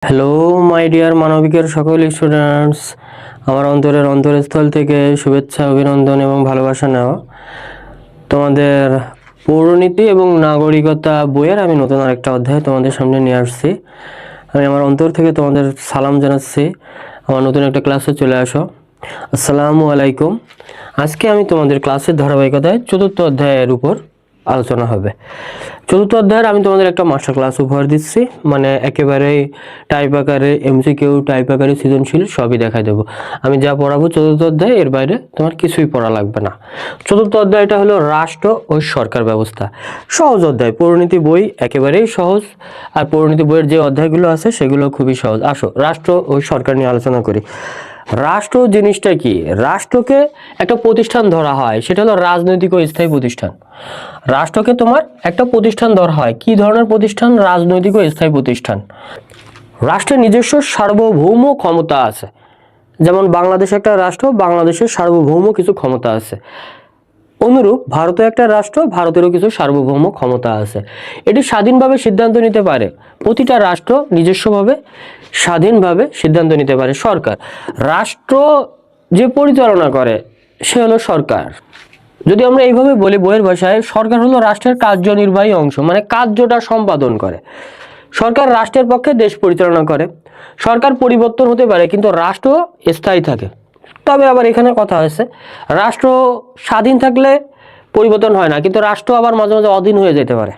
Hello my dear মানবিকের সকল students, আমার অন্তরের অন্তরস্থল থেকে শুভেচ্ছা, অভিনন্দন এবং ভালোবাসা নেওয়া। তোমাদের পৌরনীতি এবং নাগরিকতা বইয়ের আমি নতুন আরেকটা অধ্যায় তোমাদের সামনে নিয়ে আসছি। আমি আমার অন্তর থেকে তোমাদের সালাম জানাচ্ছি। আমার নতুন একটা ক্লাসে চলে আসো। আসসালামু আলাইকুম। আজকে আমি তোমাদের ক্লাসের ধারাবাহিকতায় চতুর্থ অধ্যায়ের উপর আলোচনা হবে। চতুর্থ অধ্যায়ের আমি তোমাদের একটা মাস্টার ক্লাস উপহার দিচ্ছি, মানে একেবারেই টাইপ আকারে এমসিকিউ, টাইপ আকারে সৃজনশীল সবই দেখাই দেবো। আমি যা পড়াবো চতুর্থ অধ্যায়, এর বাইরে তোমার কিছুই পড়া লাগবে না। চতুর্থ অধ্যায়টা হলো রাষ্ট্র ও সরকার ব্যবস্থা। সহজ অধ্যায়, পৌরনীতি বই একেবারেই সহজ, আর পৌরনীতি বইয়ের যে অধ্যায়গুলো আছে সেগুলো খুবই সহজ। আসো রাষ্ট্র ও সরকার নিয়ে আলোচনা করি। রাষ্ট্র জিনিসটা কি? রাষ্ট্রকে একটা প্রতিষ্ঠান ধরা হয়, সেটা হলো রাজনৈতিক ও স্থায়ী প্রতিষ্ঠান। রাষ্ট্রকে তোমার একটা প্রতিষ্ঠান ধরা হয়, কি ধরনের প্রতিষ্ঠান? রাজনৈতিক ও স্থায়ী প্রতিষ্ঠান। রাষ্ট্রের নিজস্ব সার্বভৌম ক্ষমতা আছে, যেমন বাংলাদেশ একটা রাষ্ট্র, বাংলাদেশের সার্বভৌম কিছু ক্ষমতা আছে। অনুরূপ ভারতও একটা রাষ্ট্র, ভারতেরও কিছু সার্বভৌম ক্ষমতা আছে। এটি স্বাধীনভাবে সিদ্ধান্ত নিতে পারে, প্রতিটা রাষ্ট্র নিজস্বভাবে স্বাধীনভাবে সিদ্ধান্ত নিতে পারে। সরকার, রাষ্ট্র যে পরিচালনা করে সে হলো সরকার। যদি আমরা এইভাবে বলি বইয়ের ভাষায়, সরকার হলো রাষ্ট্রের কার্যনির্বাহী অংশ, মানে কার্যটা সম্পাদন করে। সরকার রাষ্ট্রের পক্ষে দেশ পরিচালনা করে। সরকার পরিবর্তন হতে পারে কিন্তু রাষ্ট্র স্থায়ী থাকে। তবে আবার এখানে কথা আছে, রাষ্ট্র স্বাধীন থাকলে পরিবর্তন হয় না, কিন্তু রাষ্ট্র আবার মাঝে মাঝে অধীন হয়ে যেতে পারে,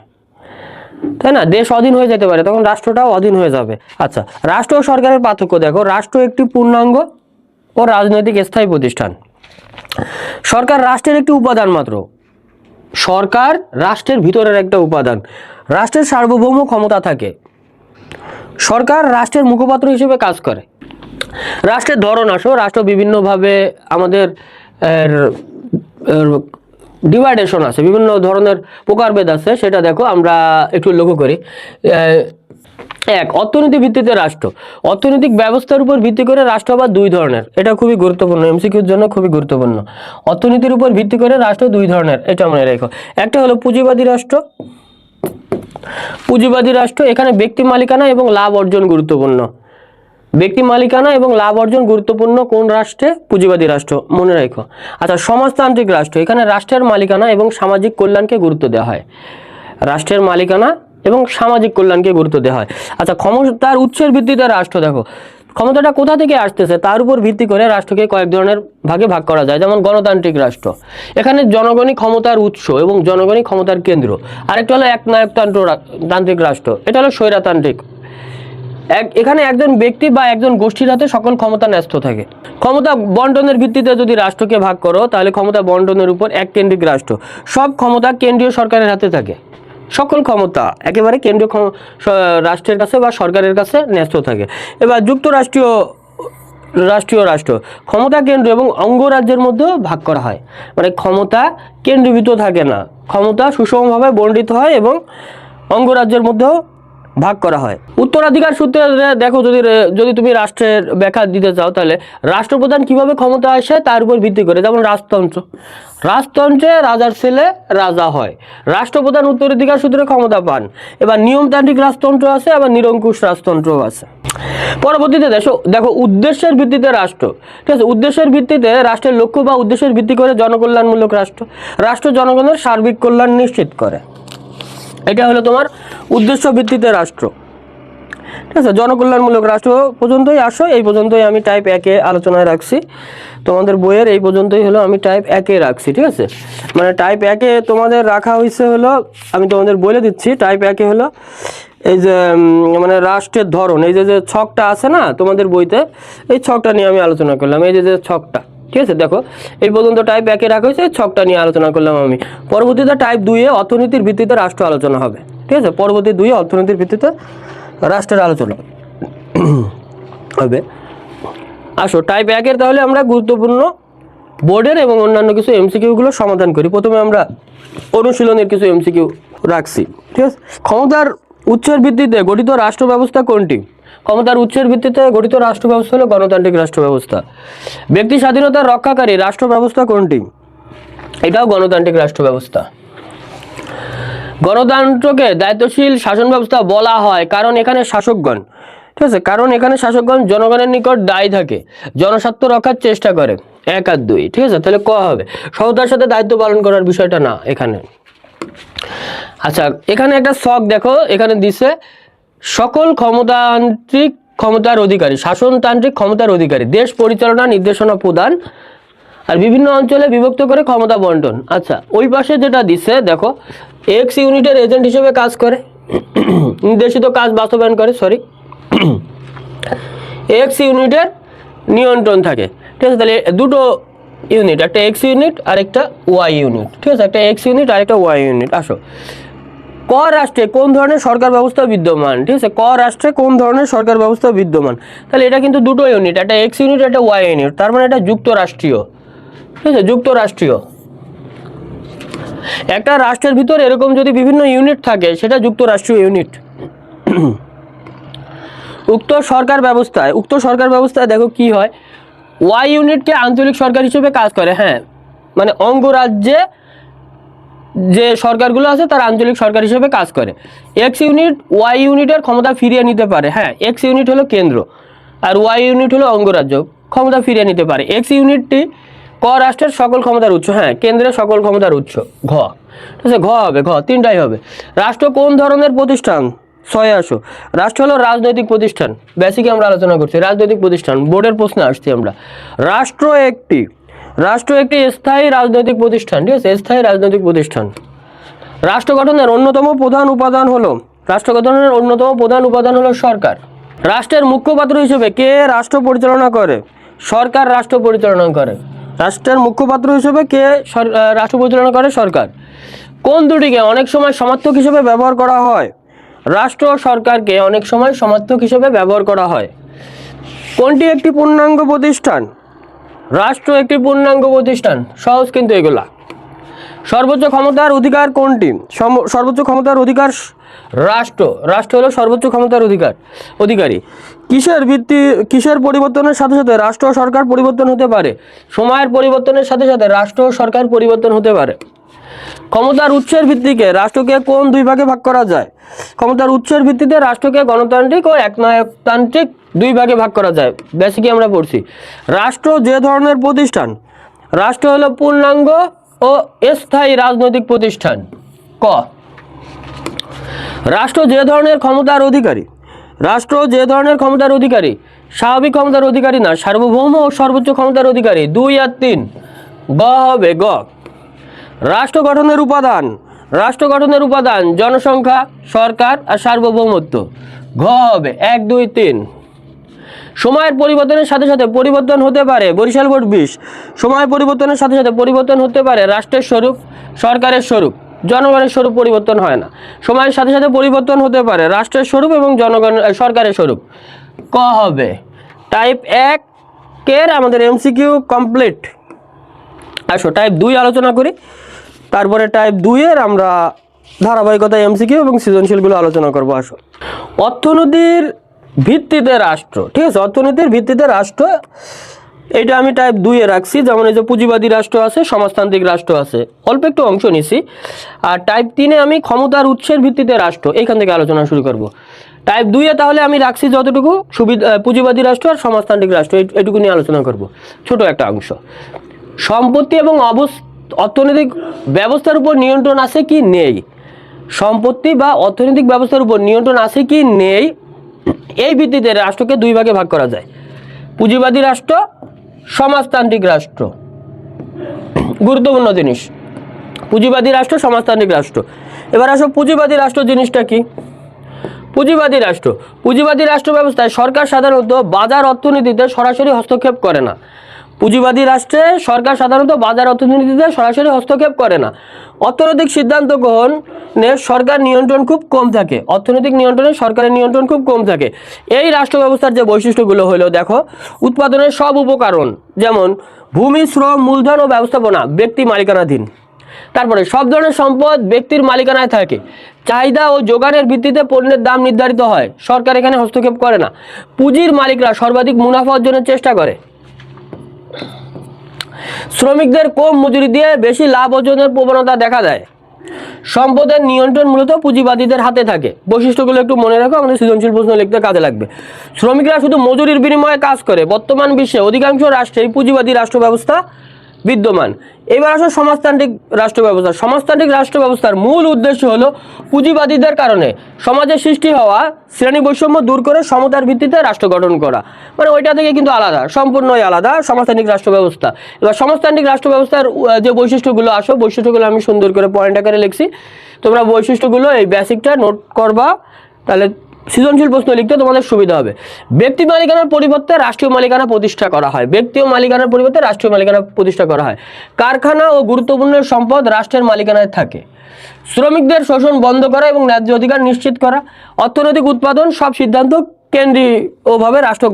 তাই না? দেশ অধীন হয়ে যেতে পারে, তখন রাষ্ট্রটাও অধীন হয়ে যাবে। আচ্ছা, রাষ্ট্র ও সরকারের পার্থক্য দেখো। রাষ্ট্র একটি পূর্ণাঙ্গ ও রাজনৈতিক স্থায়ী প্রতিষ্ঠান। সরকার রাষ্ট্রের একটি উপাদান মাত্র। সরকার রাষ্ট্রের ভিতরের একটা উপাদান। রাষ্ট্রের সার্বভৌম ক্ষমতা থাকে। সরকার রাষ্ট্রের মুখপাত্র হিসেবে কাজ করে। রাষ্ট্রের ধরন আসো, রাষ্ট্র বিভিন্নভাবে আমাদের ডিভাইডেশন আছে, বিভিন্ন ধরনের প্রকারভেদ আছে, সেটা দেখো আমরা একটু লক্ষ্য করি। এক, অর্থনীতি ভিত্তিতে রাষ্ট্র। অর্থনৈতিক ব্যবস্থার উপর ভিত্তি করে রাষ্ট্র আবার দুই ধরনের, এটা খুবই গুরুত্বপূর্ণ, এমসিকিউর জন্য খুবই গুরুত্বপূর্ণ। অর্থনীতির উপর ভিত্তি করে রাষ্ট্র দুই ধরনের, এটা মনে রেখো। একটা হলো পুঁজিবাদী রাষ্ট্র। পুঁজিবাদী রাষ্ট্র, এখানে ব্যক্তি মালিকানা এবং লাভ অর্জন গুরুত্বপূর্ণ। ব্যক্তি মালিকানা এবং লাভ অর্জন গুরুত্বপূর্ণ কোন রাষ্ট্রে? পুঁজিবাদী রাষ্ট্র, মনে রাখো। আচ্ছা, সমাজতান্ত্রিক রাষ্ট্র, এখানে রাষ্ট্রের মালিকানা এবং সামাজিক কল্যাণকে গুরুত্ব দেওয়া হয়। রাষ্ট্রের মালিকানা এবং সামাজিক কল্যাণকে গুরুত্ব দেওয়া হয়। আচ্ছা, ক্ষমতার উৎসের ভিত্তিতে রাষ্ট্র দেখো, ক্ষমতাটা কোথা থেকে আসতেছে তার উপর ভিত্তি করে রাষ্ট্রকে কয়েক ধরনের ভাগে ভাগ করা যায়। যেমন গণতান্ত্রিক রাষ্ট্র, এখানে জনগণই ক্ষমতার উৎস এবং জনগণই ক্ষমতার কেন্দ্র। আরেকটা হলো একনায়কতান্ত্রিক রাষ্ট্র, এটা হলো স্বৈরতান্ত্রিক। এখানে একজন ব্যক্তি বা একজন গোষ্ঠীর হাতে সকল ক্ষমতা ন্যস্ত থাকে। ক্ষমতা বন্টনের ভিত্তিতে যদি রাষ্ট্রকে ভাগ করো, তাহলে ক্ষমতা বন্টনের উপর এক কেন্দ্রিক রাষ্ট্র। সব ক্ষমতা কেন্দ্রীয় সরকারের হাতে থাকে, সকল ক্ষমতা একেবারে কেন্দ্রীয় রাষ্ট্রের কাছে বা সরকারের কাছে ন্যস্ত থাকে। এবার যুক্তরাষ্ট্রীয় রাষ্ট্র, ক্ষমতা কেন্দ্র এবং অঙ্গরাজ্যের মধ্যেও ভাগ করা হয়, মানে ক্ষমতা কেন্দ্রীভূত থাকে না, ক্ষমতা সুষমভাবে বণ্টিত হয় এবং অঙ্গরাজ্যের মধ্যেও ভাগ করা হয়। উত্তরাধিকার সূত্রে দেখো, যদি তুমি রাষ্ট্রের ব্যাখ্যা দিতে চাও, তাহলে রাষ্ট্রপ্রধান কিভাবে ক্ষমতা আসে তার উপর ভিত্তি করে। যেমন রাজতন্ত্রে রাজার ছেলে রাজা হয়, রাষ্ট্রপ্রধান উত্তরাধিকার সূত্রে ক্ষমতা পান। এবার নিয়মতান্ত্রিক রাজতন্ত্র আছে, আবার নিরঙ্কুশ রাজতন্ত্রও আছে। পরবর্তীতে দেখো উদ্দেশ্যের ভিত্তিতে রাষ্ট্র, ঠিক আছে? উদ্দেশ্যের ভিত্তিতে রাষ্ট্রের লক্ষ্য বা উদ্দেশ্যের ভিত্তি করে জনকল্যাণমূলক রাষ্ট্র জনগণের সার্বিক কল্যাণ নিশ্চিত করে। এটা হলো তোমার উদ্দেশ্য ভিত্তিতে রাষ্ট্র, ঠিক আছে? জনকল্যাণমূলক রাষ্ট্র পর্যন্তই আসো, এই পর্যন্তই আমি টাইপ 1-এ আলোচনায় রাখছি। তোমাদের বইয়ের এই পর্যন্তই হলো আমি টাইপ 1-এ রাখছি, ঠিক আছে? মানে টাইপ 1-এ তোমাদের রাখা হয়েছে হলো, আমি তোমাদের বলে দিচ্ছি, টাইপ 1-এ হলো এই যে মানে রাষ্ট্রের ধরন, এই যে ছকটা আছে না তোমাদের বইতে, এই ছকটা নিয়ে আমি আলোচনা করলাম। এই যে ছকটা, ঠিক আছে? দেখো এই পর্যন্ত টাইপ 1-এ রাখা হয়েছে, ছকটা নিয়ে আলোচনা করলাম আমি। পরবর্তীতে টাইপ 2-এ অর্থনীতির ভিত্তিতে রাষ্ট্র আলোচনা হবে, ঠিক আছে? পরবর্তী 2-এ অর্থনীতির ভিত্তিতে রাষ্ট্রের আলোচনা হবে। আসো টাইপ 1-এর তাহলে আমরা গুরুত্বপূর্ণ বোর্ডের এবং অন্যান্য কিছু এমসিকিউগুলো সমাধান করি। প্রথমে আমরা অনুশীলনের কিছু এমসিকিউ রাখছি, ঠিক আছে? ক্ষমতার উৎসের ভিত্তিতে গঠিত রাষ্ট্র ব্যবস্থা কোনটি? ক্ষমতার উৎসের ভিত্তিতে গঠিত রাষ্ট্র ব্যবস্থা হলো গণতান্ত্রিক রাষ্ট্র ব্যবস্থা। ব্যক্তি স্বাধীনতার রক্ষাকারী রাষ্ট্র ব্যবস্থা কোনটি? এটাও গণতান্ত্রিক রাষ্ট্র ব্যবস্থা। গণতন্ত্রকে দায়িত্বশীল শাসন ব্যবস্থা বলা হয় কারণ এখানে শাসকগণ ঠিক আছে, কারণ এখানে শাসকগণ জনগণের নিকট দায়ী থাকে, জনস্বার্থ রক্ষার চেষ্টা করে। 1 আর 2, ঠিক আছে, তাহলে ক হবে। সততার সাথে দায়িত্ব পালন করার বিষয়টা না এখানে। আচ্ছা, এখানে একটা শখ দেখো, এখানে দিছে সকল ক্ষমতাতান্ত্রিক ক্ষমতার অধিকারী, শাসনতান্ত্রিক ক্ষমতার অধিকারী, দেশ পরিচালনা নির্দেশনা প্রদান আর বিভিন্ন অঞ্চলে বিভক্ত করে ক্ষমতা বন্টন। আচ্ছা, ওই পাশে যেটা দিছে দেখো, এক্স ইউনিটের এজেন্ট হিসেবে কাজ করে, নির্দেশিত কাজ বাস্তবায়ন করে, এক্স ইউনিটের নিয়ন্ত্রণ থাকে। ঠিক আছে, তাহলে দুটো ইউনিট, একটা এক্স ইউনিট আর একটা ওয়াই ইউনিট। ঠিক আছে, একটা এক্স ইউনিট আর একটা ওয়াই ইউনিট। আসো, ক রাষ্ট্রে কোন ধরনের সরকার ব্যবস্থা বিদ্যমান? ঠিক আছে, ক রাষ্ট্রে কোন ধরনের সরকার ব্যবস্থা বিদ্যমান? তাহলে এটা কিন্তু দুটো ইউনিট, একটা এক্স ইউনিট একটা ওয়াই ইউনিট, তার মানে এটা যুক্তরাষ্ট্রীয়। ঠিক আছে, যুক্তরাষ্ট্রীয়। একটা রাষ্ট্রের ভিতর এরকম যদি বিভিন্ন ইউনিট থাকে সেটা যুক্তরাষ্ট্রীয় ইউনিট। উক্ত সরকার ব্যবস্থায় দেখো কি হয়, ওয়াই ইউনিটকে আঞ্চলিক সরকার হিসেবে কাজ করে। হ্যাঁ, মানে অঙ্গরাজ্যে যে সরকারগুলো আছে তার আঞ্চলিক সরকার হিসেবে কাজ করে। এক্স ইউনিট ওয়াই ইউনিটের ক্ষমতা ফিরিয়ে নিতে পারে। হ্যাঁ, এক্স ইউনিট হলো কেন্দ্র আর ওয়াই ইউনিট হলো অঙ্গরাজ্য, ক্ষমতা ফিরিয়ে নিতে পারে। এক্স ইউনিটটি ক রাষ্ট্রের সকল ক্ষমতার উৎস। হ্যাঁ, কেন্দ্রের সকল ক্ষমতার উৎস। ঘ, ঠিক আছে, ঘ হবে, ঘ, তিনটাই হবে। রাষ্ট্র কোন ধরনের প্রতিষ্ঠান? 6 আসো। রাষ্ট্র হলো রাজনৈতিক প্রতিষ্ঠান, বেসিকে আমরা আলোচনা করছি রাজনৈতিক প্রতিষ্ঠান, বোর্ডের প্রশ্নে আসছি আমরা। রাষ্ট্র একটি স্থায়ী রাজনৈতিক প্রতিষ্ঠান। ঠিক আছে, স্থায়ী রাজনৈতিক প্রতিষ্ঠান। রাষ্ট্র গঠনের অন্যতম প্রধান উপাদান হলো সরকার। রাষ্ট্রের মুখপাত্র হিসেবে কে রাষ্ট্র পরিচালনা করে? সরকার রাষ্ট্র পরিচালনা করে। রাষ্ট্রের মুখপাত্র হিসেবে কে রাষ্ট্র পরিচালনা করে? সরকার। কোন দুটিকে অনেক সময় সমার্থক হিসেবে ব্যবহার করা হয়? রাষ্ট্র ও সরকারকে অনেক সময় সমার্থক হিসেবে ব্যবহার করা হয়। কোনটি একটি পূর্ণাঙ্গ প্রতিষ্ঠান? রাষ্ট্র একটি পূর্ণাঙ্গ প্রতিষ্ঠান। সহজ কিন্তু এগুলা। সর্বোচ্চ ক্ষমতার অধিকার কোনটি? সর্বোচ্চ ক্ষমতার অধিকার রাষ্ট্র হলো সর্বোচ্চ ক্ষমতার অধিকারী। কিসের পরিবর্তনের সাথে সাথে রাষ্ট্র ও সরকার পরিবর্তন হতে পারে? সময়ের পরিবর্তনের সাথে সাথে রাষ্ট্র ও সরকার পরিবর্তন হতে পারে। ক্ষমতার উৎসের ভিত্তিকে রাষ্ট্রকে কোন দুই ভাগে ভাগ করা যায়? ক্ষমতার উৎসের ভিত্তিতে রাষ্ট্রকে গণতান্ত্রিক ও একনায়কতান্ত্রিক দুই ভাগে ভাগ করা যায়। বেসিকে আমরা পড়ছি। রাষ্ট্র যে ধরনের প্রতিষ্ঠান? রাষ্ট্র হলো পূর্ণাঙ্গ ও স্থায়ী রাজনৈতিক প্রতিষ্ঠান। ক, রাষ্ট্র যে ধরনের ক্ষমতার অধিকারী? স্বাভাবিক ক্ষমতার অধিকারী না, সার্বভৌম ও সর্বোচ্চ ক্ষমতার অধিকারী। 2 আর 3, গ হবে, গ। রাষ্ট্র গঠনের উপাদান জনসংখ্যা, সরকার আর সার্বভৌমত্ব। ঘ হবে, 1, 2, 3। সময়ের পরিবর্তনের সাথে সাথে পরিবর্তন হতে পারে, বরিশাল বোর্ড 20। সময়ের পরিবর্তনের সাথে সাথে পরিবর্তন হতে পারে রাষ্ট্রের স্বরূপ, সরকারের স্বরূপ, জনগণের স্বরূপ পরিবর্তন হয় না। সময়ের সাথে সাথে পরিবর্তন হতে পারে রাষ্ট্রের স্বরূপ এবং সরকারের স্বরূপ। ক হবে। টাইপ 1 এর আমাদের এমসিকিউ কমপ্লিট। আসো টাইপ 2 আলোচনা করি, তারপরে টাইপ 2 এর আমরা ধারাবাহিকতা এমসিকিউ এবং সৃজনশীলগুলো আলোচনা করব। আসো, অর্থনীতির ভিত্তিতে রাষ্ট্র। ঠিক আছে, অর্থনীতির ভিত্তিতে রাষ্ট্র, এইটা আমি টাইপ 2 এ রাখছি। যেমন এই যে পুঁজিবাদী রাষ্ট্র আছে, সমাজতান্ত্রিক রাষ্ট্র আছে, অল্প একটু অংশ নিছি। আর টাইপ 3 এ আমি ক্ষমতার উৎসের ভিত্তিতে রাষ্ট্র, এইখান থেকে আলোচনা শুরু করব। টাইপ 2 এ তাহলে আমি রাখছি যতটুকু পুঁজিবাদী রাষ্ট্র আর সমাজতান্ত্রিক রাষ্ট্র, এইটুকু নিয়ে আলোচনা করব, ছোট একটা অংশ। সম্পত্তি এবং অর্থনৈতিক ব্যবস্থার উপর নিয়ন্ত্রণ আছে কি নেই? সম্পত্তি বা অর্থনৈতিক ব্যবস্থার উপর নিয়ন্ত্রণ আছে কি নেই, এই ভিত্তিতে রাষ্ট্রকে দুই ভাগে ভাগ করা যায়, পুঁজিবাদী রাষ্ট্র, সমাজতান্ত্রিক রাষ্ট্র। গুরুত্বপূর্ণ জিনিস, পুঁজিবাদী রাষ্ট্র, সমাজতান্ত্রিক রাষ্ট্র। এবার আসো, পুঁজিবাদী রাষ্ট্র জিনিসটা কি? পুঁজিবাদী রাষ্ট্র ব্যবস্থায় সরকার সাধারণত বাজার অর্থনীতিতে সরাসরি হস্তক্ষেপ করে না। পুঁজিবাদী রাষ্ট্রে সরকার সাধারণত বাজার অর্থনীতিতে সরাসরি হস্তক্ষেপ করে না। অর্থনৈতিক সিদ্ধান্ত গ্রহণে সরকার নিয়ন্ত্রণ খুব কম থাকে, অর্থনৈতিক নিয়ন্ত্রণে সরকারের নিয়ন্ত্রণ খুব কম থাকে। এই রাষ্ট্র ব্যবস্থার যে বৈশিষ্ট্যগুলো হলো দেখো, উৎপাদনের সব উপকরণ যেমন ভূমি, শ্রম, মূলধন ও ব্যবস্থাপনা ব্যক্তি মালিকানাধীন। তারপরে সব ধরনের সম্পদ ব্যক্তির মালিকানায় থাকে। চাহিদা ও যোগানের ভিত্তিতে পণ্যের দাম নির্ধারিত হয়, সরকার এখানে হস্তক্ষেপ করে না। পুঁজির মালিকরা সর্বাধিক মুনাফা অর্জনের চেষ্টা করে। শ্রমিকদের কম মজুরি দিয়ে বেশি লাভ অর্জনের প্রবণতা দেখা দেয়। সম্পদের নিয়ন্ত্রণ মূলত পুঁজিবাদীদের হাতে থাকে। বৈশিষ্ট্যগুলো একটু মনে রাখো, আমাদের সৃজনশীল প্রশ্ন লিখতে কাজে লাগবে। শ্রমিকরা শুধু মজুরির বিনিময়ে কাজ করে। বর্তমান বিশ্বে অধিকাংশ রাষ্ট্রেই পুঁজিবাদী রাষ্ট্র ব্যবস্থা বিদ্যমান। এবার আসো সমাজতান্ত্রিক রাষ্ট্র ব্যবস্থা। সমাজতান্ত্রিক রাষ্ট্র ব্যবস্থার মূল উদ্দেশ্য হলো পুঁজিবাদীদের কারণে সমাজে সৃষ্টি হওয়া শ্রেণী বৈষম্য দূর করে সমতার ভিত্তিতে রাষ্ট্র গঠন করা। মানে ওইটা থেকে কিন্তু আলাদা, সম্পূর্ণই আলাদা সমাজতান্ত্রিক রাষ্ট্র ব্যবস্থা। এবার সমাজতান্ত্রিক রাষ্ট্র ব্যবস্থার যে বৈশিষ্ট্যগুলো আসো, বৈশিষ্ট্যগুলো আমি সুন্দর করে পয়েন্ট আকারে লিখছি, তোমরা বৈশিষ্ট্যগুলো এই বেসিকটা নোট করবা, তাহলে সৃজনশীল প্রশ্ন লিখতে তোমাদের সুবিধা হবে। ব্যক্তি মালিকানার পরিবর্তে রাষ্ট্রীয় মালিকানা প্রতিষ্ঠা করা হয়। ব্যক্তিও মালিকানার পরিবর্তে রাষ্ট্রীয় মালিকানা প্রতিষ্ঠা করা হয়। কারখানা ও গুরুত্বপূর্ণ সম্পদ রাষ্ট্রের মালিকানায় থাকে। শ্রমিকদের শোষণ বন্ধ করা এবং ন্যায্য অধিকার নিশ্চিত করা। অর্থনৈতিক উৎপাদন সব সিদ্ধান্ত কেন্দ্রীয়ভাবে রাষ্ট্র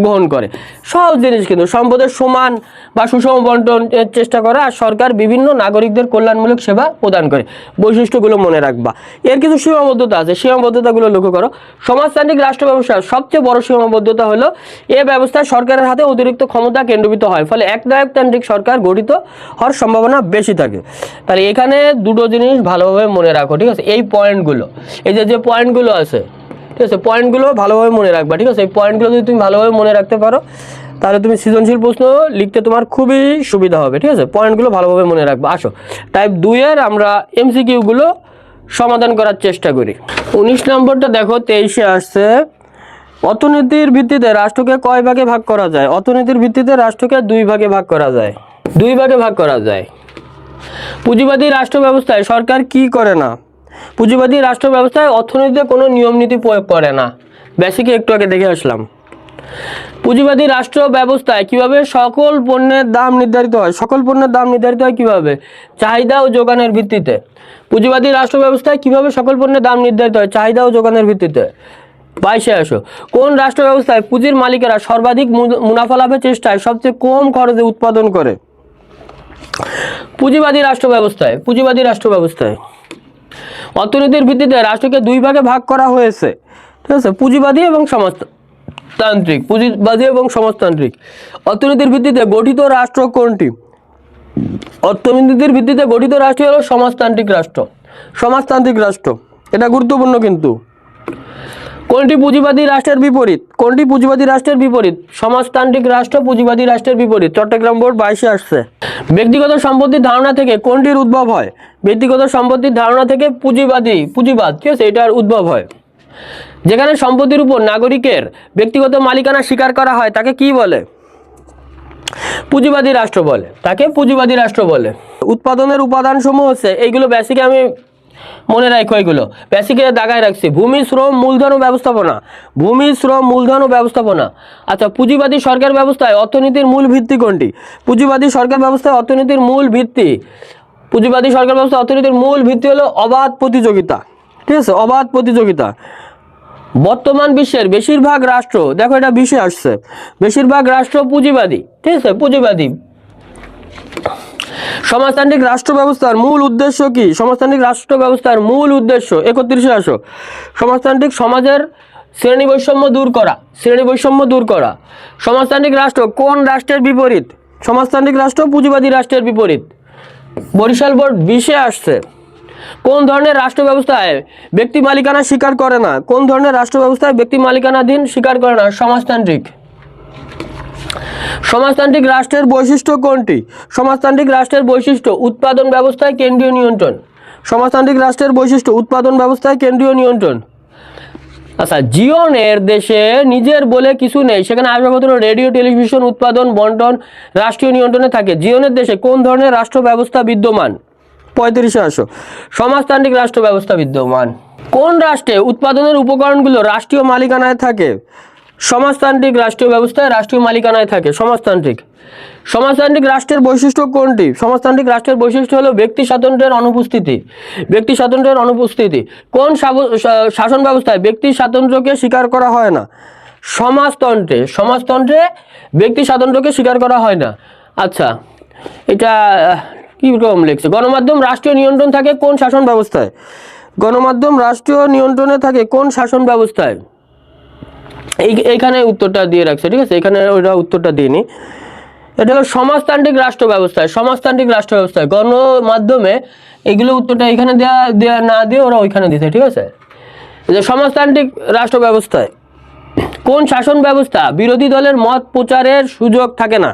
গ্রহণ করে। সহজ জিনিস, কিন্তু সম্পদের সমান বা সুষম বন্টনের চেষ্টা করা। আর সরকার বিভিন্ন নাগরিকদের কল্যাণমূলক সেবা প্রদান করে। বৈশিষ্ট্যগুলো মনে রাখবা। এর কিছু সীমাবদ্ধতা আছে, সীমাবদ্ধতাগুলো লক্ষ্য করো। সমাজতান্ত্রিক রাষ্ট্র ব্যবস্থার সবচেয়ে বড় সীমাবদ্ধতা হলো এ ব্যবস্থায় সরকারের হাতে অতিরিক্ত ক্ষমতা কেন্দ্রীভূত হয়, ফলে একনায়কতান্ত্রিক সরকার গঠিত হওয়ার সম্ভাবনা বেশি থাকে। তাহলে এখানে দুটো জিনিস ভালোভাবে মনে রাখো, ঠিক আছে? এই পয়েন্টগুলো, এই যে পয়েন্টগুলো আছে, ঠিক আছে, পয়েন্টগুলো ভালোভাবে মনে রাখবা, ঠিক আছে? এই পয়েন্টগুলো যদি তুমি ভালোভাবে মনে রাখতে পারো, তাহলে তুমি সৃজনশীল প্রশ্ন লিখতে তোমার খুবই সুবিধা হবে, ঠিক আছে? পয়েন্টগুলো ভালোভাবে মনে রাখবা। আসো টাইপ 2 এর আমরা এমসিকিউগুলো সমাধান করার চেষ্টা করি। 19 নম্বরটা দেখো, 23-এ আসছে, অর্থনীতির ভিত্তিতে রাষ্ট্রকে কয় ভাগে ভাগ করা যায়? অর্থনীতির ভিত্তিতে রাষ্ট্রকে 2 ভাগে ভাগ করা যায়। 2 ভাগে ভাগ করা যায়। পুঁজিবাদী রাষ্ট্র ব্যবস্থায় সরকার কি করে না? পুঁজিবাদী রাষ্ট্র ব্যবস্থায় অর্থনীতিতে কোনো নিয়ম নীতি প্রয়োগ করে না। বেসিকে একটু আগে দেখে আসলাম। পুঁজিবাদী রাষ্ট্র ব্যবস্থায় কিভাবে সকল পণ্যের দাম নির্ধারিত হয়? সকল পণ্যের দাম নির্ধারিত হয় কিভাবে? চাহিদা ও যোগানের ভিত্তিতে। পুঁজিবাদী রাষ্ট্র ব্যবস্থায় কিভাবে সকল পণ্যের দাম নির্ধারিত হয়? চাহিদা ও যোগানের ভিত্তিতে। 22-এ আসো, কোন রাষ্ট্র ব্যবস্থায় পুঁজির মালিকেরা সর্বাধিক মুনাফা লাভের চেষ্টায় সবচেয়ে কম খরচে উৎপাদন করে? পুঁজিবাদী রাষ্ট্র ব্যবস্থায়। পুঁজিবাদী রাষ্ট্র ব্যবস্থায় অর্থনীতির ভিত্তিতে রাষ্ট্রকে 2 ভাগে ভাগ করা হয়েছে, ঠিক আছে? পুঁজিবাদী এবং সমাজতান্ত্রিক। পুঁজিবাদী এবং সমাজতান্ত্রিক। অর্থনীতির ভিত্তিতে গঠিত রাষ্ট্র কোনটি? অর্থনীতির ভিত্তিতে গঠিত রাষ্ট্র হলো সমাজতান্ত্রিক রাষ্ট্র। সমাজতান্ত্রিক রাষ্ট্র, এটা গুরুত্বপূর্ণ কিন্তু। কোনটি পুঁজিবাদী রাষ্ট্রের বিপরীত? কোনটি পুঁজিবাদী রাষ্ট্রের বিপরীত? সমাজতান্ত্রিক রাষ্ট্র পুঁজিবাদী রাষ্ট্রের বিপরীত। চট্টগ্রাম বোর্ড 22-এ আসছে। ব্যক্তিগত সম্পত্তির ধারণা থেকে কোনটির উদ্ভব হয়? ব্যক্তিগত সম্পত্তির ধারণা থেকে পুঁজিবাদ, ঠিক আছে, এটার উদ্ভব হয়। যেখানে সম্পত্তির উপর নাগরিকের ব্যক্তিগত মালিকানা স্বীকার করা হয় তাকে কি বলে? পুঁজিবাদী রাষ্ট্র বলে। তাকে পুঁজিবাদী রাষ্ট্র বলে। উৎপাদনের উপাদান সমূহ হচ্ছে, এইগুলো বেসিকে আমি মনে রাখো, এগুলো বেসিকে দাগায় রাখছি। ভূমি, শ্রম, মূলধন ও ব্যবস্থাপনা। ভূমি, শ্রম, মূলধন ও ব্যবস্থাপনা। আচ্ছা, পুঁজিবাদী সরকার ব্যবস্থায় অর্থনীতির মূল ভিত্তি কোনটি? পুঁজিবাদী সরকার ব্যবস্থায় অর্থনীতির মূল ভিত্তি, পুঁজিবাদী সরকার ব্যবস্থা অর্থনীতির মূল ভিত্তি হলো অবাধ প্রতিযোগিতা, ঠিক আছে? অবাধ প্রতিযোগিতা। বর্তমান বিশ্বের বেশিরভাগ রাষ্ট্র, দেখো এটা 20-এ আসছে, বেশিরভাগ রাষ্ট্র পুঁজিবাদী, ঠিক আছে? পুঁজিবাদী। সমাজতান্ত্রিক রাষ্ট্র ব্যবস্থার মূল উদ্দেশ্য কি? সমাজতান্ত্রিক রাষ্ট্র ব্যবস্থার মূল উদ্দেশ্য, 31-এ আসো, সমাজতান্ত্রিক সমাজের শ্রেণী বৈষম্য দূর করা। শ্রেণী বৈষম্য দূর করা। সমাজতান্ত্রিক রাষ্ট্র কোন রাষ্ট্রের বিপরীত? সমাজতান্ত্রিক রাষ্ট্র পুঁজিবাদী রাষ্ট্রের বিপরীত। বরিশাল বোর্ড 20-এ আসছে। কোন ধরনের রাষ্ট্র ব্যবস্থায় ব্যক্তি মালিকানা স্বীকার করে না? কোন ধরনের রাষ্ট্র ব্যবস্থায় ব্যক্তি মালিকানাধীন স্বীকার করে না? সমাজতান্ত্রিক। সমাজতান্ত্রিক রাষ্ট্রের বৈশিষ্ট্য কোনটি? সমাজতান্ত্রিক রাষ্ট্রের বৈশিষ্ট্য উৎপাদন ব্যবস্থায় কেন্দ্রীয় নিয়ন্ত্রণ। সমাজতান্ত্রিক রাষ্ট্রের বৈশিষ্ট্য উৎপাদন ব্যবস্থায় কেন্দ্রীয় নিয়ন্ত্রণ। আচ্ছা, জিওনের দেশে নিজের বলে কিছু নেই, সেখানে আসবাবপত্র, রেডিও, টেলিভিশন উৎপাদন বন্টন রাষ্ট্রীয় নিয়ন্ত্রণে থাকে। জিওনের দেশে কোন ধরনের রাষ্ট্র ব্যবস্থা বিদ্যমান? 35-এ আসো, সমাজতান্ত্রিক রাষ্ট্র ব্যবস্থা বিদ্যমান। কোন রাষ্ট্রে উৎপাদনের উপকরণগুলো রাষ্ট্রীয় মালিকানায় থাকে? সমাজতান্ত্রিক রাষ্ট্রীয় ব্যবস্থায় রাষ্ট্রীয় মালিকানায় থাকে। সমাজতান্ত্রিক। সমাজতান্ত্রিক রাষ্ট্রের বৈশিষ্ট্য কোনটি? সমাজতান্ত্রিক রাষ্ট্রের বৈশিষ্ট্য হলো ব্যক্তি স্বাতন্ত্র্যের অনুপস্থিতি। ব্যক্তি স্বাতন্ত্র্যের অনুপস্থিতি। কোন শাসন ব্যবস্থায় ব্যক্তি স্বাতন্ত্র্যকে স্বীকার করা হয় না? সমাজতন্ত্রে। সমাজতন্ত্রে ব্যক্তি স্বাতন্ত্র্যকে স্বীকার করা হয় না। আচ্ছা, এটা কি রকম লিখছে? গণমাধ্যম রাষ্ট্রীয় নিয়ন্ত্রণ থাকে কোন শাসন ব্যবস্থায়? গণমাধ্যম রাষ্ট্রীয় নিয়ন্ত্রণে থাকে কোন শাসন ব্যবস্থায়? এইখানে উত্তরটা দিয়ে রাখছে, ঠিক আছে? এখানে ওইটা উত্তরটা দিইনি। এটা হলো সমাজতান্ত্রিক রাষ্ট্র ব্যবস্থায়, সমাজতান্ত্রিক রাষ্ট্র ব্যবস্থায় গণমাধ্যমে এগুলো উত্তরটা এখানে দেওয়া না দিয়ে ওরা ওইখানে দিতে, ঠিক আছে। যে সমাজতান্ত্রিক রাষ্ট্র ব্যবস্থায় কোন শাসন ব্যবস্থা বিরোধী দলের মত প্রচারের সুযোগ থাকে না?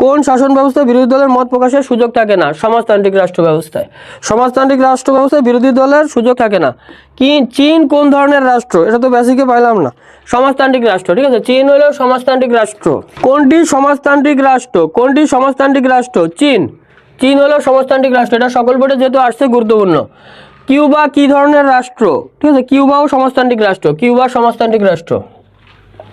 কোন শাসন ব্যবস্থায় বিরোধী দলের মত প্রকাশের সুযোগ থাকে না? সমাজতান্ত্রিক রাষ্ট্র ব্যবস্থায়। সমাজতান্ত্রিক রাষ্ট্র ব্যবস্থায় বিরোধী দলের সুযোগ থাকে না। কি চীন কোন ধরনের রাষ্ট্র? এটা তো বেসিকে পাইলাম না। সমাজতান্ত্রিক রাষ্ট্র, ঠিক আছে। চীন হলো সমাজতান্ত্রিক রাষ্ট্র। কোনটি সমাজতান্ত্রিক রাষ্ট্র? কোনটি সমাজতান্ত্রিক রাষ্ট্র? চীন। চীন হলো সমাজতান্ত্রিক রাষ্ট্র। এটা সকল বোর্ডে যেহেতু আসছে গুরুত্বপূর্ণ। কিউবা কি ধরনের রাষ্ট্র? ঠিক আছে, কিউবাও সমাজতান্ত্রিক রাষ্ট্র। কিউবা সমাজতান্ত্রিক রাষ্ট্র।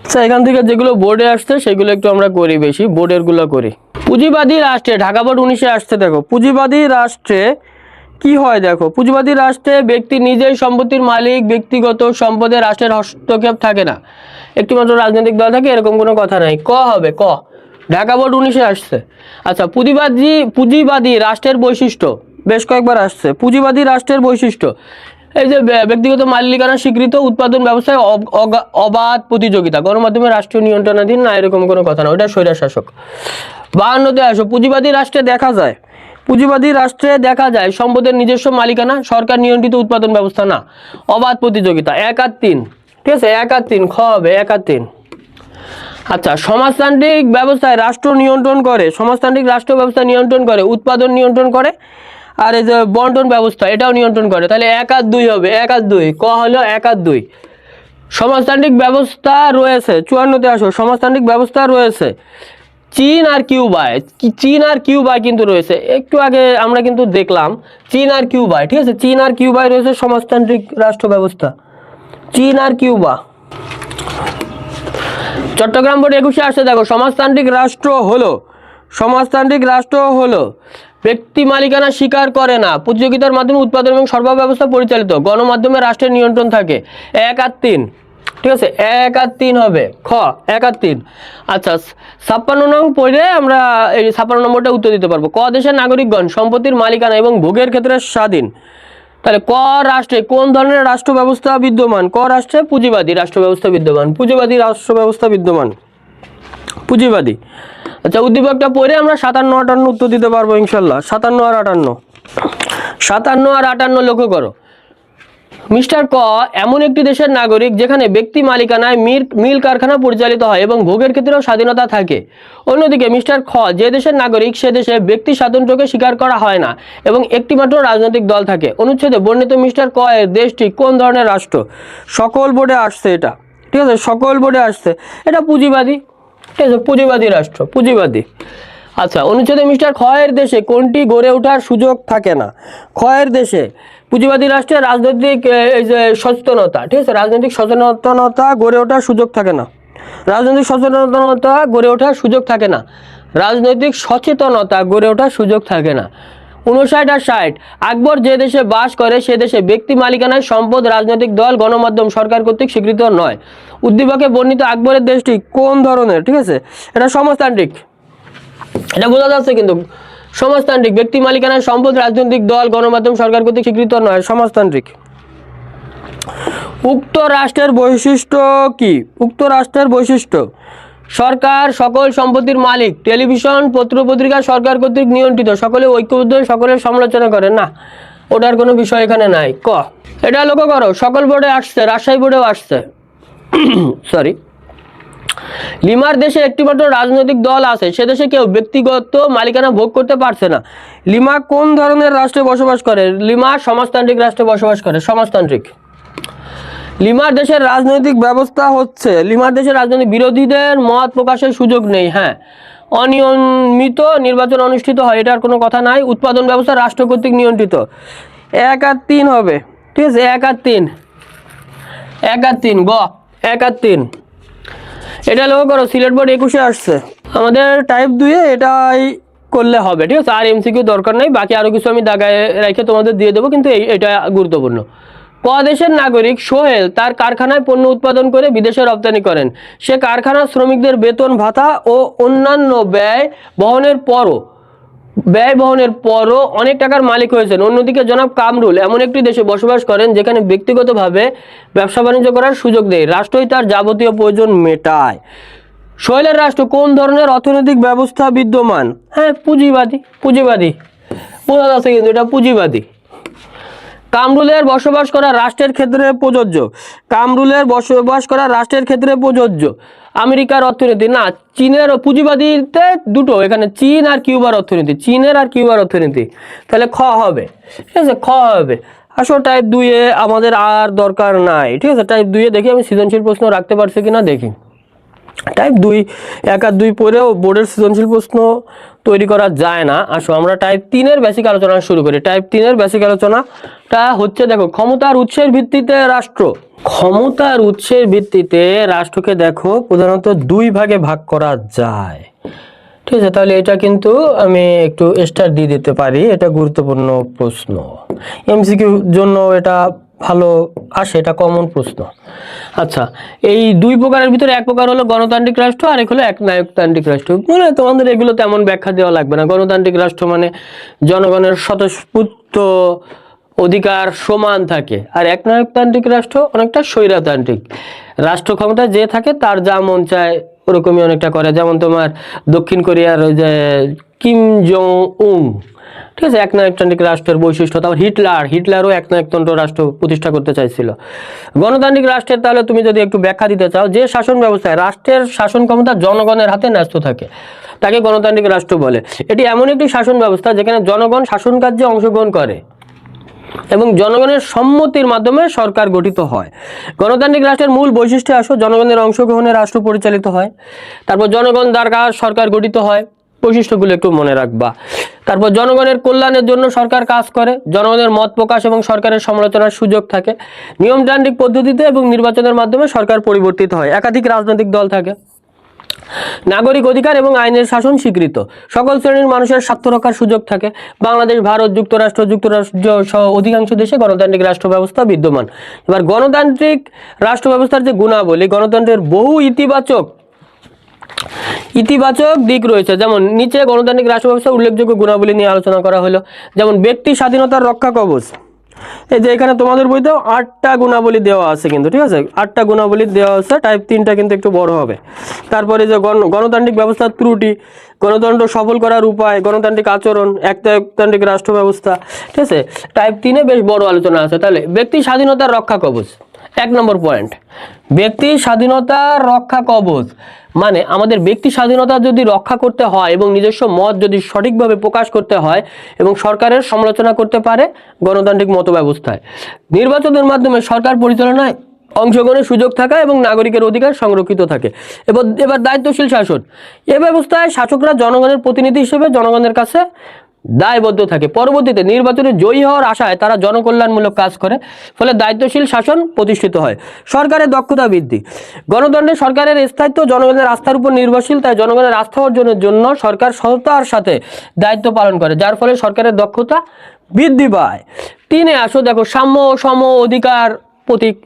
আচ্ছা, এখান থেকে যেগুলো বোর্ডে আসছে সেগুলো একটু আমরা করি, বেশি বোর্ডেরগুলো করি। পুঁজিবাদী রাষ্ট্রে, ঢাকা বোর্ড 19-এ আসছে, দেখো পুঁজিবাদী রাষ্ট্রে কি হয়। দেখো পুঁজিবাদী রাষ্ট্রে ব্যক্তি নিজেই সম্পত্তির মালিক, ব্যক্তিগত সম্পদে রাষ্ট্রের হস্তক্ষেপ থাকে না, একটিমাত্র রাজনৈতিক দল থাকে, এরকম কোনো কথা নাই। ক হবে ক, ঢাকা বোর্ড 19-এ আসছে। আচ্ছা, পুঁজিবাদী রাষ্ট্রের বৈশিষ্ট্য বেশ কয়েকবার আসছে। পুঁজিবাদী রাষ্ট্রের বৈশিষ্ট্য এই যে ব্যক্তিগত মালিকানা স্বীকৃত, উৎপাদন ব্যবস্থায় অবাধ প্রতিযোগিতা, গণমাধ্যমে রাষ্ট্রীয় নিয়ন্ত্রণাধীন না, এরকম কোনো কথা না, ওটা স্বৈরশাসক। 52-তে আসো, পুঁজিবাদী রাষ্ট্রে দেখা যায়, পুঁজিবাদী রাষ্ট্রে দেখা যায় সম্পদের নিজস্ব মালিকানা, সরকার নিয়ন্ত্রিত উৎপাদন ব্যবস্থা না, অবাধ প্রতিযোগিতা। 1 আর 3, ঠিক আছে, 1 আর 3 খ হবে 1 আর 3। আচ্ছা, সমাজতান্ত্রিক ব্যবস্থায় রাষ্ট্র নিয়ন্ত্রণ করে, সমাজতান্ত্রিক রাষ্ট্র ব্যবস্থা নিয়ন্ত্রণ করে, উৎপাদন নিয়ন্ত্রণ করে, আর এই যে বন্টন ব্যবস্থা এটাও নিয়ন্ত্রণ করে। তাহলে 1 আর 2 হবে, 1 আর 2 ক হলো 1 আর 2। সমাজতান্ত্রিক ব্যবস্থা রয়েছে, 54-তে আসো, সমাজতান্ত্রিক ব্যবস্থা রয়েছে চীন আর কিউবায়। চীন আর কিউবায় কিন্তু রয়েছে, একটু আগে আমরা কিন্তু দেখলাম চীন আর কিউবায়, ঠিক আছে, চীন আর কিউবায় রয়েছে সমাজতান্ত্রিক রাষ্ট্র ব্যবস্থা, চীন আর কিউবা। চট্টগ্রাম বোর্ড 21-এ আসছে, দেখো সমাজতান্ত্রিক রাষ্ট্র হলো, সমাজতান্ত্রিক রাষ্ট্র হলো ব্যক্তি মালিকানা স্বীকার করে না, প্রতিযোগিতার মাধ্যমে উৎপাদন এবং সরবরাহ ব্যবস্থা পরিচালিত, গণমাধ্যমে রাষ্ট্রের নিয়ন্ত্রণ থাকে। 1 আর 3, ঠিক আছে, 1 আর 3 হবে খ, 1 আর 3। আচ্ছা, 56 নং পড়ে আমরা এই 56 নম্বরটা উত্তর দিতে পারবো। ক দেশের নাগরিকগণ সম্পত্তির মালিকানা এবং ভোগের ক্ষেত্রে স্বাধীন। তাহলে ক রাষ্ট্রে কোন ধরনের রাষ্ট্র ব্যবস্থা বিদ্যমান? ক রাষ্ট্রে পুঁজিবাদী রাষ্ট্র ব্যবস্থা বিদ্যমান, পুঁজিবাদী রাষ্ট্র ব্যবস্থা বিদ্যমান, পুঁজিবাদী। আচ্ছা, উদ্দীপকটা পড়ে আমরা 57, 58 উত্তর দিতে পারবো ইনশাল্লাহ। 57 আর 58, 57 আর 58 লক্ষ্য করো। মিস্টার ক এমন একটি দেশের নাগরিক যেখানে ব্যক্তি মালিকানায় মিল কারখানা পরিচালিত হয় এবং ভোগের ক্ষেত্রেও স্বাধীনতা থাকে। অন্যদিকে মিস্টার খ যে দেশের নাগরিক সে দেশে ব্যক্তি স্বাতন্ত্র্যকে স্বীকার করা হয় না এবং একটিমাত্র রাজনৈতিক দল থাকে। অনুচ্ছেদে বর্ণিত মিস্টার ক এর দেশটি কোন ধরনের রাষ্ট্র? সকল বোর্ডে আসছে এটা, ঠিক আছে, সকল বোর্ডে আসছে। এটা পুঁজিবাদী, ঠিক আছে, পুঁজিবাদী রাষ্ট্র, পুঁজিবাদী। আচ্ছা, অনুচ্ছেদে মিস্টার খ এর দেশে কোনটি গড়ে ওঠার সুযোগ থাকে না? খ এর দেশে পুঁজিবাদী রাষ্ট্রের রাজনৈতিক এই যে সচেতনতা, ঠিক আছে, রাজনৈতিক সচেতনতা গড়ে ওঠার সুযোগ থাকে না, রাজনৈতিক সচেতনতা গড়ে ওঠার সুযোগ থাকে না, রাজনৈতিক সচেতনতা গড়ে ওঠার সুযোগ থাকে না। 59 আর 60, আকবর যে দেশে বাস করে সে দেশে ব্যক্তি মালিকানায় সম্পদ, রাজনৈতিক দল, গণমাধ্যম সরকার কর্তৃক স্বীকৃত নয়। উদ্দীপকে বর্ণিত আকবরের দেশটি কোন ধরনের? ঠিক আছে, এটা সমাজতান্ত্রিক, এটা বোঝা যাচ্ছে কিন্তু সমাজতান্ত্রিক, ব্যক্তি মালিকানায় সম্পদ, রাজনৈতিক দল, গণমাধ্যম সরকার কর্তৃক স্বীকৃত নয়, সমাজতান্ত্রিক। উক্ত রাষ্ট্রের বৈশিষ্ট্য কি? উক্ত রাষ্ট্রের বৈশিষ্ট্য: সরকার সকল সম্পত্তির মালিক, টেলিভিশন পত্রপত্রিকা সরকার কর্তৃক নিয়ন্ত্রিত, সকলে ঐক্যবদ্ধ, সকলের সমালোচনা করে না, ওটার কোনো বিষয় এখানে নাই। ক এটা লক্ষ্য করো, সকল বোর্ডে আসছে, রাজশাহী বোর্ডেও আসছে। সরি, লিমার দেশে একটিমাত্র রাজনৈতিক দল আছে, সে দেশে কেউ ব্যক্তিগত মালিকানা ভোগ করতে পারছে না। লিমা কোন ধরনের রাষ্ট্রে বসবাস করে? লিমা সমাজতান্ত্রিক রাষ্ট্রে বসবাস করে, সমাজতান্ত্রিক। লিমার দেশের রাজনৈতিক ব্যবস্থা হচ্ছে, লিমার দেশের রাজনৈতিক বিরোধীদের মত প্রকাশের সুযোগ নেই, হ্যাঁ, অনিয়মিত নির্বাচন অনুষ্ঠিত হয়, এটার কোনো কথা নাই। উৎপাদন ব্যবস্থা রাষ্ট্র কর্তৃক নিয়ন্ত্রিত। 1 আর 3 হবে, ঠিক আছে, 1 আর 3, 1 আর 3 গ, 1 আর 3। এটা লক্ষ্য করো, সিলেট বোর্ড 21-এ আসছে, আমাদের টাইপ 2-এ এটাই করলে হবে, ঠিক আছে, আর এমসিকিউ দরকার নেই, বাকি আরও কিছু আমি দাগায় রেখে তোমাদের দিয়ে দেবো, কিন্তু এটা গুরুত্বপূর্ণ। ক দেশের নাগরিক সোহেল তার কারখানায় পণ্য উৎপাদন করে বিদেশে রপ্তানি করেন, সে কারখানার শ্রমিকদের বেতন ভাতা ও অন্যান্য ব্যয় বহনের পরও অনেক টাকার মালিক হয়েছেন। অন্যদিকে জনাব কামরুল এমন একটি দেশে বসবাস করেন যেখানে ব্যক্তিগতভাবে ব্যবসা বাণিজ্য করার সুযোগ দেয়, রাষ্ট্রই তার যাবতীয় প্রয়োজন মেটায়। শৈলের রাষ্ট্র কোন ধরনের অর্থনৈতিক ব্যবস্থা বিদ্যমান? হ্যাঁ, পুঁজিবাদী। পুঁজিবাদী বোঝা যাচ্ছে কিন্তু এটা পুঁজিবাদী। কামরুলের বসবাস করা রাষ্ট্রের ক্ষেত্রে প্রযোজ্য। কামরুলের বসবাস করা রাষ্ট্রের ক্ষেত্রে প্রযোজ্য। আমেরিকার অর্থনীতি না, চীনের পুঁজিবাদীতে দুটো, এখানে চীন আর কিউবার অর্থনীতি, চীনের আর কিউবার অর্থনীতি। তাহলে খ হবে, ঠিক আছে, খ হবে। আসলে টাইপ 2 এ আমাদের আর দরকার নাই, ঠিক আছে। টাইপ 2 এ দেখি আমি সৃজনশীল প্রশ্ন রাখতে পারছি কিনা দেখি। টাইপ 2 1 আর 2 পড়েও বোর্ডের সৃজনশীল প্রশ্ন তৈরি করা যায় না। আসো আমরা টাইপ 3 এর বেসিক আলোচনা শুরু করি। টাইপ 3 এর বেসিক আলোচনাটা হচ্ছে, দেখো, ক্ষমতার উৎসের ভিত্তিতে রাষ্ট্র। ক্ষমতার উৎসের ভিত্তিতে রাষ্ট্রকে দেখো প্রধানত 2 ভাগে ভাগ করা যায়, ঠিক আছে। তাহলে এটা কিন্তু আমি একটু স্টার দিয়ে দিতে পারি, এটা গুরুত্বপূর্ণ প্রশ্ন, এমসিকিউ জন্য এটা ভালো আসে, এটা কমন প্রশ্ন। আচ্ছা, এই 2 প্রকারের ভিতরে এক প্রকার হলো গণতান্ত্রিক রাষ্ট্র, আর এক হলো একনায়কতান্ত্রিক রাষ্ট্র। মানে তোমাদের এগুলো তেমন ব্যাখ্যা দেওয়া লাগবে না। গণতান্ত্রিক রাষ্ট্র মানে জনগণের স্বতঃস্ফূর্ত অধিকার সমান থাকে, আর একনায়কতান্ত্রিক রাষ্ট্র অনেকটা স্বৈরতান্ত্রিক। রাষ্ট্র ক্ষমতা যে থাকে তার যা মন চায় ওরকমই অনেকটা করে। যেমন তোমার দক্ষিণ কোরিয়ার ওই যে কিম জং উন, ঠিক আছে, একনায়কতান্ত্রিক রাষ্ট্রের বৈশিষ্ট্য। তারপর হিটলারও একনায়কতন্ত্র রাষ্ট্র প্রতিষ্ঠা করতে চাইছিল। গণতান্ত্রিক রাষ্ট্রের তাহলে তুমি যদি একটু ব্যাখ্যা দিতে চাও, যে শাসন ব্যবস্থায় রাষ্ট্রের শাসন ক্ষমতা জনগণের হাতে ন্যস্ত থাকে তাকে গণতান্ত্রিক রাষ্ট্র বলে। এটি এমন একটি শাসন ব্যবস্থা যেখানে জনগণ শাসন কার্যে অংশগ্রহণ করে এবং জনগণের সম্মতির মাধ্যমে সরকার গঠিত হয়। গণতান্ত্রিক রাষ্ট্রের মূল বৈশিষ্ট্য আসো, জনগণের অংশগ্রহণে রাষ্ট্র পরিচালিত হয়। তারপর জনগণ দ্বারা সরকার গঠিত হয়, বৈশিষ্ট্যগুলো একটু মনে রাখবা। তারপর জনগণের কল্যাণের জন্য সরকার কাজ করে, জনগণের মত প্রকাশ এবং সরকারের সমালোচনার সুযোগ থাকে, নিয়মতান্ত্রিক পদ্ধতিতে এবং নির্বাচনের মাধ্যমে সরকার পরিবর্তিত হয়, একাধিক রাজনৈতিক দল থাকে, নাগরিক অধিকার এবং আইনের শাসন স্বীকৃত, সকল শ্রেণীর মানুষের স্বার্থ রক্ষার সুযোগ থাকে। বাংলাদেশ, ভারত, যুক্তরাষ্ট্র সহ অধিকাংশ দেশে গণতান্ত্রিক রাষ্ট্র ব্যবস্থা বিদ্যমান। এবার গণতান্ত্রিক রাষ্ট্র ব্যবস্থার যে গুণাবলী, গণতন্ত্রের বহু ইতিবাচক দিক রয়েছে। যেমন নিচে গণতান্ত্রিক রাষ্ট্র ব্যবস্থার উল্লেখযোগ্য গুণাবলী নিয়ে আলোচনা করা হলো। যেমন ব্যক্তি স্বাধীনতার রক্ষা কবচ, এই যে এখানে তোমাদের বইতেও 8টা গুণাবলী দেওয়া আছে কিন্তু, ঠিক আছে, 8টা গুণাবলী দেওয়া আছে। টাইপ 3টা কিন্তু একটু বড় হবে। তারপরে যে গণতান্ত্রিক ব্যবস্থার ত্রুটি, গণতন্ত্র সফল করার উপায়, গণতান্ত্রিক আচরণ, একতান্ত্রিক রাষ্ট্র ব্যবস্থা, ঠিক আছে। টাইপ 3-এ বেশ বড় আলোচনা আছে। তাহলে ব্যক্তি স্বাধীনতার রক্ষা কবচ 1 নম্বর পয়েন্ট। ব্যক্তি স্বাধীনতার রক্ষা কবচ মানে আমাদের ব্যক্তি স্বাধীনতা যদি রক্ষা করতে হয় এবং নিজস্ব মত যদি সঠিকভাবে প্রকাশ করতে হয় এবং সরকারের সমালোচনা করতে পারে গণতান্ত্রিক মত ব্যবস্থায়, নির্বাচনের মাধ্যমে সরকার পরিচালনায় অংশগ্রহণের সুযোগ থাকা এবং নাগরিকের অধিকার সংরক্ষিত থাকে। এবার দায়িত্বশীল শাসন, এ ব্যবস্থায় শাসকরা জনগণের প্রতিনিধি হিসেবে জনগণের কাছে দায়বদ্ধ থাকে। পরবর্তীতে নির্বাচনে জয়ী হওয়ার আশায় তারা জনকল্যাণমূলক কাজ করে, ফলে দায়িত্বশীল শাসন প্রতিষ্ঠিত হয়। সরকারের দক্ষতা বৃদ্ধি, গণতন্ত্রে সরকারের স্থায়িত্ব জনগণের আস্থার উপর নির্ভরশীল, তাই জনগণের আস্থা অর্জনের জন্য সরকার সততার সাথে দায়িত্ব পালন করে, যার ফলে সরকারের দক্ষতা বৃদ্ধি পায়। 3-এ আসো, দেখো, সাম্য ও সম অধিকার প্রতীক।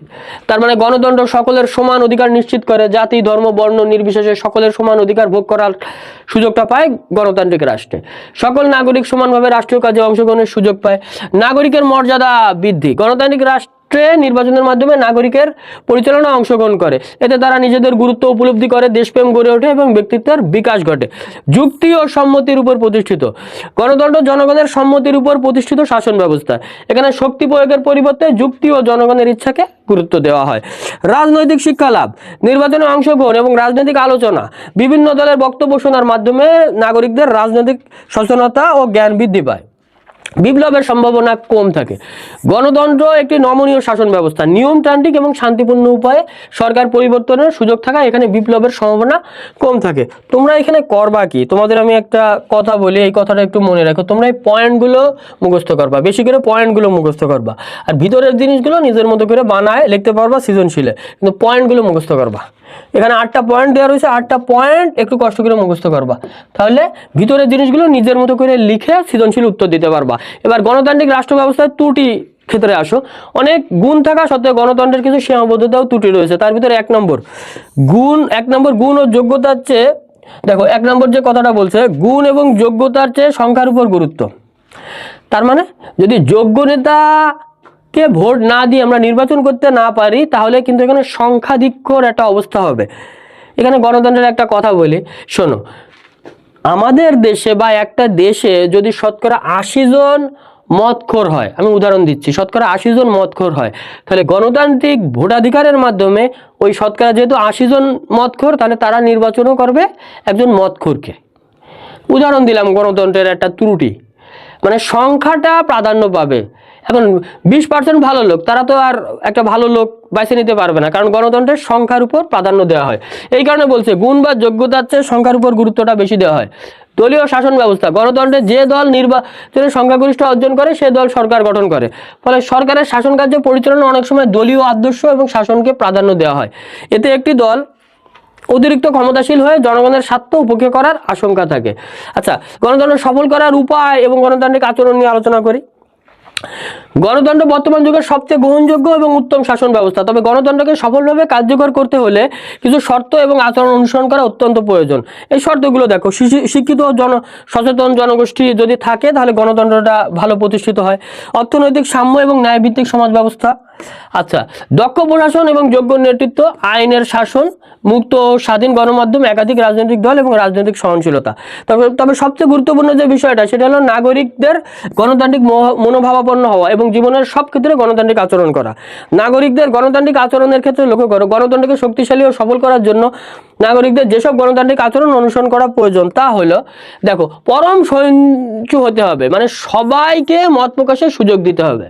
তার মানে গণতন্ত্র সকলের সমান অধিকার নিশ্চিত করে, জাতি, ধর্ম, বর্ণ নির্বিশেষে সকলের সমান অধিকার ভোগ করার সুযোগটা পায় গণতান্ত্রিক রাষ্ট্রে। সকল নাগরিক সমানভাবে রাষ্ট্রীয় কাজে অংশগ্রহণের সুযোগ পায়। নাগরিকের মর্যাদা বৃদ্ধি, গণতান্ত্রিক রাষ্ট্রে নির্বাচনের মাধ্যমে নাগরিকের পরিচালনা অংশগ্রহণ করে, এতে তারা নিজেদের গুরুত্ব উপলব্ধি করে, দেশপ্রেম গড়ে ওঠে এবং ব্যক্তিত্বের বিকাশ ঘটে। যুক্তি ও সম্মতির উপর প্রতিষ্ঠিত, গণতন্ত্র জনগণের সম্মতির উপর প্রতিষ্ঠিত শাসন ব্যবস্থা। এখানে শক্তি প্রয়োগের পরিবর্তে যুক্তি ও জনগণের ইচ্ছাকে গুরুত্ব দেওয়া হয়। রাজনৈতিক শিক্ষা লাভ, নির্বাচনে অংশগ্রহণ এবং রাজনৈতিক আলোচনা, বিভিন্ন দলের বক্তব্য শোনার মাধ্যমে নাগরিকদের রাজনৈতিক সচেতনতা ও জ্ঞান বৃদ্ধি পায়। বিপ্লবের সম্ভাবনা কম থাকে। গণতন্ত্র একটি নমনীয় শাসন ব্যবস্থা, নিয়মতান্ত্রিক এবং শান্তিপূর্ণ উপায়ে সরকার পরিবর্তনের সুযোগ থাকায় এখানে বিপ্লবের সম্ভাবনা কম থাকে। তোমরা এখানে করবা কি, তোমাদের আমি একটা কথা বলি, এই কথাটা একটু মনে রাখো। তোমরা এই পয়েন্টগুলো মুখস্থ করবা, বেশি করে পয়েন্টগুলো মুখস্থ করবা, আর ভিতরের জিনিসগুলো নিজের মতো করে বানায় লিখতে পারবা সৃজনশীলে, কিন্তু পয়েন্টগুলো মুখস্থ করবা। এখানে 8টা পয়েন্ট দেওয়া রয়েছে, 8টা পয়েন্ট একটু কষ্ট করে মুখস্থ করবা, তাহলে ভিতরের জিনিসগুলো নিজের মতো করে লিখে সৃজনশীল উত্তর দিতে পারবা। এবার গণতান্ত্রিক রাষ্ট্র ব্যবস্থার ত্রুটি ক্ষেত্রে আসো। অনেক গুণ থাকা সত্ত্বেও গণতন্ত্রের কিছু সীমাবদ্ধতাও ত্রুটি রয়েছে। তার ভিতরে 1 নম্বর গুণ ও যোগ্যতার চেয়ে, দেখো 1 নম্বর যে কথাটা বলছে, গুণ এবং যোগ্যতার চেয়ে সংখ্যার উপর গুরুত্ব। তার মানে যদি যোগ্য নেতাকে ভোট না দিয়ে আমরা নির্বাচন করতে না পারি, তাহলে কিন্তু এখানে সংখ্যাধিক্যর একটা অবস্থা হবে। এখানে গণতন্ত্রের একটা কথা বলি, শোনো, আমাদের দেশে বা একটা দেশে যদি শতকরা 80 জন মদখোর হয়, আমি উদাহরণ দিচ্ছি, শতকরা 80 জন মদখোর হয়, তাহলে গণতান্ত্রিক ভোটাধিকারের মাধ্যমে ওই শতকরা যেহেতু 80 জন মদখোর, তাহলে তারা নির্বাচনও করবে একজন মদখোরকে। উদাহরণ দিলাম গণতন্ত্রের একটা ত্রুটি, মানে সংখ্যাটা প্রাধান্য পাবে। এখন 20% ভালো লোক, তারা তো আর একটা ভালো লোক বেছে নিতে পারবে না, কারণ গণতন্ত্রের সংখ্যার উপর প্রাধান্য দেওয়া হয়। এই কারণে বলছে গুণ বা যোগ্যতার চেয়ে সংখ্যার উপর গুরুত্বটা বেশি দেওয়া হয়। দলীয় শাসন ব্যবস্থা, গণতন্ত্রে যে দল নির্বাচনে সংখ্যাগরিষ্ঠ অর্জন করে সে দল সরকার গঠন করে, ফলে সরকারের শাসন কার্য পরিচালনা অনেক সময় দলীয় আদর্শ এবং শাসনকে প্রাধান্য দেওয়া হয়। এতে একটি দল অতিরিক্ত ক্ষমতাশীল হয়ে জনগণের স্বার্থ উপেক্ষা করার আশঙ্কা থাকে। আচ্ছা, গণতন্ত্র সফল করার উপায় এবং গণতান্ত্রিক আচরণ নিয়ে আলোচনা করি। গণতন্ত্র বর্তমান যুগের সবচেয়ে গ্রহণযোগ্য এবং উত্তম শাসন ব্যবস্থা, তবে গণতন্ত্রকে সফলভাবে কার্যকর করতে হলে কিছু শর্ত এবং আচরণ অনুসরণ করা অত্যন্ত প্রয়োজন। এই শর্তগুলো দেখো, শিক্ষিত সচেতন জনগোষ্ঠী যদি থাকে তাহলে গণতন্ত্রটা ভালো প্রতিষ্ঠিত হয়। অর্থনৈতিক সাম্য এবং ন্যায়ভিত্তিক সমাজ ব্যবস্থা। আচ্ছা, দক্ষ প্রশাসন এবং যোগ্য নেতৃত্ব, আইনের শাসন, মুক্ত ও স্বাধীন গণমাধ্যম, একাধিক রাজনৈতিক দল এবং রাজনৈতিক সহনশীলতা। তবে সবচেয়ে গুরুত্বপূর্ণ যে বিষয়টা সেটা হলো নাগরিকদের গণতান্ত্রিক মনোভাবাপন্ন হওয়া এবং জীবনের সব ক্ষেত্রে গণতান্ত্রিক আচরণ করা। নাগরিকদের গণতান্ত্রিক আচরণের ক্ষেত্রে লক্ষ্য করো, গণতন্ত্রকে শক্তিশালী ও সফল করার জন্য নাগরিকদের যেসব গণতান্ত্রিক আচরণ অনুসরণ করা প্রয়োজন তা হলো, দেখো, পরম সহিষ্ণু হতে হবে, মানে সবাইকে মত প্রকাশের সুযোগ দিতে হবে।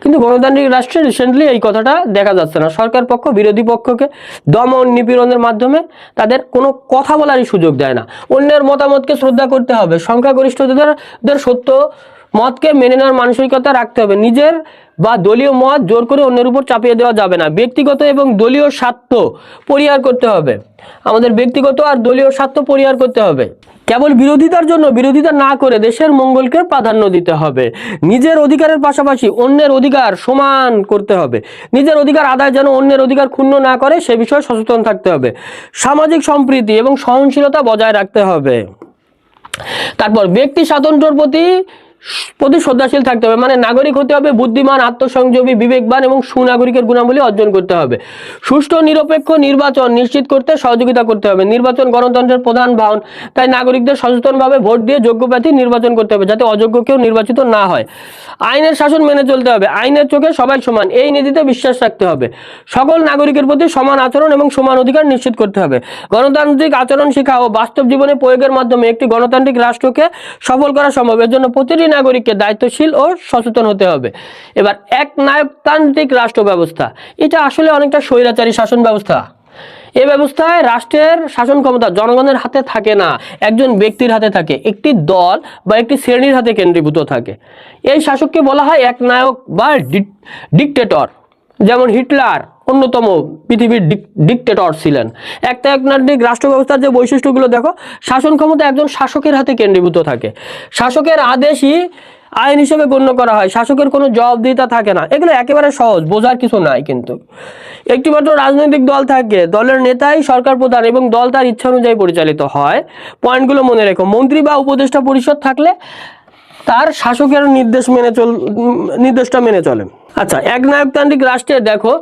কিন্তু গণতান্ত্রিক রাষ্ট্রে রিসেন্টলি এই কথাটা দেখা যাচ্ছে না। সরকার পক্ষ বিরোধী পক্ষকে দমন নিপীড়নের মাধ্যমে তাদের কোনো কথা বলারই সুযোগ দেয় না। অন্যের মতামতকে শ্রদ্ধা করতে হবে, সংখ্যাগরিষ্ঠদের সত্য মতকে মেনে নেওয়ার মানসিকতা রাখতে হবে। নিজের বা দলীয় মত জোর করে অন্যের উপর চাপিয়ে দেওয়া যাবে না। ব্যক্তিগত এবং দলীয় স্বার্থ পরিহার করতে হবে, আমাদের ব্যক্তিগত আর দলীয় স্বার্থ পরিহার করতে হবে। কেবল বিরোধিতার জন্য বিরোধিতা না করে দেশের মঙ্গলকে প্রাধান্য দিতে হবে। নিজের অধিকারের পাশাপাশি অন্যের অধিকার সমান করতে হবে। নিজের অধিকার আদায় যেন অন্যের অধিকার ক্ষুণ্ণ না করে সে বিষয়ে সচেতন থাকতে হবে। সামাজিক সম্প্রীতি এবং সহনশীলতা বজায় রাখতে হবে। তারপর ব্যক্তি স্বাতন্ত্র্যের প্রতি শ্রদ্ধাশীল থাকতে হবে, মানে নাগরিক হতে হবে বুদ্ধিমান, আত্মসংযমী, বিবেকবান এবং সুনাগরিকের গুণাবলী অর্জন করতে হবে। সুষ্ঠু নিরপেক্ষ নির্বাচন নিশ্চিত করতে সহযোগিতা করতে হবে। নির্বাচন গণতন্ত্রের প্রধান বাহন, তাই নাগরিকদের সচেতনভাবে ভোট দিয়ে যোগ্য প্রার্থী নির্বাচন করতে হবে যাতে অযোগ্য কেউ নির্বাচিত না হয়। আইনের শাসন মেনে চলতে হবে, আইনের চোখে সবাই সমান এই নীতিতে বিশ্বাস রাখতে হবে। সকল নাগরিকের প্রতি সমান আচরণ এবং সমান অধিকার নিশ্চিত করতে হবে। গণতান্ত্রিক আচরণ শিক্ষা ও বাস্তব জীবনে প্রয়োগের মাধ্যমে একটি গণতান্ত্রিক রাষ্ট্রকে সফল করা সম্ভব। এর জন্য প্রতিটি নাগরিককে দায়িত্বশীল ও সচেতন হতে হবে। এবার একনায়কতান্ত্রিক রাষ্ট্র ব্যবস্থা, এটা আসলে অনেকটা স্বৈরাচারী শাসন ব্যবস্থা। এই ব্যবস্থায় রাষ্ট্রের শাসন ক্ষমতা জনগণের হাতে থাকে না, একজন ব্যক্তির হাতে থাকে, একটি দল বা একটি শ্রেণীর হাতে কেন্দ্রীভূত থাকে। এই শাসককে বলা হয় একনায়ক বা ডিকটেটর। যেমন হিটলার অন্যতম পৃথিবীর ডিকটেটর ছিলেন। একনায়কতান্ত্রিক রাষ্ট্র ব্যবস্থার যে বৈশিষ্ট্যগুলো দেখো, শাসন ক্ষমতা একজন শাসকের হাতে কেন্দ্রীভূত থাকে, শাসকের আদেশই আইন হিসেবে গণ্য করা হয়, শাসকের কোনো জবাবদিহিতা থাকে না। এগুলো একেবারে সহজ, বোঝার কিছু নাই। কিন্তু একটি মাত্র রাজনৈতিক দল থাকে, দলের নেতাই সরকার প্রধান এবং দল তার ইচ্ছা অনুযায়ী পরিচালিত হয়। পয়েন্টগুলো মনে রেখো। মন্ত্রী বা উপদেষ্টা পরিষদ থাকলে তার শাসকের নির্দেশটা মেনে চলে। আচ্ছা, একনায়কতান্ত্রিক রাষ্ট্রের দেখো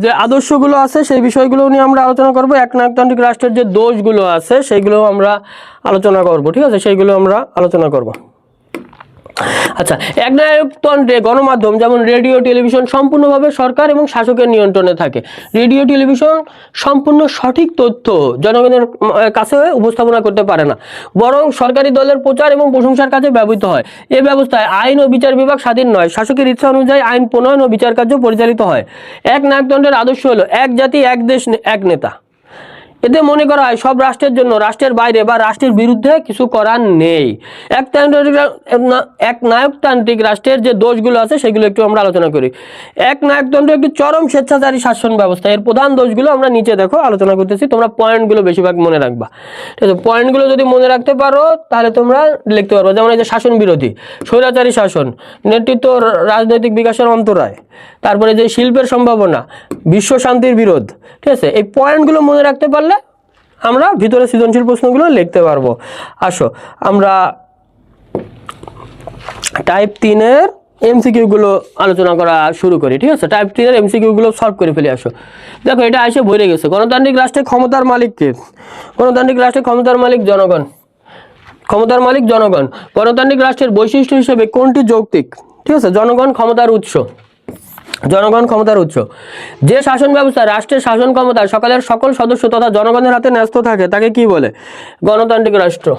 যে আদর্শগুলো আছে সেই বিষয়গুলো নিয়ে আমরা আলোচনা করব। একনায়কতান্ত্রিক রাষ্ট্রের যে দোষগুলো আছে সেইগুলো আমরা আলোচনা করব, ঠিক আছে, সেইগুলো আমরা আলোচনা করব। আচ্ছা, একনায়কতন্ত্রে গণমাধ্যম যেমন রেডিও টেলিভিশন সম্পূর্ণভাবে সরকার এবং শাসকের নিয়ন্ত্রণে থাকে। রেডিও টেলিভিশন সম্পূর্ণ সঠিক তথ্য জনগণের কাছে উপস্থাপনা করতে পারে না, বরং সরকারি দলের প্রচার এবং প্রশংসার কাজে ব্যবহৃত হয়। এই ব্যবস্থায় আইন ও বিচার বিভাগ স্বাধীন নয়, শাসকের ইচ্ছা অনুযায়ী আইন প্রণয়ন ও বিচার কার্য পরিচালিত হয়। একনায়কতন্ত্রের আদর্শ হলো এক জাতি, এক দেশ, এক নেতা। এতে মনে করা হয় সব রাষ্ট্রের জন্য রাষ্ট্রের বাইরে বা রাষ্ট্রের বিরুদ্ধে কিছু করার নেই। একনায়কতান্ত্রিক রাষ্ট্রের যে দোষগুলো আছে সেগুলো একটু আমরা আলোচনা করি। একনায়কতন্ত্র একটি চরম স্বেচ্ছাচারী শাসন ব্যবস্থা। এর প্রধান দোষগুলো আমরা নিচে দেখো আলোচনা করতেছি, তোমরা পয়েন্টগুলো বেশিরভাগ মনে রাখবা, ঠিক আছে। পয়েন্টগুলো যদি মনে রাখতে পারো তাহলে তোমরা লিখতে পারবো। যেমন এই যে শাসন বিরোধী, স্বৈরাচারী শাসন, নেতৃত্ব রাজনৈতিক বিকাশের অন্তরায়, তারপরে যে শিল্পের সম্ভাবনা, বিশ্ব শান্তির বিরোধ, ঠিক আছে। এই পয়েন্টগুলো মনে রাখতে পারলে আমরা ভিতরে সৃজনশীল প্রশ্নগুলো লিখতে পারবো। আসো আমরা টাইপ 3-এর এমসিকিউ গুলো আলোচনা করা শুরু করি, ঠিক আছে? টাইপ 3 এর এমসিকিউ গুলো সলভ করে ফেলে আসো। দেখো এটা এসে ভরে গেছে, গণতান্ত্রিক রাষ্ট্রের ক্ষমতার মালিক কে? গণতান্ত্রিক রাষ্ট্রের ক্ষমতার মালিক জনগণ, ক্ষমতার মালিক জনগণ। গণতান্ত্রিক রাষ্ট্রের বৈশিষ্ট্য হিসেবে কোনটি যৌক্তিক? ঠিক আছে, জনগণ ক্ষমতার উৎস, জনগণ ক্ষমতার উৎস। যে শাসন ব্যবস্থা রাষ্ট্রের শাসন ক্ষমতা সকল সদস্য তথা জনগণের হাতে ন্যস্ত থাকে তাকে কি বলে? গণতান্ত্রিক রাষ্ট্র।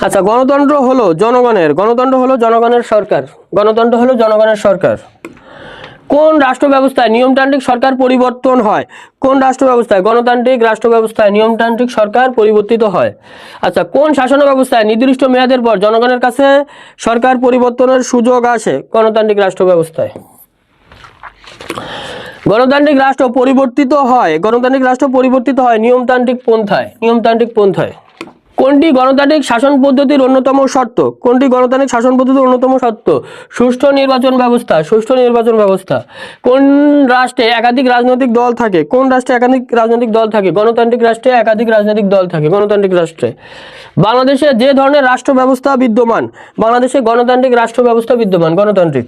আচ্ছা, গণতন্ত্র হলো জনগণের, গণতন্ত্র হলো জনগণের সরকার, গণতন্ত্র হলো জনগণের সরকার। কোন রাষ্ট্র ব্যবস্থায় নিয়মতান্ত্রিক সরকার পরিবর্তন হয়? কোন রাষ্ট্র ব্যবস্থায়? গণতান্ত্রিক রাষ্ট্র ব্যবস্থায় নিয়মতান্ত্রিক সরকার পরিবর্তিত হয়। আচ্ছা, কোন শাসন ব্যবস্থায় নির্দিষ্ট মেয়াদের পর জনগণের কাছে সরকার পরিবর্তনের সুযোগ আসে? গণতান্ত্রিক রাষ্ট্র ব্যবস্থায়। গণতান্ত্রিক রাষ্ট্র পরিবর্তিত হয়, গণতান্ত্রিক রাষ্ট্র পরিবর্তিত হয় নিয়মতান্ত্রিক পন্থায়, নিয়মতান্ত্রিক পন্থায়। কোনটি গণতান্ত্রিক শাসন পদ্ধতির অন্যতম শর্ত? কোনটি গণতান্ত্রিক শাসন পদ্ধতির অন্যতম শর্ত? সুষ্ঠু নির্বাচন ব্যবস্থা, সুষ্ঠু নির্বাচন ব্যবস্থা। কোন রাষ্ট্রে একাধিক রাজনৈতিক দল থাকে? কোন রাষ্ট্রে একাধিক রাজনৈতিক দল থাকে? গণতান্ত্রিক রাষ্ট্রে একাধিক রাজনৈতিক দল থাকে, গণতান্ত্রিক রাষ্ট্রে। বাংলাদেশে যে ধরনের রাষ্ট্র ব্যবস্থা বিদ্যমান? বাংলাদেশে গণতান্ত্রিক রাষ্ট্র ব্যবস্থা বিদ্যমান, গণতান্ত্রিক।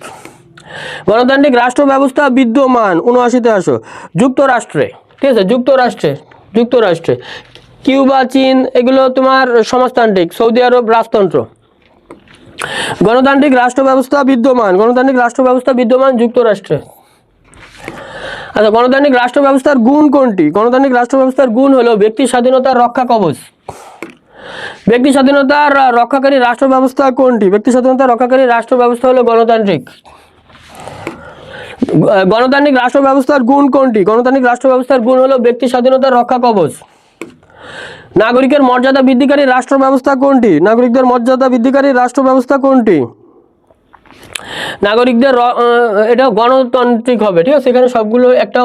গণতান্ত্রিক রাষ্ট্র ব্যবস্থা বিদ্যমান ৭৯-তে আসো। যুক্তরাষ্ট্রে, ঠিক আছে, যুক্তরাষ্ট্রে, যুক্তরাষ্ট্রে। কিউবা, চীন এগুলো তোমার সমাজতান্ত্রিক, সৌদি আরব রাজতন্ত্র। গণতান্ত্রিক রাষ্ট্র ব্যবস্থা বিদ্যমান, গণতান্ত্রিক রাষ্ট্র ব্যবস্থা বিদ্যমান যুক্তরাষ্ট্রে। আচ্ছা, গণতান্ত্রিক রাষ্ট্র ব্যবস্থার গুণ কোনটি? গণতান্ত্রিক রাষ্ট্র ব্যবস্থার গুণ হলো ব্যক্তি স্বাধীনতার রক্ষা কবচ। ব্যক্তি স্বাধীনতার রক্ষাকারী রাষ্ট্র ব্যবস্থা কোনটি? ব্যক্তি স্বাধীনতার রক্ষাকারী রাষ্ট্র ব্যবস্থা হলো গণতান্ত্রিক। গণতান্ত্রিক রাষ্ট্র ব্যবস্থার গুণ কোনটি? গণতান্ত্রিক রাষ্ট্র ব্যবস্থার গুণ হলো ব্যক্তি স্বাধীনতার রক্ষা কবচ। নাগরিকের মর্যাদা বৃদ্ধিকারী রাষ্ট্র ব্যবস্থা কোনটি? নাগরিকদের মর্যাদা বৃদ্ধিকারী রাষ্ট্র ব্যবস্থা কোনটি? নাগরিকদের এটা গণতান্ত্রিক হবে, ঠিক আছে? এখানে সবগুলো একটা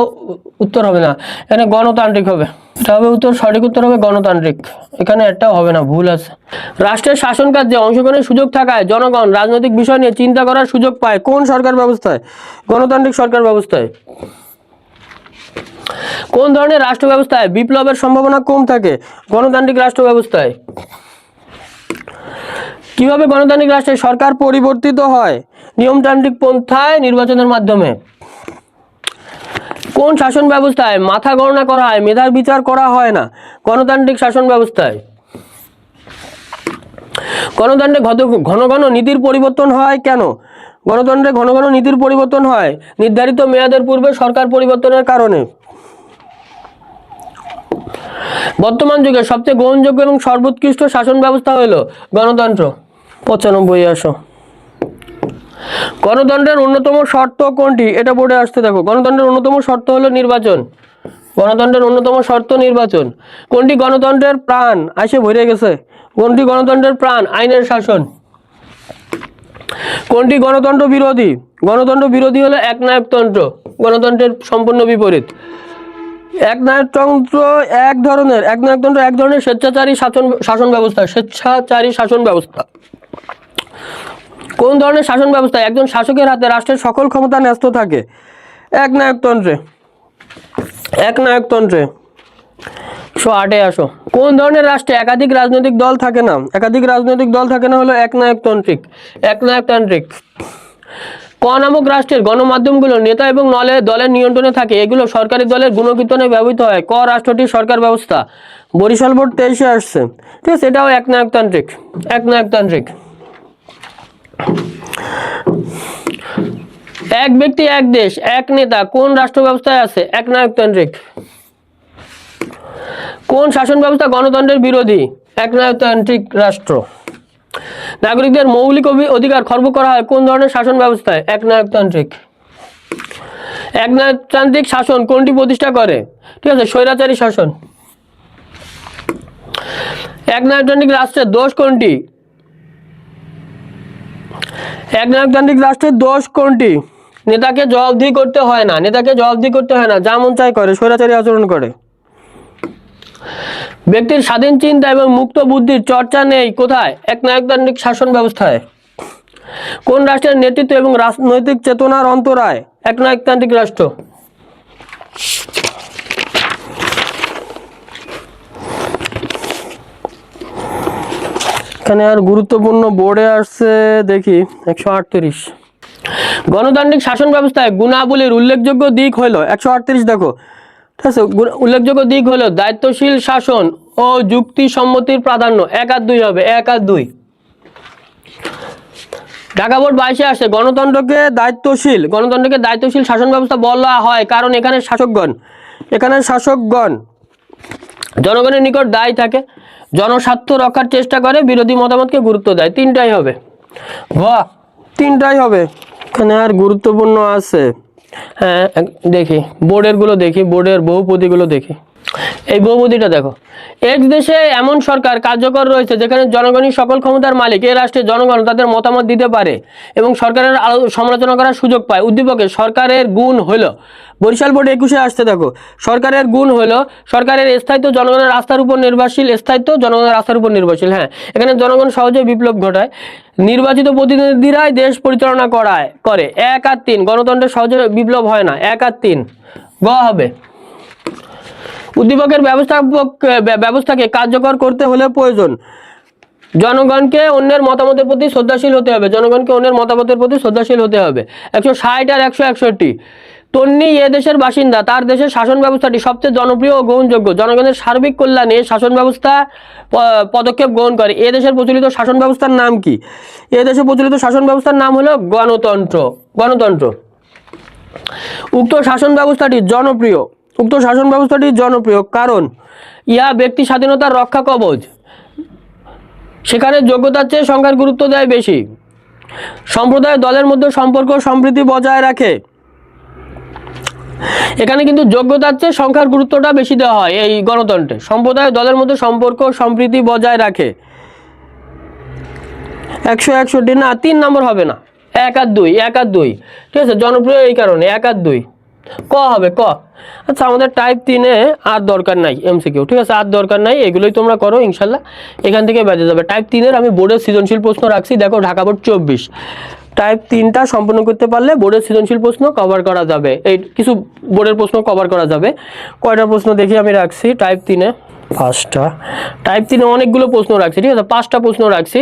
উত্তর হবে না, এখানে গণতান্ত্রিক হবে, এটা হবে উত্তর। সঠিক উত্তর হবে গণতান্ত্রিক, এখানে একটাও হবে না, ভুল আছে। রাষ্ট্রের শাসন কার্যে অংশগ্রহণের সুযোগ থাকায় জনগণ রাজনৈতিক বিষয় নিয়ে চিন্তা করার সুযোগ পায় কোন সরকার ব্যবস্থায়? গণতান্ত্রিক সরকার ব্যবস্থায়। কোন ধরনের রাষ্ট্র ব্যবস্থায় বিপ্লবের সম্ভাবনা কম থাকে? গণতান্ত্রিক রাষ্ট্র ব্যবস্থায়। কিভাবে গণতান্ত্রিক রাষ্ট্রে সরকার পরিবর্তিত হয়? নিয়মতান্ত্রিক পন্থায়, নির্বাচনের মাধ্যমে। কোন শাসন ব্যবস্থায় মাথা গণনা করা হয়, মেধার বিচার করা হয় না? গণতান্ত্রিক শাসন ব্যবস্থায়। গণতন্ত্রে ঘন ঘন নীতির পরিবর্তন হয় কেন? গণতন্ত্রে ঘন ঘন নীতির পরিবর্তন হয় নির্ধারিত মেয়াদের পূর্বে সরকার পরিবর্তনের কারণে। বর্তমান যুগে সবচেয়ে গ্রহণযোগ্য এবং সর্বোৎকৃষ্ট শাসন ব্যবস্থা হল গণতন্ত্র। ৯৫ আসো। গণতন্ত্রের অন্যতম শর্ত কোনটি? এটা বোর্ডে আসতে দেখো। গণতন্ত্রের অন্যতম শর্ত হলো নির্বাচন। গণতন্ত্রের অন্যতম শর্ত নির্বাচন। কোনটি গণতন্ত্রের প্রাণ? আসে ভরে গেছে। কোনটি গণতন্ত্রের প্রাণ? আইনের শাসন। কোনটি গণতন্ত্র বিরোধী? গণতন্ত্র বিরোধী হলো একনায়কতন্ত্র, গণতন্ত্রের সম্পূর্ণ বিপরীত। একনায়কতন্ত্র এক ধরনের স্বেচ্ছাচারী শাসন ব্যবস্থা, স্বেচ্ছাচারী শাসন ব্যবস্থা। কোন ধরনের শাসন ব্যবস্থা একজন শাসকের হাতে রাষ্ট্রের সকল ক্ষমতা ন্যস্ত থাকে? একনায়কতন্ত্রে, একনায়কতন্ত্রে। ১০৮-এ আসো। কোন ধরনের রাষ্ট্রে একাধিক রাজনৈতিক দল থাকে না? একাধিক রাজনৈতিক দল থাকে না হলো একনায়কতান্ত্রিক, একনায়কতান্ত্রিক। ক নামক রাষ্ট্রের গণমাধ্যমগুলো নেতা এবং দলের নিয়ন্ত্রণে থাকে, এগুলো সরকারি দলের গুণকীর্তনে ব্যবহৃত হয়। ক রাষ্ট্রটির সরকার ব্যবস্থা? বরিশাল বোর্ড ২৩-এ আসছে, ঠিক আছে? এটাও একনায়কতান্ত্রিক, একনায়কতান্ত্রিক। এক ব্যক্তি এক দেশ এক নেতা কোন রাষ্ট্র ব্যবস্থায় আছে? একনায়কতান্ত্রিক। কোন শাসন ব্যবস্থা গণতন্ত্রের বিরোধী? একনায়কতান্ত্রিক রাষ্ট্র। নাগরিকদের মৌলিক অধিকার খর্ব করা হয় কোন ধরনের শাসন ব্যবস্থায়? একনায়কতান্ত্রিক। একনায়কতান্ত্রিক শাসন কোনটি প্রতিষ্ঠা করে? ঠিক আছে, স্বৈরাচারী শাসন। একনায়কতান্ত্রিক রাষ্ট্রের দোষ কোনটি? একনায়কতান্ত্রিক রাষ্ট্রের দোষ কোনটি? নেতাকে জবাবদিহি করতে হয় না, নেতাকে জবাবদিহি করতে হয় না, যা মন চাই করে, স্বৈরাচারী আচরণ করে। ব্যক্তির স্বাধীন চিন্তা এবং মুক্ত বুদ্ধির চর্চা নেই কোথায়? একনায়কতান্ত্রিক শাসন ব্যবস্থায়। কোন রাষ্ট্রের নেতৃত্ব এবং রাজনৈতিক চেতনার অন্তরায়? একনায়কতান্ত্রিক রাষ্ট্র। এখানে আর গুরুত্বপূর্ণ বোর্ডে আসছে দেখি 138। গণতান্ত্রিক শাসন ব্যবস্থায় গুণাবলীর উল্লেখযোগ্য দিক হলো 138, দেখো ঠিক আছে। উল্লেখযোগ্য দিক হলো দায়িত্বশীল শাসন ও যুক্তি সম্মতির প্রাধান্য। 1 আর 2 হবে, 1 আর 2। ঢাকা বোর্ড 22-এ আসে গণতন্ত্রকে দায়িত্বশীল শাসন ব্যবস্থা বলা হয় কারণ এখানে শাসকগণ জনগণের নিকট দায়ী থাকে, জনস্বার্থ রক্ষার চেষ্টা করে, বিরোধী মতামতকে গুরুত্ব দেয়। 3টাই হবে, বাহ 3টাই হবে। এখানে আর গুরুত্বপূর্ণ আছে, হ্যাঁ দেখি বোর্ডের বহুপদীগুলো দেখি। এই বহুপদীটা দেখো, এক দেশে এমন সরকার কার্যকর রয়েছে যেখানে জনগণই সকল ক্ষমতার মালিক। এই রাষ্ট্রে জনগণ তাদের মতামত দিতে পারে এবং সরকারের সমালোচনা করার সুযোগ পায়। উদ্দীপকে সরকারের গুণ হলো, বরিশাল বোর্ড 21-এ আসতে দেখো, সরকারের গুণ হলো সরকারের স্থায়িত্ব জনগণের আস্থার উপর নির্ভরশীল। হ্যাঁ, এখানে জনগণ সহজে বিপ্লব ঘটায়, নির্বাচিত প্রতিনিধিরাই দেশ পরিচালনা করে। 1 আর 3, গণতন্ত্রে সহজে বিপ্লব হয় না। 1 আর 3 গ হবে। উদ্দীপকের ব্যবস্থাকে কার্যকর করতে হলে প্রয়োজন জনগণকে অন্যের মতামতের প্রতি শ্রদ্ধাশীল হতে হবে। 160 আর 161। তন্নি এ দেশের বাসিন্দা, তার দেশের শাসন ব্যবস্থাটি সবচেয়ে জনপ্রিয় ও গ্রহণযোগ্য, জনগণের সার্বিক কল্যাণে শাসন ব্যবস্থা পদক্ষেপ গ্রহণ করে। এ দেশের প্রচলিত শাসন ব্যবস্থার নাম কি? এ দেশের প্রচলিত শাসন ব্যবস্থার নাম হলো গণতন্ত্র। উক্ত শাসন ব্যবস্থাটি জনপ্রিয় কারণ ইহা ব্যক্তি স্বাধীনতার রক্ষা কবচ, সেখানে যোগ্যতার চেয়ে সংখ্যার গুরুত্ব দেয় বেশি, সম্প্রদায় দলের মধ্যে সম্পর্ক সম্প্রীতি বজায় রাখে। এখানে কিন্তু যোগ্যতার চেয়ে সংখ্যার গুরুত্বটা বেশি দেওয়া হয় এই গণতন্ত্রে। সম্প্রদায় দলের মধ্যে সম্পর্ক সম্প্রীতি বজায় রাখে। 161 না, 3 নম্বর হবে না, 1 আর 2, ঠিক আছে। জনপ্রিয় এই কারণে 1 আর 2 ক হবে, ক। আচ্ছা, আমাদের টাইপ 3-এ আর দরকার নাই এমসিকিউ, ঠিক আছে, আর দরকার নাই, এগুলোই তোমরা করো ইনশাল্লাহ, এখান থেকে বেঁচে যাবে। টাইপ 3-এর আমি বোর্ডের সৃজনশীল প্রশ্ন রাখছি, দেখো ঢাকা বোর্ড 24। টাইপ 3টা সম্পূর্ণ করতে পারলে বোর্ডের সৃজনশীল প্রশ্ন কভার করা যাবে, এই কিছু বোর্ডের প্রশ্ন কভার করা যাবে। কয়টা প্রশ্ন দেখি আমি রাখছি টাইপ 3-এ? 5টা। টাইপ 3-এ অনেকগুলো প্রশ্ন রাখছি, ঠিক আছে, 5টা প্রশ্ন রাখছি।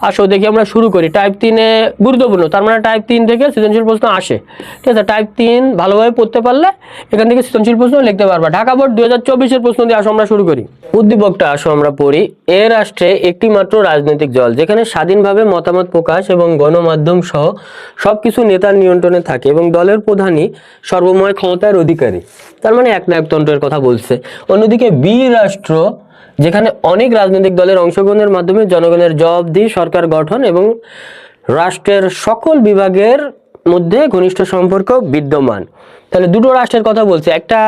আসো দেখি আমরা শুরু করি। টাইপ 3-এ গুরুত্বপূর্ণ, তার মানে টাইপ 3 থেকে সৃজনশীল প্রশ্ন আসে, ঠিক আছে। টাইপ 3 ভালোভাবে পড়তে পারলে এখান থেকে সৃজনশীল প্রশ্ন লিখতে পারবা। ঢাকা বোর্ড 2024-এর প্রশ্ন দিয়ে আসো আমরা শুরু করি। উদ্দীপকটা আসো আমরা পড়ি। এ রাষ্ট্রে একটি মাত্র রাজনৈতিক দল যেখানে স্বাধীনভাবে মতামত প্রকাশ এবং গণমাধ্যম সহ সবকিছু নেতার নিয়ন্ত্রণে থাকে এবং দলের প্রধানই সর্বময় ক্ষমতার অধিকারী, তার মানে একনায়কতন্ত্রের কথা বলছে। অন্যদিকে বি রাষ্ট্র যেখানে অনেক রাজনৈতিক দলের অংশগ্রহণের মাধ্যমে জনগণের জবাবদিহি সরকার গঠন এবং রাষ্ট্রের সকল বিভাগের মধ্যে ঘনিষ্ঠ সম্পর্ক বিদ্যমান। তাহলে দুটো রাষ্ট্রের কথা বলছে, একটা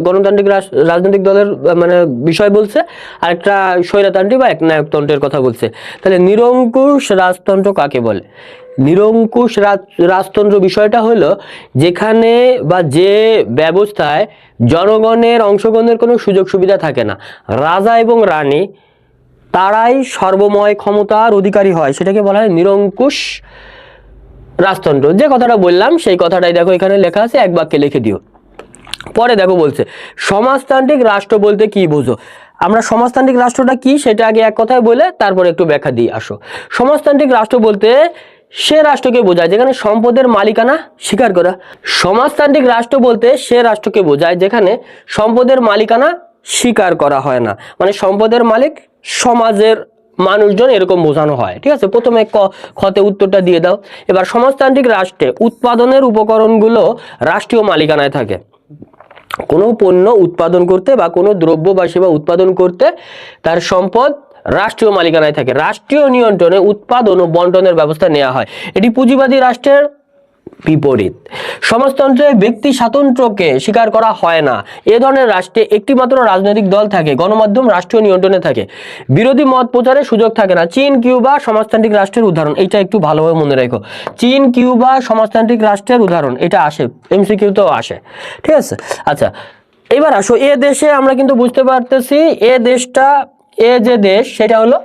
গণতান্ত্রিক রাজনৈতিক দলের মানে বিষয় বলছে, আর একটা স্বৈরতান্ত্রিক বা একনায়কতন্ত্রের কথা বলছে। তাহলে নিরঙ্কুশ রাজতন্ত্র কাকে বলে? নিরঙ্কুশ রাজতন্ত্র বিষয়টা হলো যেখানে বা যে ব্যবস্থায় জনগণের অংশগ্রহণের কোনো সুযোগ সুবিধা থাকে না, রাজা এবং রানী তারাই সর্বময় ক্ষমতার অধিকারী হয়, সেটাকে বলা হয় নিরঙ্কুশ রাজতন্ত্র। যে কথাটা বললাম সেই কথাটাই দেখো এখানে লেখা আছে, এক বাক্যে লিখে দিও। পরে দেখো বলছে সমাজতান্ত্রিক রাষ্ট্র বলতে কি বোঝো? আমরা সমাজতান্ত্রিক রাষ্ট্রটা কি সেটা আগে এক কথায় বলে তারপরে একটু ব্যাখ্যা দিয়ে আসো। সমাজতান্ত্রিক রাষ্ট্র বলতে সে রাষ্ট্রকে বোঝায় যেখানে সম্পদের মালিকানা স্বীকার করা। সমাজতান্ত্রিক রাষ্ট্র বলতে সে রাষ্ট্রকে বোঝায় যেখানে সম্পদের মালিকানা স্বীকার করা হয় না, মানে সম্পদের মালিক সমাজের মানুষজন, এরকম বোঝানো হয়, ঠিক আছে। প্রথমে খতে উত্তরটা দিয়ে দাও। এবার সমাজতান্ত্রিক রাষ্ট্রে উৎপাদনের উপকরণগুলো রাষ্ট্রীয় মালিকানায় থাকে। কোনো পণ্য উৎপাদন করতে বা কোনো দ্রব্য বা সেবা উৎপাদন করতে তার সম্পদ রাষ্ট্রীয় মালিকানায় থাকে। রাষ্ট্রীয় নিয়ন্ত্রণে উৎপাদন ও বন্টনের ব্যবস্থা নেওয়া হয়। এটি পুঁজিবাদী রাষ্ট্রের বিপরীত। সমাজতন্ত্রে ব্যক্তি স্বাতন্ত্র্যকে স্বীকার করা হয় না। এ ধরনের রাষ্ট্রে একটি মাত্র রাজনৈতিক দল থাকে, গণমাধ্যম রাষ্ট্রীয় নিয়ন্ত্রণে থাকে, বিরোধী মত প্রচারের সুযোগ থাকে না। চীন, কিউবা সমাজতান্ত্রিক রাষ্ট্রের উদাহরণ, এটা একটু ভালোভাবে মনে রাখো। চীন, কিউবা সমাজতান্ত্রিক রাষ্ট্রের উদাহরণ, এটা আসে এমসিকিউতেও আসে, ঠিক আছে। আচ্ছা, এবার আসো এ দেশে আমরা কিন্তু বুঝতে পারতেছি এ যে দেশ সেটা হলো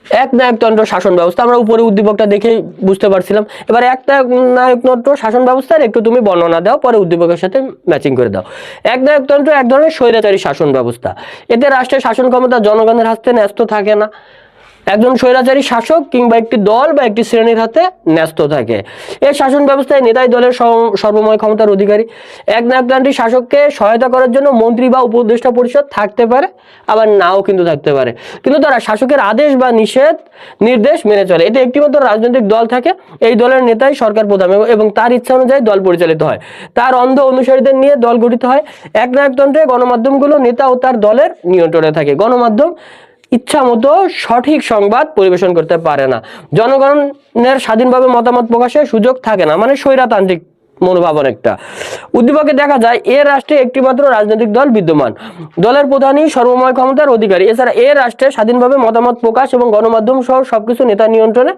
একনায়কতন্ত্র শাসন ব্যবস্থা। আমরা উপরে উদ্দীপকটা দেখে বুঝতে পারছিলাম। এবার একনায়কতন্ত্র শাসন ব্যবস্থার একটু তুমি বর্ণনা দাও, পরে উদ্দীপকের সাথে ম্যাচিং করে দাও। একনায়কতন্ত্র এক ধরনের স্বৈরাচারী শাসন ব্যবস্থা। এতে রাষ্ট্রের শাসন ক্ষমতা জনগণের হাতে ন্যস্ত থাকে না। একজন স্বৈরাচারী শাসক কিংবা একটি দল বা একটি শ্রেণীর হাতে ন্যস্ত থাকে। এই শাসন ব্যবস্থায় নেতাই দলের সর্বময় ক্ষমতার অধিকারী। একনায়কতান্ত্রিক শাসককে সহায়তা করার জন্য মন্ত্রী বা উপদেষ্টা পরিষদ থাকতে পারে, আবার নাও কিন্তু থাকতে পারে, কিন্তু তারা শাসকের আদেশ বা নির্দেশ মেনে চলে। এতে একটিমাত্র রাজনৈতিক দল থাকে, এই দলের নেতাই সরকার প্রধান এবং তার ইচ্ছা অনুযায়ী দল পরিচালিত হয়। তার অন্ধ অনুসারীদের নিয়ে দল গঠিত হয়। একনায়কতন্ত্রে গণমাধ্যমগুলো নেতা ও তার দলের নিয়ন্ত্রণে থাকে। গণমাধ্যম ইচ্ছা মতো সঠিক সংবাদ পরিবেশন করতে পারে না। জনগণের স্বাধীনভাবে মতামত প্রকাশের সুযোগ থাকে না, মানে স্বৈরতান্ত্রিক মনোভাব অনেকটা। উদ্দীপকে দেখা যায় এ রাষ্ট্রে একটিমাত্র রাজনৈতিক দল বিদ্যমান, দলের প্রধানই সর্বময় ক্ষমতার অধিকারী। এছাড়া এ রাষ্ট্রে স্বাধীনভাবে মতামত প্রকাশ এবং গণমাধ্যম সহ সবকিছু নেতা নিয়ন্ত্রণে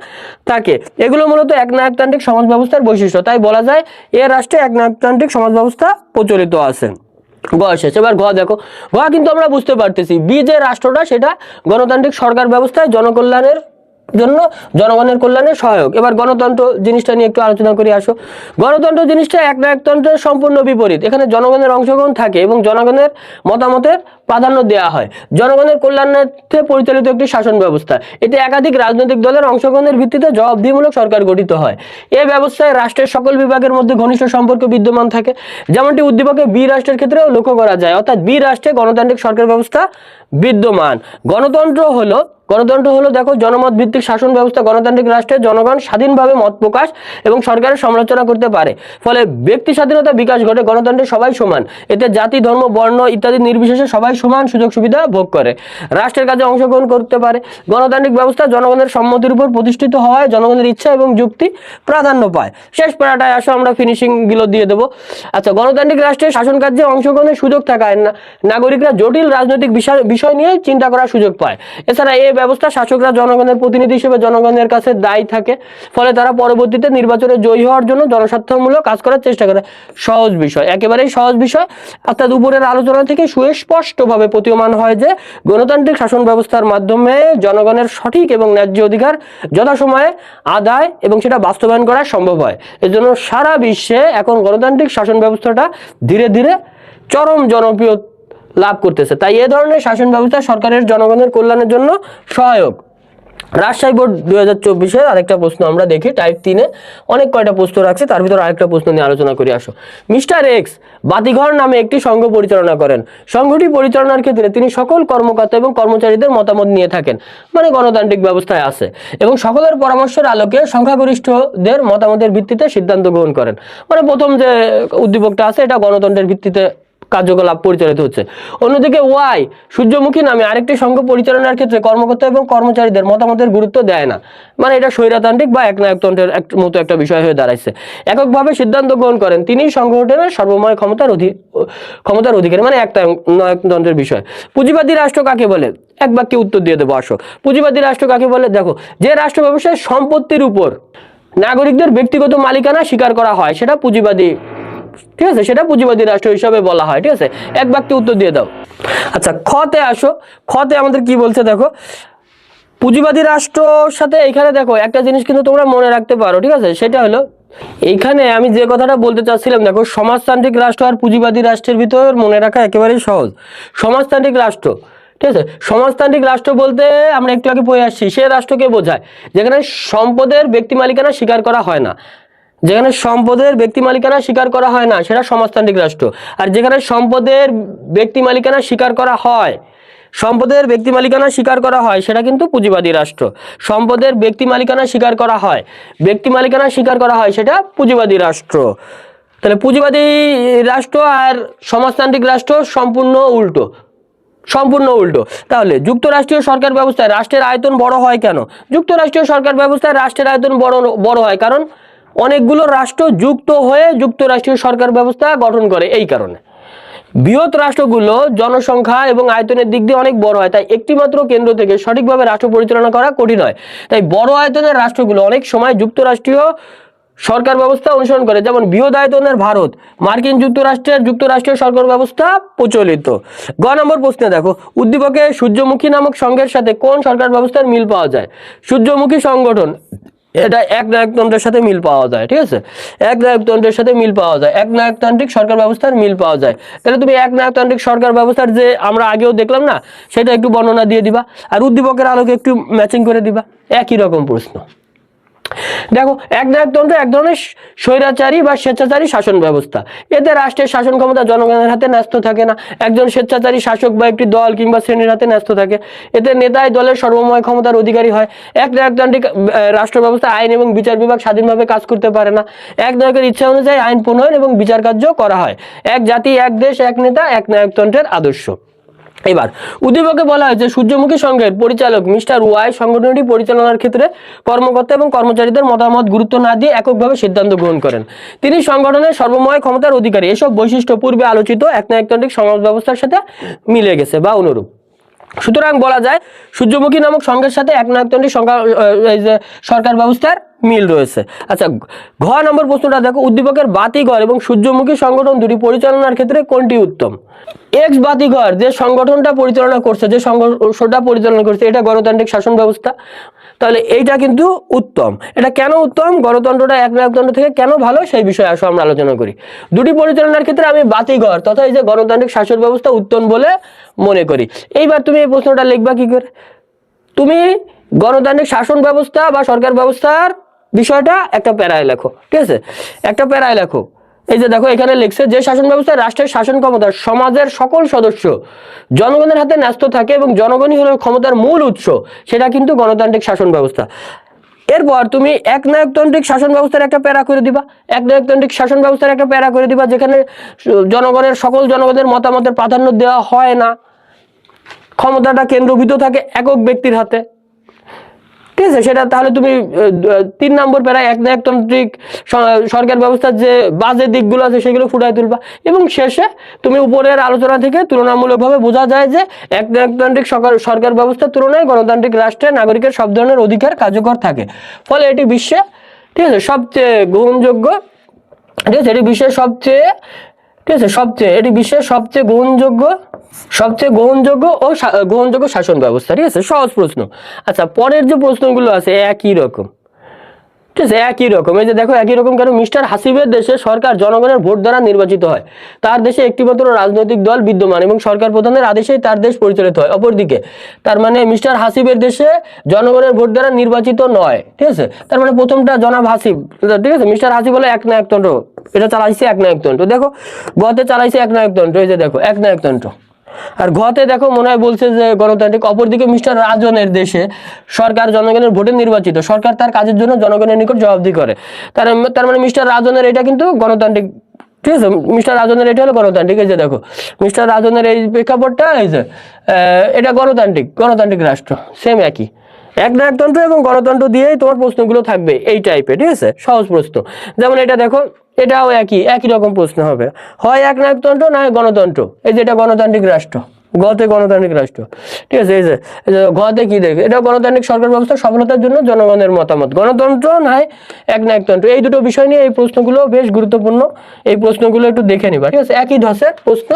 থাকে। এগুলো মূলত একনায়কতান্ত্রিক সমাজ ব্যবস্থার বৈশিষ্ট্য। তাই বলা যায় এ রাষ্ট্রে একনায়কতান্ত্রিক সমাজ ব্যবস্থা প্রচলিত আছে। গ শেষ। এবার ঘ দেখো, ঘ কিন্তু আমরা বুঝতে পারতেছি বি যে রাষ্ট্রটা সেটা গণতান্ত্রিক সরকার ব্যবস্থায় জনকল্যাণের জন্য, জনগণের কল্যাণে সহায়ক। এবার গণতন্ত্র জিনিসটা নিয়ে একটু আলোচনা করে আসো। গণতন্ত্র জিনিসটা একনায়কতন্ত্রের সম্পূর্ণ বিপরীত। এখানে জনগণের অংশগ্রহণ থাকে এবং জনগণের মতামতের প্রাধান্য দেওয়া হয়। জনগণের কল্যাণার্থে পরিচালিত একটি শাসন ব্যবস্থা। এতে একাধিক রাজনৈতিক দলের অংশগ্রহণের ভিত্তিতে জবাবদিহিমূলক সরকার গঠিত হয়। এই ব্যবস্থায় রাষ্ট্রের সকল বিভাগের মধ্যে ঘনিষ্ঠ সম্পর্ক বিদ্যমান থাকে, যেমনটি উদ্দীপকে বি রাষ্ট্রের ক্ষেত্রেও লক্ষ্য করা যায়। অর্থাৎ বি রাষ্ট্রে গণতান্ত্রিক সরকার ব্যবস্থা বিদ্যমান। গণতন্ত্র হলো দেখো জনমত ভিত্তিক শাসন ব্যবস্থা। গণতান্ত্রিক রাষ্ট্রে জনগণ স্বাধীনভাবে মত প্রকাশ এবং সরকারের সমালোচনা করতে পারে, ফলে ব্যক্তি স্বাধীনতা বিকাশ ঘটে। গণতন্ত্রে সবাই সমান, এতে জাতি, ধর্ম, বর্ণ ইত্যাদি নির্বিশেষে সবাই সমান সুযোগ সুবিধা ভোগ করে, রাষ্ট্রের কাজে অংশগ্রহণ করতে পারে। গণতান্ত্রিক ব্যবস্থা জনগণের সম্মতির উপর প্রতিষ্ঠিত হওয়ায় জনগণের ইচ্ছা এবং যুক্তি প্রাধান্য পায়। শেষ প্যারাটায় আসো, আমরা ফিনিশিং গুলো দিয়ে দেবো। আচ্ছা, গণতান্ত্রিক রাষ্ট্রের শাসন কার্যে অংশগ্রহণের সুযোগ থাকায় নাগরিকরা জটিল রাজনৈতিক বিষয় নিয়ে চিন্তা করার সুযোগ পায়। এছাড়া এই ব্যবস্থা শাসকরা জনগণের প্রতিনিধি হিসেবে জনগণের কাছে দায়ী থাকে, ফলে তারা পরবর্তীতে নির্বাচনে জয়ী হওয়ার জন্য জনস্বার্থমূলক কাজ করার চেষ্টা করে। সহজ বিষয়, একেবারেই সহজ বিষয়। অর্থাৎ উপরের আলোচনা থেকে সুস্পষ্টভাবে প্রতীয়মান হয় যে গণতান্ত্রিক শাসন ব্যবস্থার মাধ্যমে জনগণের সঠিক এবং ন্যায্য অধিকার যথাসময়ে আদায় এবং সেটা বাস্তবায়ন করা সম্ভব হয়। এজন্য সারা বিশ্বে এখন গণতান্ত্রিক শাসন ব্যবস্থাটা ধীরে ধীরে চরম জনপ্রিয় লাভ করতেছে। তাই এ ধরনের শাসন ব্যবস্থা সরকারের জনগণের কল্যাণের জন্য সহায়ক। রাজশাহী বোর্ড 2024-এর আরেকটা প্রশ্ন আমরা দেখি, টাইপ 3-এ অনেক কয়টা প্রশ্ন রাখছে, তার ভিতরে আরেকটা প্রশ্ন নিয়ে আলোচনা করে আসো। মিস্টার এক্স বাতিঘর নামে একটি সংঘ পরিচালনা করেন। সংঘটি পরিচালনার ক্ষেত্রে তিনি সকল কর্মকর্তা এবং কর্মচারীদের মতামত নিয়ে থাকেন, মানে গণতান্ত্রিক ব্যবস্থায় আছে, এবং সকলের পরামর্শের আলোকে সংখ্যাগরিষ্ঠদের মতামতের ভিত্তিতে সিদ্ধান্ত গ্রহণ করেন। মানে প্রথম যে উদ্দীপকটা আছে এটা গণতন্ত্রের ভিত্তিতে কার্যকলাপ পরিচালিত হচ্ছে। অন্যদিকে ওয়াই সূর্যমুখী নামে আরেকটি সংঘ পরিচালনার ক্ষেত্রে কর্মকর্তা এবং কর্মচারীদের মতামতের গুরুত্ব দেয় না, মানে এটা স্বৈরতান্ত্রিক বা একনায়কতন্ত্রের মতো একটা বিষয় হয়ে দাঁড়াইছে। এককভাবে সিদ্ধান্ত গ্রহণ করেন তিনি, সংগঠনের সর্বময় ক্ষমতার অধিকারী, মানে একনায়কতন্ত্রের বিষয়। পুঁজিবাদী রাষ্ট্র কাকে বলে? এক বাক্যে উত্তর দিয়ে দেবো আসো। পুঁজিবাদী রাষ্ট্র কাকে বলে? দেখো, যে রাষ্ট্র ব্যবসায় সম্পত্তির উপর নাগরিকদের ব্যক্তিগত মালিকানা স্বীকার করা হয় সেটা পুঁজিবাদী, ঠিক আছে, সেটা পুঁজিবাদী রাষ্ট্র হিসাবে বলা হয়। ঠিক আছে, এক বাক্যে উত্তর দিয়ে দাও। আচ্ছা, খতে আসো। খতে আমাদের কি বলছে দেখো, পুঁজিবাদী রাষ্ট্রর সাথে এখানে দেখো একটা জিনিস কিন্তু তোমরা মনে রাখতে পারো, ঠিক আছে, সেটা হলো এইখানে আমি যে কথাটা বলতে চাচ্ছিলাম, দেখো সমাজতান্ত্রিক রাষ্ট্র আর পুঁজিবাদী রাষ্ট্রের ভিতর মনে রাখা একেবারেই সহজ। সমাজতান্ত্রিক রাষ্ট্র, ঠিক আছে, সমাজতান্ত্রিক রাষ্ট্র বলতে আমরা একটু আগে পড়ে আসছি, সে রাষ্ট্রকে বোঝায় যেখানে সম্পদের ব্যক্তি মালিকানা স্বীকার করা হয় না। যেখানে সম্পদের ব্যক্তি মালিকানা স্বীকার করা হয় না সেটা সমাজতান্ত্রিক রাষ্ট্র। আর যেখানে সম্পদের ব্যক্তি মালিকানা স্বীকার করা হয়, সম্পদের ব্যক্তি মালিকানা স্বীকার করা হয় সেটা কিন্তু পুঁজিবাদী রাষ্ট্র। সম্পদের ব্যক্তি মালিকানা স্বীকার করা হয়, ব্যক্তি মালিকানা স্বীকার করা হয় সেটা পুঁজিবাদী রাষ্ট্র। তাহলে পুঁজিবাদী রাষ্ট্র আর সমাজতান্ত্রিক রাষ্ট্র সম্পূর্ণ উল্টো, সম্পূর্ণ উল্টো। তাহলে যুক্তরাষ্ট্রীয় সরকার ব্যবস্থায় রাষ্ট্রের আয়তন বড় হয় কেন? যুক্তরাষ্ট্রীয় সরকার ব্যবস্থায় রাষ্ট্রের আয়তন বড় হয় কারণ অনেকগুলো রাষ্ট্র যুক্ত হয়ে যুক্তরাষ্ট্রীয় সরকার ব্যবস্থা গঠন করে। এই কারণে বৃহৎ রাষ্ট্রগুলো জনসংখ্যা এবং আয়তনের দিক দিয়ে অনেক বড় হয়, তাই একটি মাত্র কেন্দ্র থেকে সঠিকভাবে রাষ্ট্র পরিচালনা করা কঠিন হয়। তাই বড় আয়তনের রাষ্ট্রগুলো অনেক সময় যুক্তরাষ্ট্রীয় সরকার ব্যবস্থা অনুসরণ করে, যেমন বৃহৎ আয়তনের ভারত, মার্কিন যুক্তরাষ্ট্রের যুক্তরাষ্ট্রীয় সরকার ব্যবস্থা প্রচলিত। গ নম্বর প্রশ্নে দেখো, উদ্দীপকে সূর্যমুখী নামক সংঘের সাথে কোন সরকার ব্যবস্থার মিল পাওয়া যায়? সূর্যমুখী সংগঠন এটা একনায়কতন্ত্রের সাথে মিল পাওয়া যায়, ঠিক আছে, একনায়কতন্ত্রের সাথে মিল পাওয়া যায়, একনায়কতান্ত্রিক সরকার ব্যবস্থার মিল পাওয়া যায়। তাহলে তুমি একনায়কতান্ত্রিক সরকার ব্যবস্থার যে আমরা আগেও দেখলাম না, সেটা একটু বর্ণনা দিয়ে দিবা, আর উদ্দীপকের আলোকে একটু ম্যাচিং করে দিবা। একই রকম প্রশ্ন। দেখো, একনায়কতন্ত্র এক ধরনের স্বৈরাচারী বা স্বেচ্ছাচারী শাসন ব্যবস্থা। এতে রাষ্ট্রের শাসন ক্ষমতা জনগণের হাতে ন্যস্ত থাকে না, একজন স্বেচ্ছাচারী শাসক বা একটি দল কিংবা শ্রেণীর হাতে ন্যস্ত থাকে। এতে নেতাই দলের সর্বময় ক্ষমতার অধিকারী হয়। একনায়কতান্ত্রিক রাষ্ট্র ব্যবস্থা আইন এবং বিচার বিভাগ স্বাধীনভাবে কাজ করতে পারে না। একনায়কের ইচ্ছা অনুযায়ী আইন প্রণয়ন এবং বিচার কার্য করা হয়। এক জাতি, এক দেশ, এক নেতা, একনায়কতন্ত্রের আদর্শ। এবার উদ্দীপকে বলা হয়েছে সূর্যমুখী সংঘের পরিচালক মিস্টার ওয়াই সংগঠনটি পরিচালনার ক্ষেত্রে কর্মকর্তা এবং কর্মচারীদের মতামত গুরুত্ব না দিয়ে এককভাবে সিদ্ধান্ত গ্রহণ করেন। তিনি সংগঠনের সর্বময় ক্ষমতার অধিকারী। এসব বৈশিষ্ট্য পূর্বে আলোচিত একনায়কতান্ত্রিক সমাজ ব্যবস্থার সাথে মিলে গেছে বা অনুরূপ। সুতরাং বলা যায় সূর্যমুখী নামক সংঘের সাথে একনায়কতান্ত্রিক সরকার ব্যবস্থার মিল রয়েছে। আচ্ছা, ঘ নম্বর প্রশ্নটা দেখো, উদ্দীপকের বাতিঘর এবং সূর্যমুখী সংগঠন দুটি পরিচালনার ক্ষেত্রে কোনটি উত্তম? এক্স বাতিঘর যে সংগঠনটা পরিচালনা করছে, যে সংগঠনটা পরিচালনা করছে, এটা গণতান্ত্রিক শাসন ব্যবস্থা। তাহলে এইটা কিন্তু উত্তম। এটা কেন উত্তম, গণতন্ত্রটা একনায়কতন্ত্র থেকে কেন ভালো, সেই বিষয়ে আসো আমরা আলোচনা করি। দুটি পরিচালনার ক্ষেত্রে আমি বাতিঘর তথা এই যে গণতান্ত্রিক শাসন ব্যবস্থা উত্তম বলে মনে করি। এইবার তুমি এই প্রশ্নটা লিখবা কি করে? তুমি গণতান্ত্রিক শাসন ব্যবস্থা বা সরকার ব্যবস্থার বিষয়টা একটা প্যারায় লেখো, ঠিক আছে, একটা প্যারায় লেখো। এই যে দেখো, এখানে লিখছে যে শাসন ব্যবস্থায় রাষ্ট্রের শাসন ক্ষমতা সমাজের সকল সদস্য জনগণের হাতে ন্যস্ত থাকে এবং জনগণই হলো ক্ষমতার মূল উৎস, সেটা কিন্তু গণতান্ত্রিক শাসন ব্যবস্থা। এরপর তুমি একনায়কতান্ত্রিক শাসন ব্যবস্থার একটা প্যারা করে দিবা, একনায়কতান্ত্রিক শাসন ব্যবস্থার একটা প্যারা করে দিবা, যেখানে সকল জনগণের মতামতের প্রাধান্য দেওয়া হয় না, ক্ষমতাটা কেন্দ্রীভূত থাকে একক ব্যক্তির হাতে, ঠিক আছে। সেটা তাহলে তুমি 3 নম্বর প্যারায় একনায়কতান্ত্রিক সরকার ব্যবস্থার যে বাজে দিকগুলো আছে সেগুলো ফুটায় তুলবা, এবং শেষে তুমি উপরের আলোচনা থেকে তুলনামূলকভাবে বোঝা যায় যে একনায়কতান্ত্রিক সরকার ব্যবস্থার তুলনায় গণতান্ত্রিক রাষ্ট্রে নাগরিকের সব ধরনের অধিকার কার্যকর থাকে, ফলে এটি বিশ্বে, ঠিক আছে, সবচেয়ে গ্রহণযোগ্য, ঠিক আছে, এটি বিশ্বের সবচেয়ে, ঠিক আছে, এটি বিশ্বের সবচেয়ে গ্রহণযোগ্য ও গ্রহণযোগ্য শাসন ব্যবস্থা, ঠিক আছে। সহজ প্রশ্ন। আচ্ছা, পরের যে প্রশ্নগুলো আছে একই রকম, ঠিক আছে, একই রকম। এই যে দেখো, একই রকম কারণ মিস্টার হাসিবের দেশে সরকার জনগণের ভোট দ্বারা নির্বাচিত হয়। তার দেশে একটিমাত্র রাজনৈতিক দল বিদ্যমান এবং সরকার প্রধানের আদেশেই তার দেশ পরিচালিত হয়। অপরদিকে তার মানে মিস্টার হাসিবের দেশে জনগণের ভোট দ্বারা নির্বাচিত নয়, ঠিক আছে। তার মানে প্রথমটা জনাব হাসিব, ঠিক আছে, মিস্টার হাসিব হলো একনায়কতন্ত্র, এটা চালাইছে একনায়কতন্ত্র। দেখো, গতে চালাইছে একনায়কতন্ত্র, এই যে দেখো একনায়কতন্ত্র। আর ঘতে দেখো মনে হয় বলছে যে গণতান্ত্রিক। অপরদিকে মিস্টার রাজনের দেশে সরকার জনগণের ভোটে নির্বাচিত, সরকার তার কাজের জন্য জনগণের নিকট জবাবদিহি করে। তার মানে মিস্টার রাজনের এটা কিন্তু গণতান্ত্রিক, ঠিক আছে, মিস্টার রাজনের এটা হলো গণতান্ত্রিক। এই যে দেখো, মিস্টার রাজনের এই প্রেক্ষাপটটা, এই যে এটা গণতান্ত্রিক রাষ্ট্র, সেম একই। একনায়কতন্ত্র এবং গণতন্ত্র দিয়েই তোমার প্রশ্নগুলো থাকবে এই টাইপের, ঠিক আছে, সহজ প্রশ্ন। যেমন এটা দেখো, এটাও একই রকম প্রশ্ন হবে, হয় একনায়কতন্ত্র না হয় গণতন্ত্র। এই যে এটা গণতান্ত্রিক রাষ্ট্র, গতে গণতান্ত্রিক রাষ্ট্র, ঠিক আছে। এই যে গতে কি দেখে, এটা গণতান্ত্রিক সরকার ব্যবস্থা সফলতার জন্য জনগণের মতামত, গণতন্ত্র না হয় একনায়কতন্ত্র। এই দুটো বিষয় নিয়ে এই প্রশ্নগুলো বেশ গুরুত্বপূর্ণ, এই প্রশ্নগুলো একটু দেখে নিবা, ঠিক আছে। একই ধসের প্রশ্ন,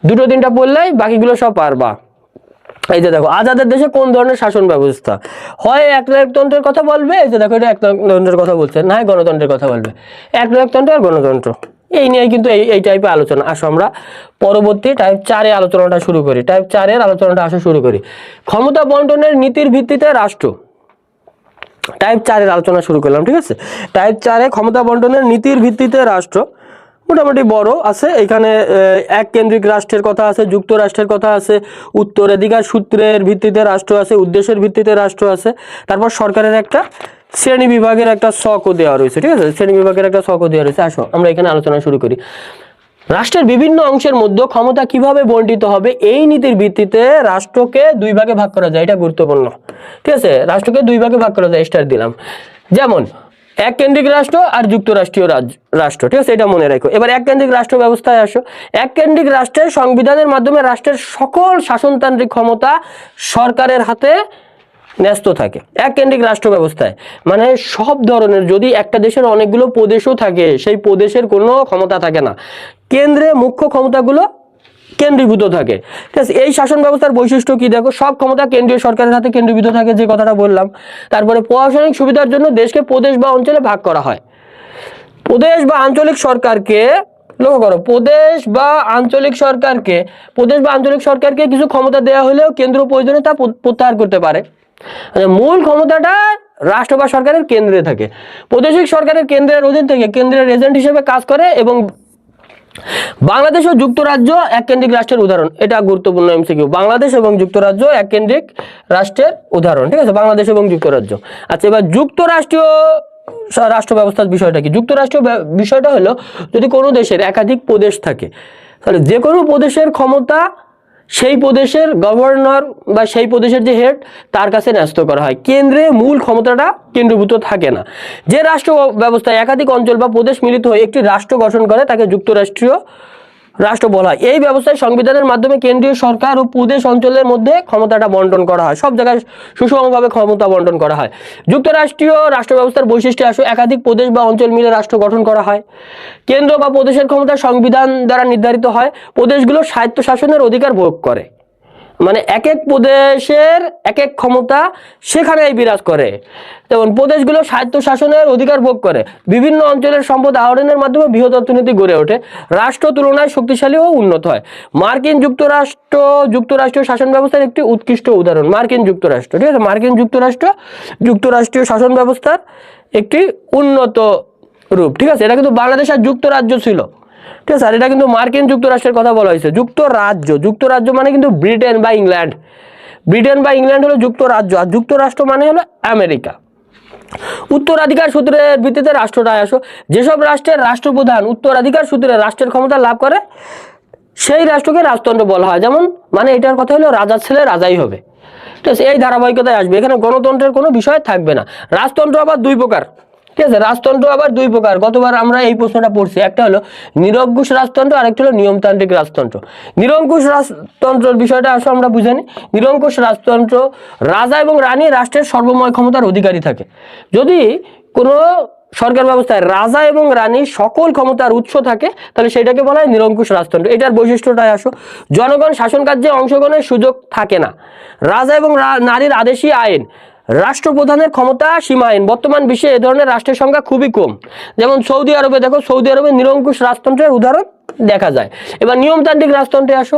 2-3টা পড়লেই বাকিগুলো সব পারবা। এই যে দেখো, আজাদের দেশে কোন ধরনের শাসন ব্যবস্থা, হয় একনায়কতন্ত্রের কথা বলবে, এই যে দেখো এটা একনায়কতন্ত্রের কথা বলছে, না হয় গণতন্ত্রের কথা বলবে। একনায়কতন্ত্র আর গণতন্ত্র এই নিয়ে কিন্তু এই টাইপের আলোচনা। আসো আমরা পরবর্তী টাইপ 4 আলোচনাটা শুরু করি। টাইপ 4 আলোচনাটা শুরু করি। ক্ষমতা বন্টনের নীতির ভিত্তিতে রাষ্ট্র, টাইপ 4 আলোচনা শুরু করলাম, ঠিক আছে। টাইপ 4 ক্ষমতা বন্টনের নীতির ভিত্তিতে রাষ্ট্র মোটামুটি বড় আছে। এখানে এক কেন্দ্রিক রাষ্ট্রের কথা আছে, যুক্তরাষ্ট্রের কথা আছে, উত্তরাধিকার সূত্রের ভিত্তিতে রাষ্ট্র আছে, উদ্দেশ্যের ভিত্তিতে রাষ্ট্র আছে, তারপর সরকারের একটা শ্রেণী বিভাগের একটা ছকও দেওয়া রয়েছে, ঠিক আছে, শ্রেণী বিভাগের একটা ছকও দেওয়া রয়েছে। আসো আমরা এখানে আলোচনা শুরু করি। রাষ্ট্রের বিভিন্ন অংশের মধ্যে ক্ষমতা কিভাবে বন্টিত হবে, এই নীতির ভিত্তিতে রাষ্ট্রকে 2 ভাগে ভাগ করা যায়, এটা গুরুত্বপূর্ণ, ঠিক আছে। রাষ্ট্রকে 2 ভাগে ভাগ করা যায়, স্টার দিলাম। যেমন এক কেন্দ্রিক রাষ্ট্র আর যুক্তরাষ্ট্রীয় রাষ্ট্র, ঠিক আছে, এটা মনে রাখো। এবার এক কেন্দ্রিক রাষ্ট্র ব্যবস্থায় আসো। এক কেন্দ্রিক রাষ্ট্রের সংবিধানের মাধ্যমে রাষ্ট্রের সকল শাসনতান্ত্রিক ক্ষমতা সরকারের হাতে ন্যস্ত থাকে। এক কেন্দ্রিক রাষ্ট্র ব্যবস্থায় মানে সব ধরনের, যদি একটা দেশের অনেকগুলো প্রদেশও থাকে, সেই প্রদেশের কোনো ক্ষমতা থাকে না, কেন্দ্রে মুখ্য ক্ষমতাগুলো কেন্দ্রীভূত থাকে। ঠিক আছে, এই শাসন ব্যবস্থার বৈশিষ্ট্য কি দেখো, সব ক্ষমতা কেন্দ্রীয় সরকারের হাতে কেন্দ্রীভূত থাকে, যে কথাটা বললাম। তারপরে প্রশাসনিক সুবিধার জন্য দেশকে প্রদেশ বা অঞ্চলে ভাগ করা হয়। প্রদেশ বা আঞ্চলিক সরকারকে, লক্ষ্য করো, প্রদেশ বা আঞ্চলিক সরকারকে কিছু ক্ষমতা দেওয়া হলেও কেন্দ্র প্রয়োজনে তা প্রত্যাহার করতে পারে। মূল ক্ষমতাটা রাষ্ট্র বা সরকারের কেন্দ্রে থাকে। প্রাদেশিক সরকারের কেন্দ্রের অধীন থেকে কেন্দ্রের এজেন্ট হিসেবে কাজ করে। এবং বাংলাদেশ ও যুক্তরাজ্য এককেন্দ্রিক রাষ্ট্রের উদাহরণ। এটা গুরুত্বপূর্ণ এমসিকিউ, বাংলাদেশ এবং যুক্তরাজ্য এককেন্দ্রিক রাষ্ট্রের উদাহরণ। ঠিক আছে, বাংলাদেশ এবং যুক্তরাজ্য। আচ্ছা, এবার যুক্তরাষ্ট্রীয় রাষ্ট্র ব্যবস্থার বিষয়টা কি? যুক্তরাষ্ট্রীয় বিষয়টা হলো, যদি কোনো দেশের একাধিক প্রদেশ থাকে, তাহলে যে কোনো প্রদেশের ক্ষমতা সেই প্রদেশের গভর্নর বা সেই প্রদেশের যে হেড তার কাছে ন্যস্ত করা হয়। কেন্দ্রে মূল ক্ষমতাটা কেন্দ্রীভূত থাকে না। যে রাষ্ট্র ব্যবস্থায় একাধিক অঞ্চল বা প্রদেশ মিলিত হয়ে একটি রাষ্ট্র গঠন করে তাকে যুক্তরাষ্ট্রীয় রাষ্ট্র বলা হয়। এই ব্যবস্থায় সংবিধানের মাধ্যমে কেন্দ্রীয় সরকার ও প্রদেশ অঞ্চলের মধ্যে ক্ষমতাটা বন্টন করা হয়, সব জায়গায় সুষমভাবে ক্ষমতা বন্টন করা হয়। যুক্তরাষ্ট্রীয় রাষ্ট্র ব্যবস্থার বৈশিষ্ট্য আসে, একাধিক প্রদেশ বা অঞ্চল মিলে রাষ্ট্র গঠন করা হয়। কেন্দ্র বা প্রদেশের ক্ষমতা সংবিধান দ্বারা নির্ধারিত হয়। প্রদেশগুলো স্বায়ত্তশাসনের অধিকার ভোগ করে, মানে এক এক প্রদেশের এক এক ক্ষমতা সেখানেই বিরাজ করে। যেমন প্রদেশগুলো স্বায়ত্তশাসনের অধিকার ভোগ করে, বিভিন্ন অঞ্চলের সম্পদ আহরণের মাধ্যমে বৃহৎ অর্থনীতি গড়ে ওঠে, রাষ্ট্র তুলনায় শক্তিশালী ও উন্নত হয়। মার্কিন যুক্তরাষ্ট্রীয় শাসন ব্যবস্থার একটি উৎকৃষ্ট উদাহরণ মার্কিন যুক্তরাষ্ট্র। ঠিক আছে, মার্কিন যুক্তরাষ্ট্রীয় শাসন ব্যবস্থার একটি উন্নত রূপ। ঠিক আছে, এটা কিন্তু বাংলাদেশ আর যুক্তরাজ্য ছিল। ঠিক আছে, আর এটা কিন্তু মার্কিন যুক্তরাষ্ট্রের কথা বলা হয়েছে। যুক্তরাজ্য মানে কিন্তু ব্রিটেন বা ইংল্যান্ড হলো যুক্তরাজ্য, আর যুক্তরাষ্ট্র মানে হলো আমেরিকা। উত্তরাধিকার সূত্রের ভিত্তিতে রাষ্ট্রটা আসো, যেসব রাষ্ট্রের রাষ্ট্রপ্রধান উত্তরাধিকার সূত্রে রাষ্ট্রের ক্ষমতা লাভ করে সেই রাষ্ট্রকে রাজতন্ত্র বলা হয়। যেমন মানে এটার কথা হলো রাজার ছেলে রাজাই হবে। ঠিক আছে, এই ধারাবাহিকতায় আসবে, এখানে গণতন্ত্রের কোনো বিষয় থাকবে না। রাজতন্ত্র আবার দুই প্রকার। ঠিক আছে, রাজতন্ত্র আবার দুই প্রকার। গতবার আমরা এই প্রশ্নটা পড়ছি, একটা হলো নিরঙ্কুশ রাজতন্ত্র, আরেকটা হলো নিয়মতান্ত্রিক রাজতন্ত্র। নিরঙ্কুশ রাজতন্ত্রের বিষয়টা আসলে আমরা বুঝে নিই। নিরঙ্কুশ রাজতন্ত্র, রাজা এবং রানী রাষ্ট্রের সর্বময় ক্ষমতার অধিকারী থাকে। যদি কোনো সরকার ব্যবস্থায় রাজা এবং রানী সকল ক্ষমতার উৎস থাকে তাহলে সেটাকে বলা হয় নিরঙ্কুশ রাজতন্ত্র। এটার বৈশিষ্ট্যটাই আসো, জনগণ শাসন কার্যে অংশগ্রহণের সুযোগ থাকে না, রাজা এবং নারীর আদেশই আইন, রাষ্ট্রপ্রধানের ক্ষমতা সীমাহীন। বর্তমান বিশ্বে এ ধরনের রাষ্ট্রের সংখ্যা খুবই কম। যেমন সৌদি আরবে দেখো, সৌদি আরবে নিরঙ্কুশ রাজতন্ত্রের উদাহরণ দেখা যায়। এবার নিয়মতান্ত্রিক রাজতন্ত্রে আসো।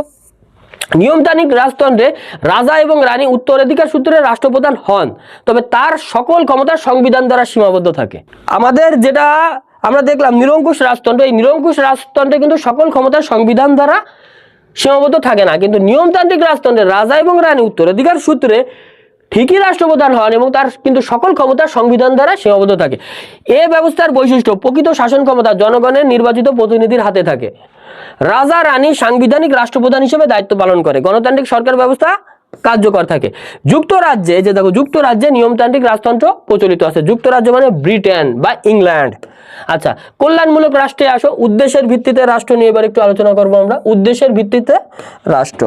নিয়মতান্ত্রিক রাজতন্ত্রে রাজা এবং রানী উত্তরাধিকার সূত্রে রাষ্ট্রপ্রধান হন, তবে তার সকল ক্ষমতা সংবিধান দ্বারা সীমাবদ্ধ থাকে। আমাদের যেটা আমরা দেখলাম নিরঙ্কুশ রাজতন্ত্র, এই নিরঙ্কুশ রাজতন্ত্রে কিন্তু সকল ক্ষমতা সংবিধান দ্বারা সীমাবদ্ধ থাকে না, কিন্তু নিয়মতান্ত্রিক রাজতন্ত্রে রাজা এবং রানী উত্তরাধিকার সূত্রে ঠিকই রাষ্ট্রপ্রধান হন এবং তার কিন্তু সকল ক্ষমতা সংবিধান দ্বারা সীমাবদ্ধ থাকে। এ ব্যবস্থার বৈশিষ্ট্য, প্রকৃত শাসন ক্ষমতা জনগণের নির্বাচিত প্রতিনিধির হাতে থাকে। রাজা রানী সাংবিধানিক রাষ্ট্রপ্রধান হিসেবে দায়িত্ব পালন করে, গণতান্ত্রিক সরকার ব্যবস্থা কার্যকর থাকে। যুক্তরাজ্যে যে দেখো, যুক্তরাজ্যে নিয়মতান্ত্রিক রাজতন্ত্র প্রচলিত আছে। যুক্তরাজ্য মানে ব্রিটেন বা ইংল্যান্ড। আচ্ছা, কল্যাণমূলক রাষ্ট্রে আসো। উদ্দেশ্যের ভিত্তিতে রাষ্ট্র নিয়ে এবার একটু আলোচনা করবো আমরা। উদ্দেশ্যের ভিত্তিতে রাষ্ট্র,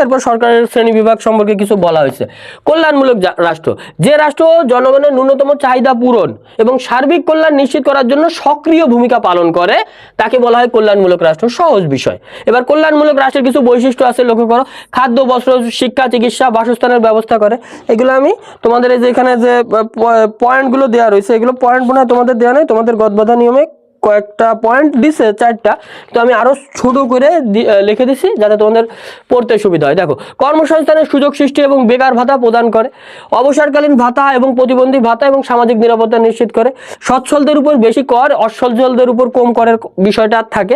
এরপর সরকারের শ্রেণী বিভাগ সম্পর্কে কিছু বলা হয়েছে। কল্যাণমূলক রাষ্ট্র, যে রাষ্ট্র জনগণের ন্যূনতম চাহিদা পূরণ এবং সার্বিক কল্যাণ নিশ্চিত করার জন্য সক্রিয় ভূমিকা পালন করে তাকে বলা হয় কল্যাণমূলক রাষ্ট্র। সহজ বিষয়। এবার কল্যাণমূলক রাষ্ট্রের কিছু বৈশিষ্ট্য আছে, লক্ষ্য করো। খাদ্য, বস্ত্র, শিক্ষা, চিকিৎসা, বাসস্থানের ব্যবস্থা করে। এগুলো আমি তোমাদের এই যে এখানে যে পয়েন্টগুলো দেওয়া রয়েছে, এগুলো পয়েন্ট মনে হয় তোমাদের দেওয়া নেই, তোমাদের গদবাধা নিয়মে কয়েকটা পয়েন্ট দিছে, 4টা, তো আমি আরো ছোট করে লিখে দিছি যাতে তোমাদের পড়তে সুবিধা হয়। দেখো, কর্মসংস্থানের সুযোগ সৃষ্টি এবং বেকার ভাতা প্রদান করে, অবসরকালীন ভাতা এবং প্রতিবন্ধী ভাতা এবং সামাজিক নিরাপত্তা নিশ্চিত করে, সচ্ছলদের উপর বেশি কর, অসচ্ছলদের উপর কম করের বিষয়টা থাকে,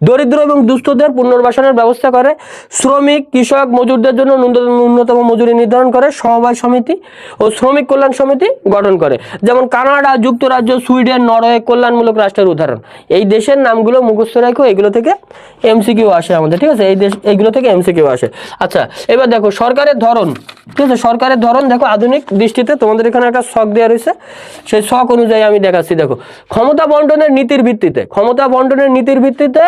দরিদ্র এবং দুস্থদের পুনর্বাসনের ব্যবস্থা করে, শ্রমিক, কৃষক, মজুরদের জন্য ন্যূনতম মজুরি নির্ধারণ করে, সমবায় সমিতি ও শ্রমিক কল্যাণ সমিতি গঠন করে। যেমন কানাডা, যুক্তরাজ্য, সুইডেন, নরওয়ে কল্যাণমূলক রাষ্ট্রের উদাহরণ। এই দেশের নামগুলো মুখস্থ রাখো, এগুলো থেকে এমসিকিউ আসে আমাদের। ঠিক আছে, এইগুলো থেকে এমসিকিউ আসে। আচ্ছা, এবার দেখো সরকারের ধরন। ঠিক আছে, সরকারের ধরন দেখো আধুনিক দৃষ্টিতে, তোমাদের এখানে একটা ছক দেওয়া রয়েছে, সেই ছক অনুযায়ী আমি দেখাচ্ছি। দেখো, ক্ষমতা বন্টনের নীতির ভিত্তিতে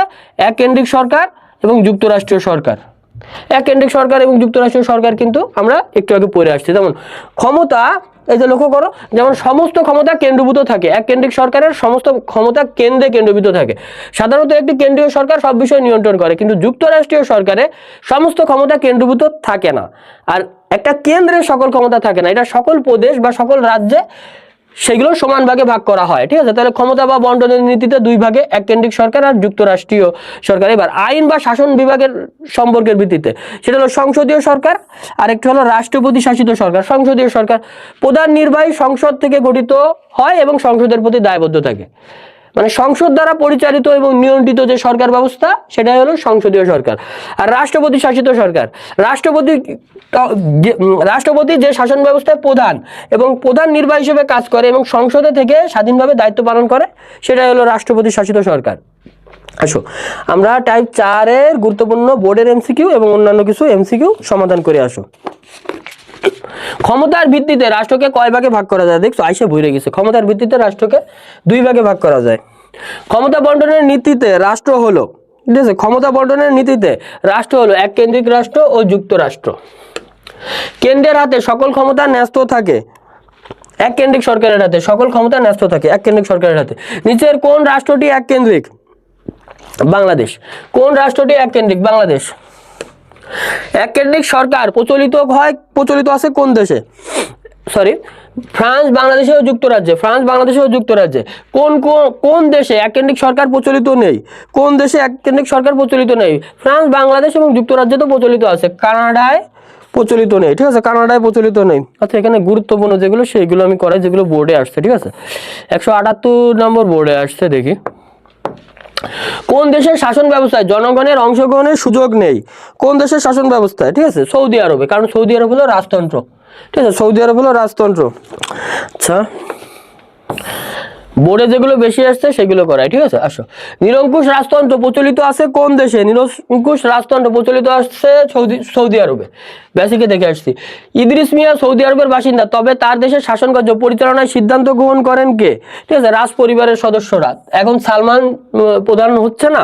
এককেন্দ্রিক সরকার এবং যুক্তরাষ্ট্রীয় সরকার। এককেন্দ্রিক সরকার এবং যুক্তরাষ্ট্রীয় সরকার কিন্তু আমরা একটু আগে পড়ে আসছি। যেমন ক্ষমতা এই যে লক্ষ্য করো, যেমন সমস্ত ক্ষমতা কেন্দ্রীভূত থাকে, এক কেন্দ্রিক সরকারের সমস্ত ক্ষমতা কেন্দ্রে কেন্দ্রীভূত থাকে। সাধারণত একটি কেন্দ্রীয় সরকার সব বিষয় নিয়ন্ত্রণ করে, কিন্তু যুক্তরাষ্ট্রীয় সরকারে সমস্ত ক্ষমতা কেন্দ্রীভূত থাকে না, আর একটা কেন্দ্রের সকল ক্ষমতা থাকে না, এটা সকল প্রদেশ বা সকল রাজ্যে সেগুলো সমান ভাগে ভাগ করা হয়। ঠিক আছে, তাহলে ক্ষমতা বা বন্টনের নীতিতে দুই ভাগে, এক কেন্দ্রিক সরকার আর যুক্তরাষ্ট্রীয় সরকার। এবার আইন বা শাসন বিভাগের সম্পর্কের ভিত্তিতে সেটা হলো সংসদীয় সরকার, আর একটি হলো রাষ্ট্রপতি শাসিত সরকার। সংসদীয় সরকার প্রধান নির্বাহী সংসদ থেকে গঠিত হয় এবং সংসদের প্রতি দায়বদ্ধ থাকে, মানে সংসদ দ্বারা পরিচালিত এবং নিয়ন্ত্রিত যে সরকার ব্যবস্থা সেটাই হলো সংসদীয় সরকার। আর রাষ্ট্রপতি শাসিত সরকার, রাষ্ট্রপতি যে শাসন ব্যবস্থায় প্রধান এবং প্রধান নির্বাহী হিসেবে কাজ করে এবং সংসদে থেকে স্বাধীনভাবে দায়িত্ব পালন করে, সেটাই হলো রাষ্ট্রপতি শাসিত সরকার। আসো আমরা টাইপ 4 এর গুরুত্বপূর্ণ বোর্ডের এমসিকিউ এবং অন্যান্য কিছু এমসিকিউ সমাধান করে আসো। ক্ষমতার ভিত্তিতে রাষ্ট্রকে কয় ভাগে ভাগ করা যায়? দেখছো আইসে ভুলে গেছে, ক্ষমতার ভিত্তিতে রাষ্ট্রকে দুই ভাগে ভাগ করা যায়। ক্ষমতা বন্টনের নীতিতে রাষ্ট্র হলো, ঠিক আছে, ক্ষমতা বন্টনের নীতিতে রাষ্ট্র হলো এক কেন্দ্রিক রাষ্ট্র ও যুক্তরাষ্ট্র। কেন্দ্রের হাতে সকল ক্ষমতা ন্যস্ত থাকে, এক কেন্দ্রিক সরকারের হাতে সকল ক্ষমতা ন্যস্ত থাকে, এক কেন্দ্রিক সরকারের হাতে। নিচের কোন রাষ্ট্রটি এক কেন্দ্রিক? বাংলাদেশ। কোন রাষ্ট্রটি এক কেন্দ্রিক? বাংলাদেশ। এক কেন্দ্রিক সরকার প্রচলিত আছে কোন দেশে? ফ্রান্স, বাংলাদেশে ও যুক্তরাজ্যে। ফ্রান্স, বাংলাদেশে ও যুক্তরাজ্যে। কোন দেশে এক কেন্দ্রিক সরকার প্রচলিত নেই? কোন দেশে এক কেন্দ্রিক সরকার প্রচলিত নেই? ফ্রান্স, বাংলাদেশ এবং যুক্তরাজ্যে তো প্রচলিত আছে, কানাডায় প্রচলিত নেই। ঠিক আছে, কানাডায় প্রচলিত নেই। আচ্ছা, এখানে গুরুত্বপূর্ণ যেগুলো সেইগুলো আমি করাই, যেগুলো বোর্ডে আসছে। ঠিক আছে, 178 নম্বর বোর্ডে আসছে। দেখি, কোন দেশের শাসন ব্যবস্থায় জনগণের অংশগ্রহণের সুযোগ নেই? কোন দেশের শাসন ব্যবস্থায়? ঠিক আছে, সৌদি আরবে, কারণ সৌদি আরব হলো রাজতন্ত্র। ঠিক আছে, সৌদি আরব হলো রাজতন্ত্র। আচ্ছা, বোর্ডে যেগুলো বেশি আসছে সেগুলো করায়। ঠিক আছে, আসো, নিরঙ্কুশ রাজতন্ত্র প্রচলিত আছে কোন দেশে? নিরঙ্কুশ রাজতন্ত্র প্রচলিত আছে সৌদি আরবে। বেসিকে দেখে আসছি। ইদ্রিস মিয়া সৌদি আরবের বাসিন্দা, তবে তার দেশের শাসন কার্য পরিচালনায় সিদ্ধান্ত গ্রহণ করেন কে? ঠিক আছে, রাজ পরিবারের সদস্যরা। এখন সালমান প্রধান হচ্ছে না।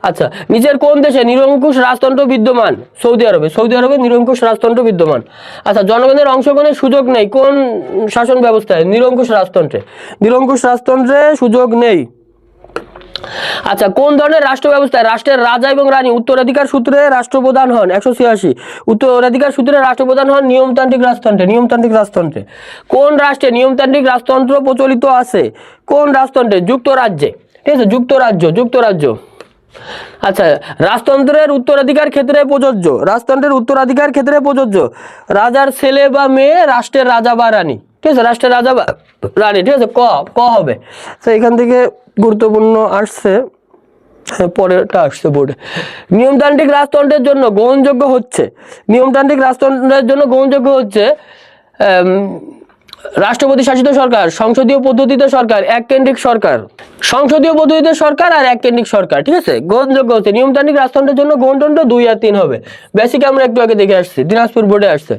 আচ্ছা, নিচের কোন দেশে নিরঙ্কুশ রাজতন্ত্র বিদ্যমান? সৌদি আরবে। সৌদি আরবে নিরঙ্কুশ রাজতন্ত্র বিদ্যমান। আচ্ছা, জনগণের অংশগ্রহণের সুযোগ নেই কোন শাসন ব্যবস্থায়? নিরঙ্কুশ রাজতন্ত্রে। নিরঙ্কুশ রাজতন্ত্রে সুযোগ নেই। আচ্ছা, কোন ধরনের রাষ্ট্র ব্যবস্থায় রাষ্ট্রের রাজা এবং রানী উত্তরাধিকার সূত্রে রাষ্ট্রপ্রধান হন? 186। উত্তরাধিকার সূত্রে রাষ্ট্রপ্রধান হন নিয়মতান্ত্রিক রাজতন্ত্রে। নিয়মতান্ত্রিক রাজতন্ত্রে। কোন রাষ্ট্রে নিয়মতান্ত্রিক রাজতন্ত্র প্রচলিত আছে? কোন রাজতন্ত্রে? যুক্তরাজ্যে। ঠিক আছে, যুক্তরাজ্য। আচ্ছা, রাজতন্ত্রের উত্তরাধিকার ক্ষেত্রে প্রযোজ্য। রাজতন্ত্রের উত্তরাধিকার ক্ষেত্রে প্রযোজ্য রাজার ছেলে বা মেয়ে রাষ্ট্রের রাজা বা রানী। ঠিক আছে, রাষ্ট্রের রাজা বা রানী। ঠিক আছে, ক হবে। তো এখান থেকে গুরুত্বপূর্ণ আসছে, পরেরটা আসছে বোর্ডে। নিয়মতান্ত্রিক রাজতন্ত্রের জন্য গ্রহণযোগ্য হচ্ছে, নিয়মতান্ত্রিক রাজতন্ত্রের জন্য গ্রহণযোগ্য হচ্ছে রাষ্ট্রপতি শাসিত সরকার, সংসদীয় পদ্ধতিতে সরকার, এক কেন্দ্রিক সরকার। সংসদীয় পদ্ধতিতে সরকার আর এক কেন্দ্রিক সরকার। ঠিক আছে, গ্রহণযোগ্য হচ্ছে নিয়মতান্ত্রিক রাজতন্ত্রের জন্য গ্রহণতন্ত্র 2 আর 3 হবে। বেসিক আমরা একটু আগে দেখে আসছি, দিনাজপুর বোর্ডে আসছে।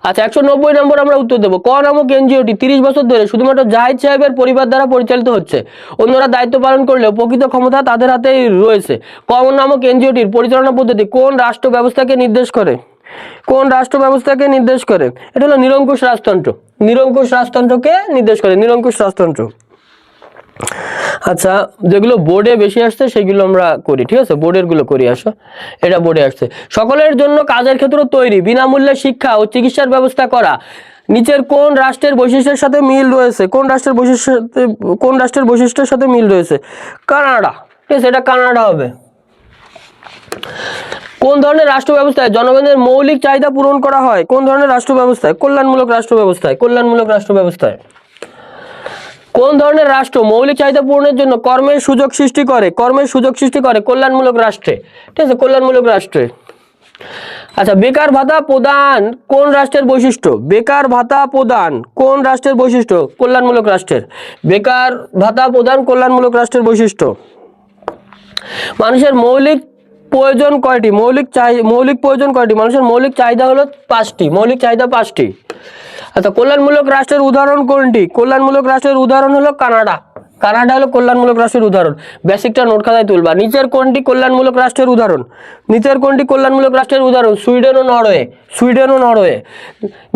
আচ্ছা, 190 নম্বর আমরা উত্তর দেবো। ক নামক এনজিওটি 30 বছর ধরে শুধুমাত্র জাহিদ সাহেবের পরিবার দ্বারা পরিচালিত হচ্ছে, অন্যরা দায়িত্ব পালন করলেও প্রকৃত ক্ষমতা তাদের হাতেই রয়েছে। ক নামক এনজিওটির পরিচালনা পদ্ধতি কোন রাষ্ট্র ব্যবস্থাকে নির্দেশ করে? কোন রাষ্ট্র ব্যবস্থাকে নির্দেশ করে? এটা হলো নিরঙ্কুশ রাজতন্ত্র। নিরঙ্কুশ রাজতন্ত্রকে নির্দেশ করে, নিরঙ্কুশ রাজতন্ত্র। আচ্ছা, যেগুলো বোর্ডে বেশি আসছে সেগুলো আমরা করি। ঠিক আছে, বোর্ডের গুলো করি। আসো, এটা বোর্ডে আসছে। সকলের জন্য কাজের ক্ষেত্র তৈরি, বিনামূল্যে শিক্ষা ও চিকিৎসার ব্যবস্থা করা নিচের কোন রাষ্ট্রের বৈশিষ্ট্যের সাথে মিল রয়েছে? কোন রাষ্ট্রের বৈশিষ্ট্যের সাথে মিল রয়েছে? কানাডা। ঠিক আছে, এটা কানাডা হবে। কোন ধরনের রাষ্ট্র ব্যবস্থায় জনগণের মৌলিক চাহিদা পূরণ করা হয়? কোন ধরনের রাষ্ট্র ব্যবস্থায়? কল্যাণমূলক রাষ্ট্র ব্যবস্থায়। কল্যাণমূলক রাষ্ট্র ব্যবস্থায়। কোন ধরনের রাষ্ট্র মৌলিক চাহিদা পূরণের জন্য কর্মের সুযোগ সৃষ্টি করে? কর্মের সুযোগ সৃষ্টি করে কল্যাণমূলক রাষ্ট্রে। ঠিক আছে, কল্যাণমূলক রাষ্ট্রে। আচ্ছা, বেকার ভাতা প্রদান কোন রাষ্ট্রের বৈশিষ্ট্য? বেকার ভাতা প্রদান কোন রাষ্ট্রের বৈশিষ্ট্য? কল্যাণমূলক রাষ্ট্রের। বেকার ভাতা প্রদান কল্যাণমূলক রাষ্ট্রের বৈশিষ্ট্য। মানুষের মৌলিক প্রয়োজন কয়টি? মৌলিক প্রয়োজন কয়টি? মানুষের মৌলিক চাহিদা হলো 5টি। মৌলিক চাহিদা 5টি। আচ্ছা, কল্যাণমূলক রাষ্ট্রের উদাহরণ কোনটি? কল্যাণমূলক রাষ্ট্রের উদাহরণ হলো কানাডা। কানাডা হলো কল্যাণমূলক রাষ্ট্রের উদাহরণ। বেসিকটা নোট খাতায় তুলবা। নিচের কোনটি কল্যাণমূলক রাষ্ট্রের উদাহরণ? নিচের কোনটি কল্যাণমূলক রাষ্ট্রের উদাহরণ? সুইডেন ও নরওয়ে। সুইডেন ও নরওয়ে।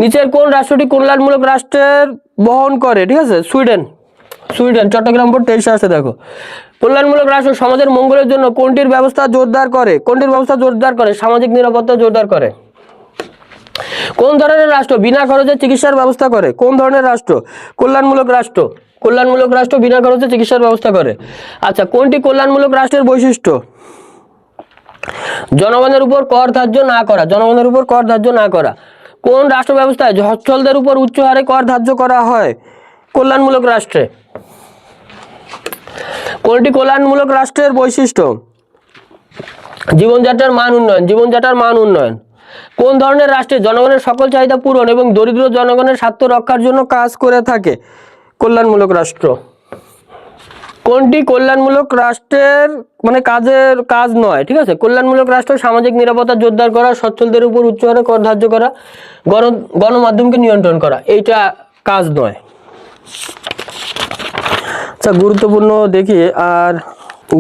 নিচের কোন রাষ্ট্রটি কল্যাণমূলক রাষ্ট্রের বহন করে? ঠিক আছে, সুইডেন। সুইডেন, চট্টগ্রাম বোর্ড 23 আসে দেখো। কল্যাণমূলক রাষ্ট্র সমাজের মঙ্গলের জন্য কোনটির ব্যবস্থা জোরদার করে? কোনটির ব্যবস্থা জোরদার করে? সামাজিক নিরাপত্তা জোরদার করে। কোন ধরনের রাষ্ট্র বিনা খরচে চিকিৎসার ব্যবস্থা করে? কোন ধরনের রাষ্ট্র? কল্যাণমূলক রাষ্ট্র। কল্যাণমূলক রাষ্ট্র বিনা খরচে চিকিৎসার ব্যবস্থা করে। আচ্ছা, কোনটি কল্যাণমূলক রাষ্ট্রের বৈশিষ্ট্য? জনগণের উপর কর ধার্য না করা। জনগণের উপর কর ধার্য না করা। কোন রাষ্ট্র ব্যবস্থায় সচ্ছলদের উপর উচ্চ হারে কর ধার্য করা হয়? কল্যাণমূলক রাষ্ট্রে। কোনটি কল্যাণমূলক রাষ্ট্রের বৈশিষ্ট্য? জীবনযাত্রার মান উন্নয়ন। জীবনযাত্রার মান উন্নয়ন। কোন ধরনের রাষ্ট্রে জনগণের সকল চাহিদা পূরণ এবং দরিদ্র জনগণের স্বার্থ রক্ষার জন্য কাজ করে থাকে? কল্যাণমূলক রাষ্ট্র। কোনটি কল্যাণমূলক রাষ্ট্রের মানে কাজ নয়? ঠিক আছে, কল্যাণমূলক রাষ্ট্র সামাজিক নিরাপত্তা জোরদার করা, সচ্ছলদের উপর উচ্চ হারে কর ধার্য করা, গণমাধ্যমকে নিয়ন্ত্রণ করা, এইটা কাজ নয়। আচ্ছা, গুরুত্বপূর্ণ দেখি, আর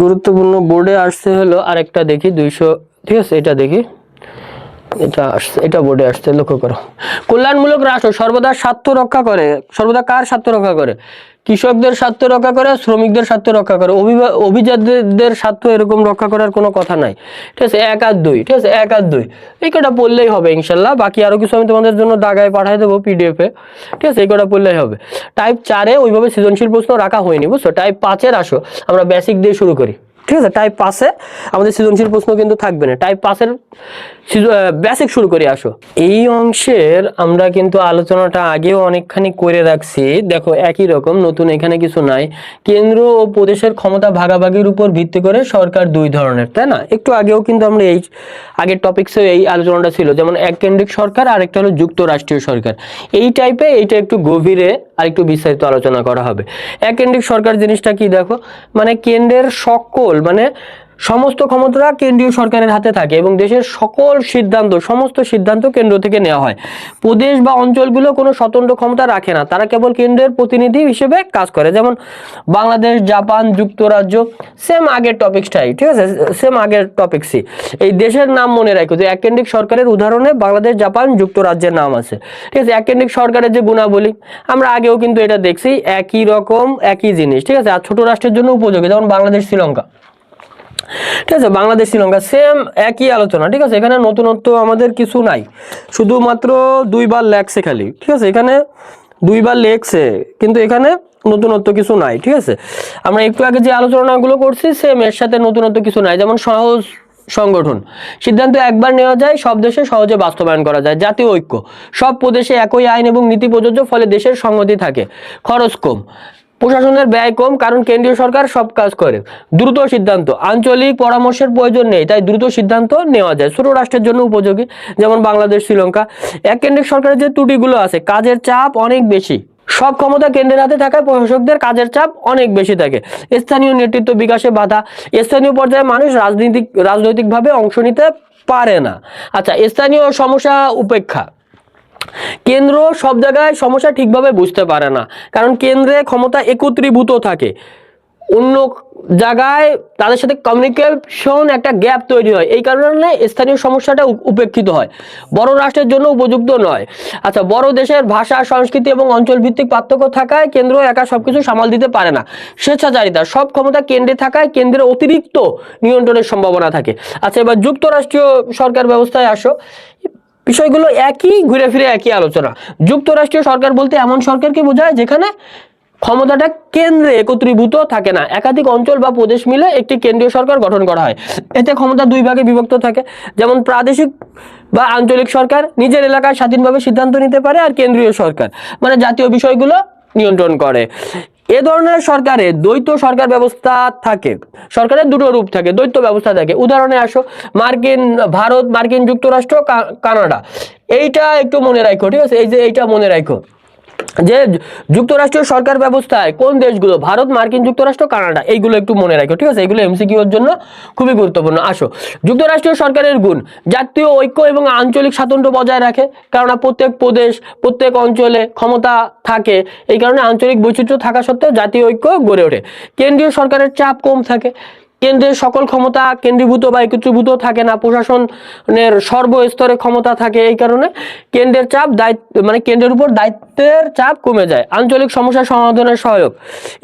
গুরুত্বপূর্ণ বোর্ডে আসছে হলো আরেকটা দেখি 200। ঠিক আছে, এটা দেখি, এটা আসছে, এটা বোর্ডে আসছে, লক্ষ্য করো। কল্যাণমূলক রাষ্ট্র সর্বদা স্বার্থ রক্ষা করে। সর্বদা কার স্বার্থ রক্ষা করে? কৃষকদের স্বার্থ রক্ষা করে, শ্রমিকদের স্বার্থ রক্ষা করে। অভিজাতদের স্বার্থ এরকম রক্ষা করার কোনো কথা নাই। ঠিক আছে, 1 আর 2। ঠিক আছে, 1 আর 2 এই কটা পড়লেই হবে ইনশাল্লাহ। বাকি আরো কিছু আমি তোমাদের জন্য দাগায় পাঠিয়ে দেবো PDF-এ। ঠিক আছে, এই কটা পড়লেই হবে। টাইপ 4-এ ওইভাবে সৃজনশীল প্রশ্ন রাখা হয়নি, বুঝছো? টাইপ 5-এর আসো, আমরা বেসিক দিয়ে শুরু করি। ঠিক আছে, টাইপ 5-এ আমাদের সৃজনশীল প্রশ্ন কিন্তু থাকবে না। টাইপ 5-এর বেসিক শুরু করি, আসো। এই অংশের আমরা কিন্তু আলোচনাটা আগেও অনেকখানি করে রাখছি। দেখো, একই রকম, নতুন এখানে কিছু নাই। কেন্দ্র ও প্রদেশের ক্ষমতা ভাগাভাগির উপর ভিত্তি করে সরকার 2 ধরনের, তাই না? একটু আগেও কিন্তু আমরা এই আগের টপিকসে এই আলোচনাটা ছিল, যেমন এককেন্দ্রিক সরকার আর একটা হলো যুক্তরাষ্ট্রীয় সরকার। এই টাইপে এইটা একটু গভীরে আর একটু বিস্তারিত আলোচনা করা হবে। এককেন্দ্রিক সরকার জিনিসটা কি দেখো, মানে কেন্দ্রের সকল মানে সমস্ত ক্ষমতা কেন্দ্রীয় সরকারের হাতে থাকে এবং দেশের সকল সিদ্ধান্ত, সমস্ত সিদ্ধান্ত কেন্দ্র থেকে নেওয়া হয়। প্রদেশ বা অঞ্চলগুলো কোনো স্বতন্ত্র ক্ষমতা রাখে না, তারা কেবল কেন্দ্রের প্রতিনিধি হিসেবে কাজ করে। যেমন বাংলাদেশ, জাপান, যুক্তরাজ্য, সেম আগের টপিকসটাই। ঠিক আছে, সেম আগের টপিকসই। এই দেশের নাম মনে রাখো যে এককেন্দ্রিক সরকারের উদাহরণে বাংলাদেশ, জাপান, যুক্তরাজ্যের নাম আছে। ঠিক আছে, এককেন্দ্রিক সরকারের যে গুণাবলী আমরা আগেও কিন্তু এটা দেখছি, একই রকম একই জিনিস। ঠিক আছে, আর ছোট রাষ্ট্রের জন্য উপযোগী, যেমন বাংলাদেশ, শ্রীলঙ্কা। ঠিক আছে, বাংলাদেশ, শ্রীলঙ্কা সেম একই আলোচনা। ঠিক আছে, এখানে নতুনত্ব আমাদের কিছু নাই, শুধুমাত্র 2 বার লেখছে খালি। ঠিক আছে, এখানে 2 বার লেখছে, কিন্তু এখানে নতুনত্ব কিছু নাই। ঠিক আছে, আমরা একটু আগে যে আলোচনাগুলো করছি সেম এর সাথে নতুনত্ব কিছু নাই। যেমন সহজ সংগঠন, সিদ্ধান্ত একবার নেওয়া যায়, সব দেশে সহজে বাস্তবায়ন করা যায়। জাতীয় ঐক্য, সব প্রদেশে একই আইন এবং নীতি প্রযোজ্য, ফলে দেশের সংহতি থাকে। খরচ কম, প্রশাসনের ব্যয় কম, কারণ কেন্দ্রীয় সরকার সব কাজ করে। দ্রুত সিদ্ধান্ত, আঞ্চলিক পরামর্শের প্রয়োজন নেই, তাই দ্রুত সিদ্ধান্ত নেওয়া যায়। ছোট রাষ্ট্রের জন্য উপযোগী, যেমন বাংলাদেশ, শ্রীলঙ্কা। এককেন্দ্রিক সরকারের যে ত্রুটিগুলো আছে, কাজের চাপ অনেক বেশি, সব ক্ষমতা কেন্দ্রের হাতে থাকায় প্রশাসকদের কাজের চাপ অনেক বেশি থাকে। স্থানীয় নেতৃত্ব বিকাশে বাধা, স্থানীয় পর্যায়ে মানুষ রাজনৈতিকভাবে অংশ নিতে পারে না। আচ্ছা, স্থানীয় সমস্যা উপেক্ষা, কেন্দ্র সব জায়গায় সমস্যা ঠিকভাবে বুঝতে পারে না, কারণ কেন্দ্রে ক্ষমতা একত্রীভূত থাকে, অন্য জায়গায় তাদের সাথে কমিউনিকেশন একটা গ্যাপ তৈরি হয়, এই কারণে স্থানীয় সমস্যাটা উপেক্ষিত হয়, বড় রাষ্ট্রের জন্য উপযুক্ত নয়। আচ্ছা, বড় দেশের ভাষা, সংস্কৃতি এবং অঞ্চল ভিত্তিক পার্থক্য থাকায় কেন্দ্র একা সবকিছু সামাল দিতে পারে না। স্বেচ্ছাচারিতা, সব ক্ষমতা কেন্দ্রে থাকায় কেন্দ্রের অতিরিক্ত নিয়ন্ত্রণের সম্ভাবনা থাকে। আচ্ছা, এবার যুক্তরাষ্ট্রীয় সরকার ব্যবস্থায় আসো। বিষয়গুলো একই, ঘুরে ফিরে একই আলোচনা। যুক্তরাষ্ট্রীয় সরকার বলতে এমন সরকারকে বোঝায় যেখানে ক্ষমতাটা কেন্দ্রে একত্রীভূত থাকে না, একাধিক অঞ্চল বা প্রদেশ মিলে একটি কেন্দ্রীয় সরকার গঠন করা হয়। এতে ক্ষমতা 2 ভাগে বিভক্ত থাকে, যেমন প্রাদেশিক বা আঞ্চলিক সরকার নিজের এলাকায় স্বাধীনভাবে সিদ্ধান্ত নিতে পারে, আর কেন্দ্রীয় সরকার মানে জাতীয় বিষয়গুলো নিয়ন্ত্রণ করে। এ ধরনের সরকারে দ্বৈত সরকার ব্যবস্থা থাকে, সরকারের 2টো রূপ থাকে, দ্বৈত ব্যবস্থা থাকে। উদাহরণে আসো, ভারত, মার্কিন যুক্তরাষ্ট্র, কানাডা। এইটা একটু মনে রাখো। ঠিক আছে, এই যে এইটা মনে রাখো, যে যুক্তরাষ্ট্রীয় সরকার ব্যবস্থায় কোন দেশগুলো, ভারত, মার্কিন যুক্তরাষ্ট্র, কানাডা, এইগুলো একটু মনে রাখো, ঠিক আছে? এগুলো এমসিকিউ এর জন্য খুবই গুরুত্বপূর্ণ। আসো, যুক্তরাষ্ট্রীয় সরকারের গুণ জাতীয় ঐক্য এবং আঞ্চলিক স্বাতন্ত্র্য বজায় রাখে, কারণ প্রত্যেক প্রদেশ, প্রত্যেক অঞ্চলে ক্ষমতা থাকে, এই কারণে আঞ্চলিক বৈচিত্র্য থাকা সত্ত্বেও জাতীয় ঐক্য গড়ে ওঠে। কেন্দ্রীয় সরকারের চাপ কম থাকে, কেন্দ্রের সকল ক্ষমতা কেন্দ্রীভূত বা একত্রীভূত থাকে না, প্রশাসনের সর্বস্তরে ক্ষমতা থাকে, এই কারণে কেন্দ্রের চাপ কেন্দ্রের উপর দায়িত্বের চাপ কমে যায়। আঞ্চলিক সমস্যা সমাধানের সহায়ক,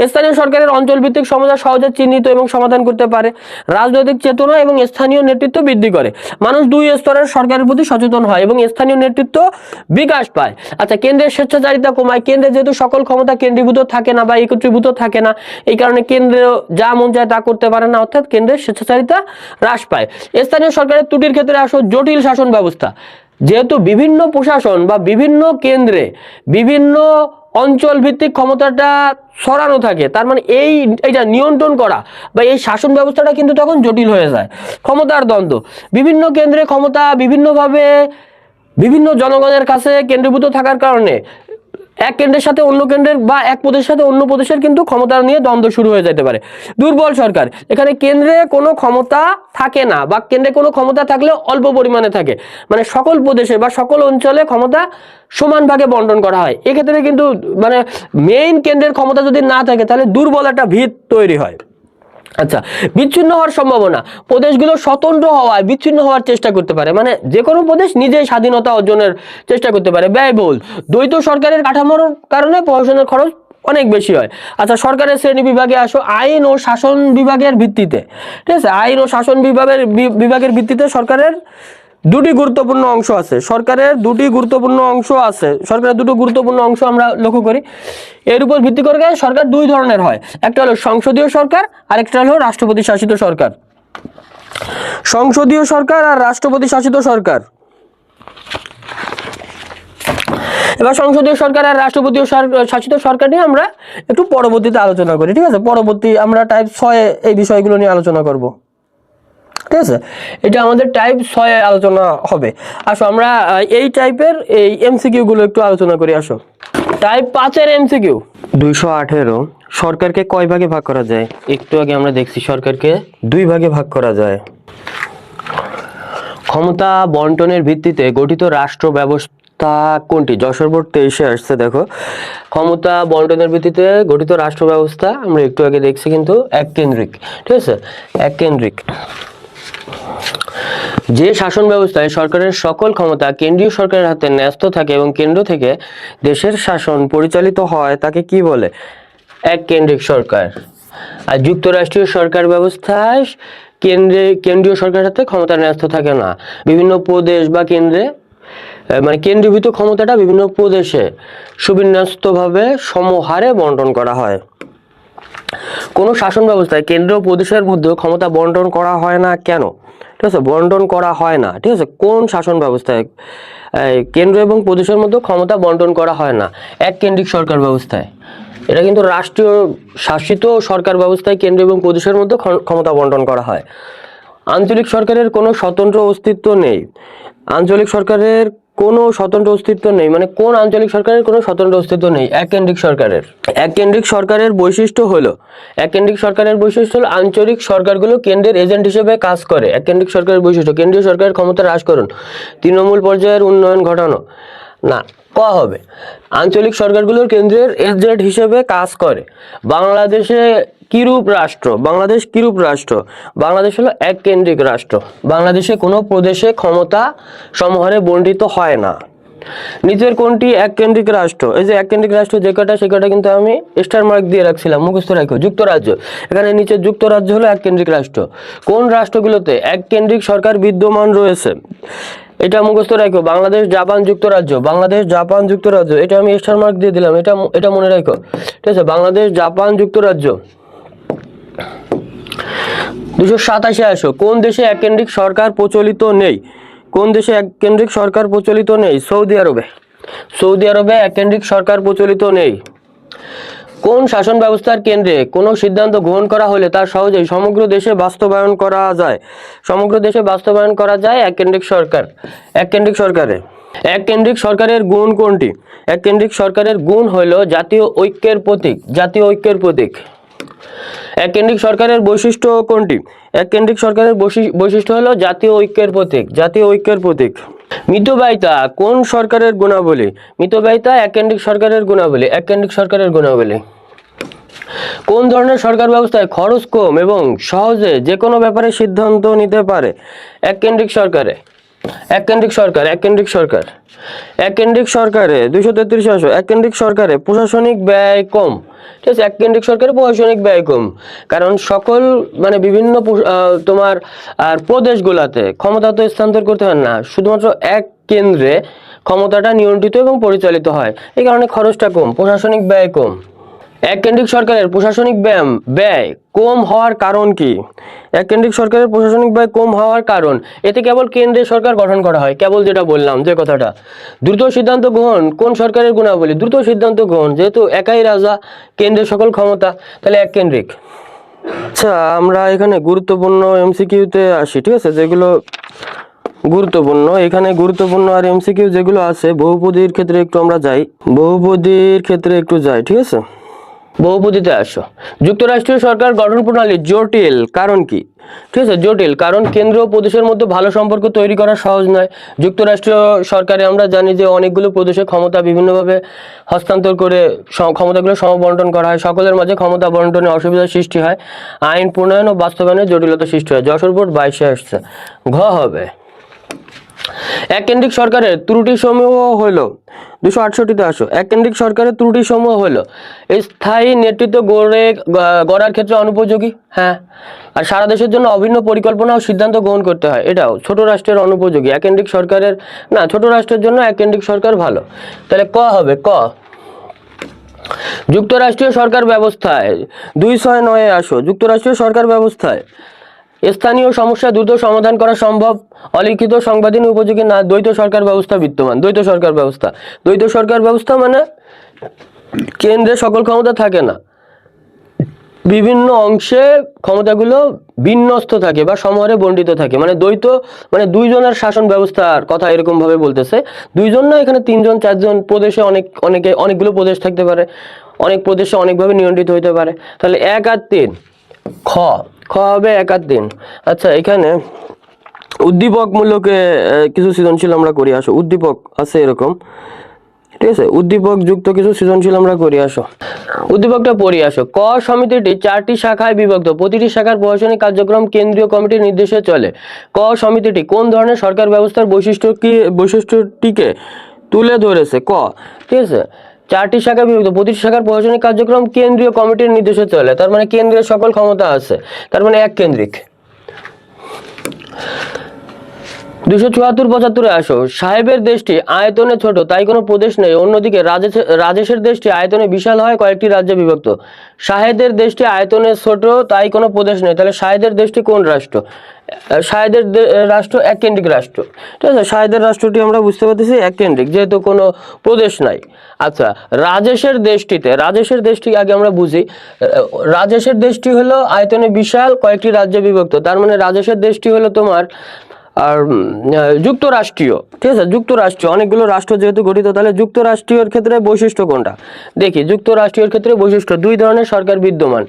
স্থানীয় সরকারের অঞ্চলভিত্তিক সমস্যা সহজে চিহ্নিত এবং সমাধান করতে পারে। রাজনৈতিক চেতনা এবং স্থানীয় নেতৃত্ব বৃদ্ধি করে, মানুষ দুই স্তরের সরকারের প্রতি সচেতন হয় এবং স্থানীয় নেতৃত্ব বিকাশ পায়। আচ্ছা, কেন্দ্রের স্বেচ্ছাচারিতা কমায়, কেন্দ্রে যেহেতু সকল ক্ষমতা কেন্দ্রীভূত থাকে না বা একত্রীভূত থাকে না, এই কারণে কেন্দ্র যা মন চায় তা করতে পারে না, অর্থাৎ কেন্দ্রের স্বেচ্ছাচারিতা হ্রাস পায়। স্থানীয় সরকারের ত্রুটির ক্ষেত্রে আসো, জটিল শাসন ব্যবস্থা, যেহেতু বিভিন্ন প্রশাসন বা বিভিন্ন কেন্দ্রে বিভিন্ন অঞ্চল ভিত্তিক ক্ষমতাটা সরানো থাকে, তার মানে এইটা নিয়ন্ত্রণ করা বা এই শাসন ব্যবস্থাটা কিন্তু তখন জটিল হয়ে যায়। ক্ষমতার দ্বন্দ্ব, বিভিন্ন কেন্দ্রে ক্ষমতা বিভিন্নভাবে বিভিন্ন জনগণের কাছে কেন্দ্রীভূত থাকার কারণে এক কেন্দ্রের সাথে অন্য কেন্দ্রের বা এক প্রদেশের সাথে অন্য প্রদেশের কিন্তু ক্ষমতা নিয়ে দ্বন্দ্ব শুরু হয়ে যেতে পারে। দুর্বল সরকার, এখানে কেন্দ্রে কোনো ক্ষমতা থাকে না বা কেন্দ্রে কোনো ক্ষমতা থাকলেও অল্প পরিমাণে থাকে, মানে সকল প্রদেশে বা সকল অঞ্চলে ক্ষমতা সমান ভাগে বন্টন করা হয়। এক্ষেত্রে কিন্তু মেইন কেন্দ্রের ক্ষমতা যদি না থাকে তাহলে দুর্বল একটা ভিত তৈরি হয়। আচ্ছা, বিচ্ছিন্ন হওয়ার সম্ভাবনা, প্রদেশগুলো স্বতন্ত্র হওয়ায় বিচ্ছিন্ন হওয়ার চেষ্টা করতে পারে, মানে যে কোনো প্রদেশ নিজেই স্বাধীনতা অর্জনের চেষ্টা করতে পারে। ব্যয়বহুল, দ্বৈত সরকারের কাঠামোর কারণে প্রশাসনের খরচ অনেক বেশি হয়। আচ্ছা, সরকারের শ্রেণী বিভাগে আসো, আইন ও শাসন বিভাগের ভিত্তিতে, ঠিক আছে? আইন ও শাসন বিভাগের ভিত্তিতে সরকারের দুটি গুরুত্বপূর্ণ অংশ আছে, সরকারের দুটি গুরুত্বপূর্ণ অংশ আমরা লক্ষ্য করি। এর উপর ভিত্তি করে সরকার দুই ধরনের হয়, একটা হলো সংসদীয় সরকার আর একটা হলো রাষ্ট্রপতি শাসিত সরকার। সংসদীয় সরকার আর রাষ্ট্রপতি শাসিত সরকার। এবার সংসদীয় সরকার আর রাষ্ট্রপতি শাসিত সরকার নিয়ে আমরা একটু পরবর্তীতে আলোচনা করি, ঠিক আছে? পরবর্তী আমরা টাইপ 6 এই বিষয়গুলো নিয়ে আলোচনা করব, ঠিক আছে? এটা আমাদের টাইপ 6 আলোচনা হবে। আসো আমরা এই টাইপের এই এমসিকিউ গুলো একটু আলোচনা করি। আসো, টাইপ 5 এর এমসিকিউ। 218 সরকারকে কয় ভাগে ভাগ করা যায়? একটু আগে আমরা দেখছি সরকারকে দুই ভাগে ভাগ করা যায়। ক্ষমতা বন্টনের ভিত্তিতে গঠিত রাষ্ট্র ব্যবস্থা কোনটি? যশোর বোর্ড 23-এ আসছে, দেখো ক্ষমতা বন্টনের ভিত্তিতে গঠিত রাষ্ট্র ব্যবস্থা আমরা একটু আগে দেখছি কিন্তু এককেন্দ্রিক, ঠিক আছে? এককেন্দ্রিক। যে শাসন ব্যবস্থায় সরকারের সকল ক্ষমতা কেন্দ্রীয় সরকারের হাতে ন্যস্ত থাকে এবং কেন্দ্র থেকে দেশের শাসন পরিচালিত হয় তাকে কি বলে? এককেন্দ্রিক সরকার। আর যুক্তরাষ্ট্রীয় সরকার ব্যবস্থায় কেন্দ্রীয় সরকারের হাতে ক্ষমতা ন্যস্ত থাকে না, বিভিন্ন প্রদেশ বা কেন্দ্রে কেন্দ্রীভূত ক্ষমতাটা বিভিন্ন প্রদেশে সুবিন্যস্তভাবে সমহারে বন্টন করা হয়। কোন শাসন ব্যবস্থায় কেন্দ্র ও প্রদেশের মধ্যে ক্ষমতা বন্টন করা হয় না কেন? ঠিক আছে, বন্টন করা হয় না, ঠিক আছে? কোন শাসন ব্যবস্থায় কেন্দ্র এবং প্রদেশের মধ্যে ক্ষমতা বন্টন করা হয় না? এককেন্দ্রিক সরকার ব্যবস্থায়। এটা কিন্তু রাষ্ট্রীয় শাসিত সরকার ব্যবস্থায় কেন্দ্র এবং প্রদেশের মধ্যে ক্ষমতা বন্টন করা হয়। আঞ্চলিক সরকারের কোনো স্বতন্ত্র অস্তিত্ব নেই। আঞ্চলিক সরকারের কোনো স্বতন্ত্র অস্তিত্ব নেই, মানে কোন আঞ্চলিক সরকারের কোনো স্বতন্ত্র অস্তিত্ব নেই? এককেন্দ্রিক সরকারের। এককেন্দ্রিক সরকারের বৈশিষ্ট্য হলো আঞ্চলিক সরকারগুলো কেন্দ্রের এজেন্ট হিসেবে কাজ করে। এককেন্দ্রিক সরকারের বৈশিষ্ট্য, কেন্দ্রীয় সরকারের ক্ষমতা হ্রাসকরণ, তৃণমূল পর্যায়ের উন্নয়ন ঘটানো। না, ক হবে, আঞ্চলিক সরকারগুলোর কেন্দ্রের এজেন্ট হিসেবে কাজ করে। বাংলাদেশে কিরূপ রাষ্ট্র? বাংলাদেশ কিরূপ রাষ্ট্র? বাংলাদেশ হলো এককেন্দ্রিক রাষ্ট্র। বাংলাদেশে কোনো প্রদেশে ক্ষমতা সমহারে বণ্টিত হয় না। নিচের কোনটি এককেন্দ্রিক রাষ্ট্র? এই যে এককেন্দ্রিক রাষ্ট্র যে কটা সে কটা কিন্তু আমি স্টার মার্ক দিয়ে রাখছিলাম, মুখস্থ রাখো। যুক্তরাজ্য, এখানে নিচে যুক্তরাজ্য হলো এককেন্দ্রিক রাষ্ট্র। কোন রাষ্ট্রগুলোতে এককেন্দ্রিক সরকার বিদ্যমান রয়েছে? এটা মুখস্থ রাখো। বাংলাদেশ, জাপান, যুক্তরাজ্য। বাংলাদেশ, জাপান, যুক্তরাজ্য, এটা আমি স্টার মার্ক দিয়ে দিলাম, এটা মনে রাখো, ঠিক আছে? বাংলাদেশ, জাপান, যুক্তরাজ্য। 287 আসো, কোন দেশে এককেন্দ্রিক সরকার প্রচলিত নেই? কোন দেশে এককেন্দ্রিক সরকার প্রচলিত নেই? সৌদি আরবে। সৌদি আরবে এককেন্দ্রিক সরকার প্রচলিত নেই। কোন শাসন ব্যবস্থার কেন্দ্রে কোনো সিদ্ধান্ত গ্রহণ করা হলে তা সহজেই সমগ্র দেশে বাস্তবায়ন করা যায়? সমগ্র দেশে বাস্তবায়ন করা যায় এককেন্দ্রিক সরকার। এককেন্দ্রিক সরকারে এককেন্দ্রিক সরকারের গুণ কোনটি? এককেন্দ্রিক সরকারের গুণ হলো জাতীয় ঐক্যের প্রতীক। জাতীয় ঐক্যের প্রতীক। এককেন্দ্রিক সরকারের বৈশিষ্ট্য কোনটি? এককেন্দ্রিক সরকারের বৈশিষ্ট্য হলো জাতীয় ঐক্যের প্রতীক। জাতীয় ঐক্যের প্রতীক। মিতব্যয়িতা কোন সরকারের গুণাবলী? মিতব্যয়িতা এককেন্দ্রিক সরকারের গুণাবলী। এককেন্দ্রিক সরকারের গুণাবলী। কোন ধরনের সরকার ব্যবস্থায় খরচ কম এবং সহজে যে কোনো ব্যাপারে সিদ্ধান্ত নিতে পারে? এককেন্দ্রিক সরকারে। এককেন্দ্রিক সরকার। এককেন্দ্রিক সরকার। এককেন্দ্রিক সরকারে 233 আসো। এককেন্দ্রিক সরকারে প্রশাসনিক ব্যয় কম। ঠিক আছে, এককেন্দ্রিক সরকারে প্রশাসনিক ব্যয় কম, কারণ সকল মানে বিভিন্ন তোমার আর প্রদেশগুলোতে ক্ষমতা তো স্থানান্তর করতে হয় না, শুধুমাত্র এক কেন্দ্রে ক্ষমতাটা নিয়ন্ত্রিত এবং পরিচালিত হয়, এই কারণে খরচটা কম, প্রশাসনিক ব্যয় কম। এককেন্দ্রিক সরকারের প্রশাসনিক ব্যয় কম হওয়ার কারণ কি? এককেন্দ্রিক সরকারের প্রশাসনিক ব্যয় কম হওয়ার কারণ, এতে কেবল কেন্দ্রের সরকার গঠন করা হয়, কেবল যেটা বললাম যে কথাটা। দ্রুত সিদ্ধান্ত গ্রহণ কোন সরকারের গুণাবলী? দ্রুত সিদ্ধান্ত গ্রহণ, যেহেতু একাই রাজা, কেন্দ্রের সকল ক্ষমতা, তাহলে এককেন্দ্রিক। আচ্ছা, আমরা এখানে গুরুত্বপূর্ণ এমসিকিউতে আসি। ঠিক আছে, যেগুলো গুরুত্বপূর্ণ, এখানে গুরুত্বপূর্ণ আর এমসিকিউ যেগুলো আছে, বহুপদীর ক্ষেত্রে একটু আমরা যাই। বহুপদীর ক্ষেত্রে একটু যাই। ঠিক আছে, বহুপদীতে আসো। যুক্তরাষ্ট্রীয় সরকার গঠন প্রণালী জটিল কারণ কি? ঠিক আছে, জটিল কারণ কেন্দ্র ও প্রদেশের মধ্যে ভালো সম্পর্ক তৈরি করা সহজ নয়। যুক্তরাষ্ট্রীয় সরকারে আমরা জানি যে অনেকগুলো প্রদেশের ক্ষমতা বিভিন্নভাবে হস্তান্তর করে ক্ষমতাগুলো সমবন্টন করা হয়, সকলের মাঝে ক্ষমতা বন্টনে অসুবিধার সৃষ্টি হয়, আইন প্রণয়ন ও বাস্তবায়নের জটিলতা সৃষ্টি হয়। যশোর বোর্ড 22-এ আসছে। ঘ হবে। এককেন্দ্রিক সরকারের ত্রুটি সমূহ হলো, 268-তে আসো। এককেন্দ্রিক সরকারের ত্রুটি সমূহ হলো স্থায়ী নেতৃত্ব গড়ার ক্ষেত্রে অনুপযোগী, হ্যাঁ, আর সারা দেশের জন্য অভিন্ন পরিকল্পনা ও সিদ্ধান্ত গ্রহণ করতে হয়, এটাও ছোট রাষ্ট্রের অনুপযোগী। এককেন্দ্রিক সরকারের না, ছোট রাষ্ট্রের জন্য এককেন্দ্রিক সরকার ভালো, তাহলে ক হবে। ক। যুক্তরাষ্ট্রীয় সরকার ব্যবস্থায় 269-এ আসো। যুক্তরাষ্ট্রীয় সরকার ব্যবস্থায় স্থানীয় সমস্যা দ্রুত সমাধান করা সম্ভব, অলিখিত সংবিধান উপযোগী না, দ্বৈত সরকার ব্যবস্থা বিদ্যমান। দ্বৈত সরকার ব্যবস্থা। দ্বৈত সরকার ব্যবস্থা মানে কেন্দ্রে সকল ক্ষমতা থাকে না, বিভিন্ন অংশে ক্ষমতাগুলো বিন্যস্ত থাকে বা সমহারে বণ্টিত থাকে, মানে দ্বৈত মানে দুইজনের শাসন ব্যবস্থার কথা এরকম ভাবে বলতেছে। দুইজন না, এখানে 3জন 4জন, প্রদেশে অনেকগুলো প্রদেশ থাকতে পারে, অনেক প্রদেশে অনেকভাবে নিয়ন্ত্রিত হতে পারে। তাহলে 1 আর 3 খ। খ হবে 1 আর 3। আচ্ছা, এখানে উদ্দীপকমূলকে কিছু সৃজনশীল আমরা করি আসো। উদ্দীপক আছে এরকম, ঠিক আছে, উদ্দীপক যুক্ত কিছু সৃজনশীল আমরা করি আসো। উদ্দীপকটা পড়ি আসো। ক সমিতিটি 4টি শাখায় বিভক্ত, প্রতিটি শাখার প্রশাসনিক কার্যক্রম কেন্দ্রীয় কমিটির নির্দেশে চলে। ক সমিতিটি কোন ধরনের সরকার ব্যবস্থার বৈশিষ্ট্যটিকে তুলে ধরেছে? ক। ঠিক আছে, 4টি শাখায় বিভক্ত, প্রতিটি শাখার প্রশাসনিক কার্যক্রম কেন্দ্রীয় কমিটির নির্দেশে চলে, তার মানে কেন্দ্রের সকল ক্ষমতা আছে, তার মানে এককেন্দ্রিক। 274-75-এ আসো। সাহেবের দেশটি আয়তনে ছোট, তাই কোনো প্রদেশ নেই, অন্যদিকে রাজেশের দেশটি আয়তনে বিশাল হয়, কয়েকটি রাজ্যে বিভক্ত। শাহেদের দেশটি আয়তনে ছোট, তাই কোনো প্রদেশ নেই, তাহলে শাহেদের দেশটি কোন রাষ্ট্র? শাহেদের রাষ্ট্র এককেন্দ্রিক রাষ্ট্র। ঠিক আছে, শাহেদের রাষ্ট্রটি আমরা বুঝতে পারতেছি এককেন্দ্রিক, যেহেতু কোনো প্রদেশ নাই। আচ্ছা, রাজেশের দেশটি আগে আমরা বুঝি। রাজেশের দেশটি হলো আয়তনে বিশাল, কয়েকটি রাজ্যে বিভক্ত, তার মানে রাজেশের দেশটি হলো তোমার আর যুক্তরাষ্ট্রীয়। ঠিক আছে, যুক্তরাষ্ট্রীয়, অনেকগুলো রাষ্ট্র যেহেতু গঠিত, তাহলে যুক্তরাষ্ট্রীয়র ক্ষেত্রে বৈশিষ্ট্য কোনটা? দেখি, যুক্তরাষ্ট্রীয়র ক্ষেত্রে বৈশিষ্ট্য 2 ধরনের সরকার বিদ্যমান।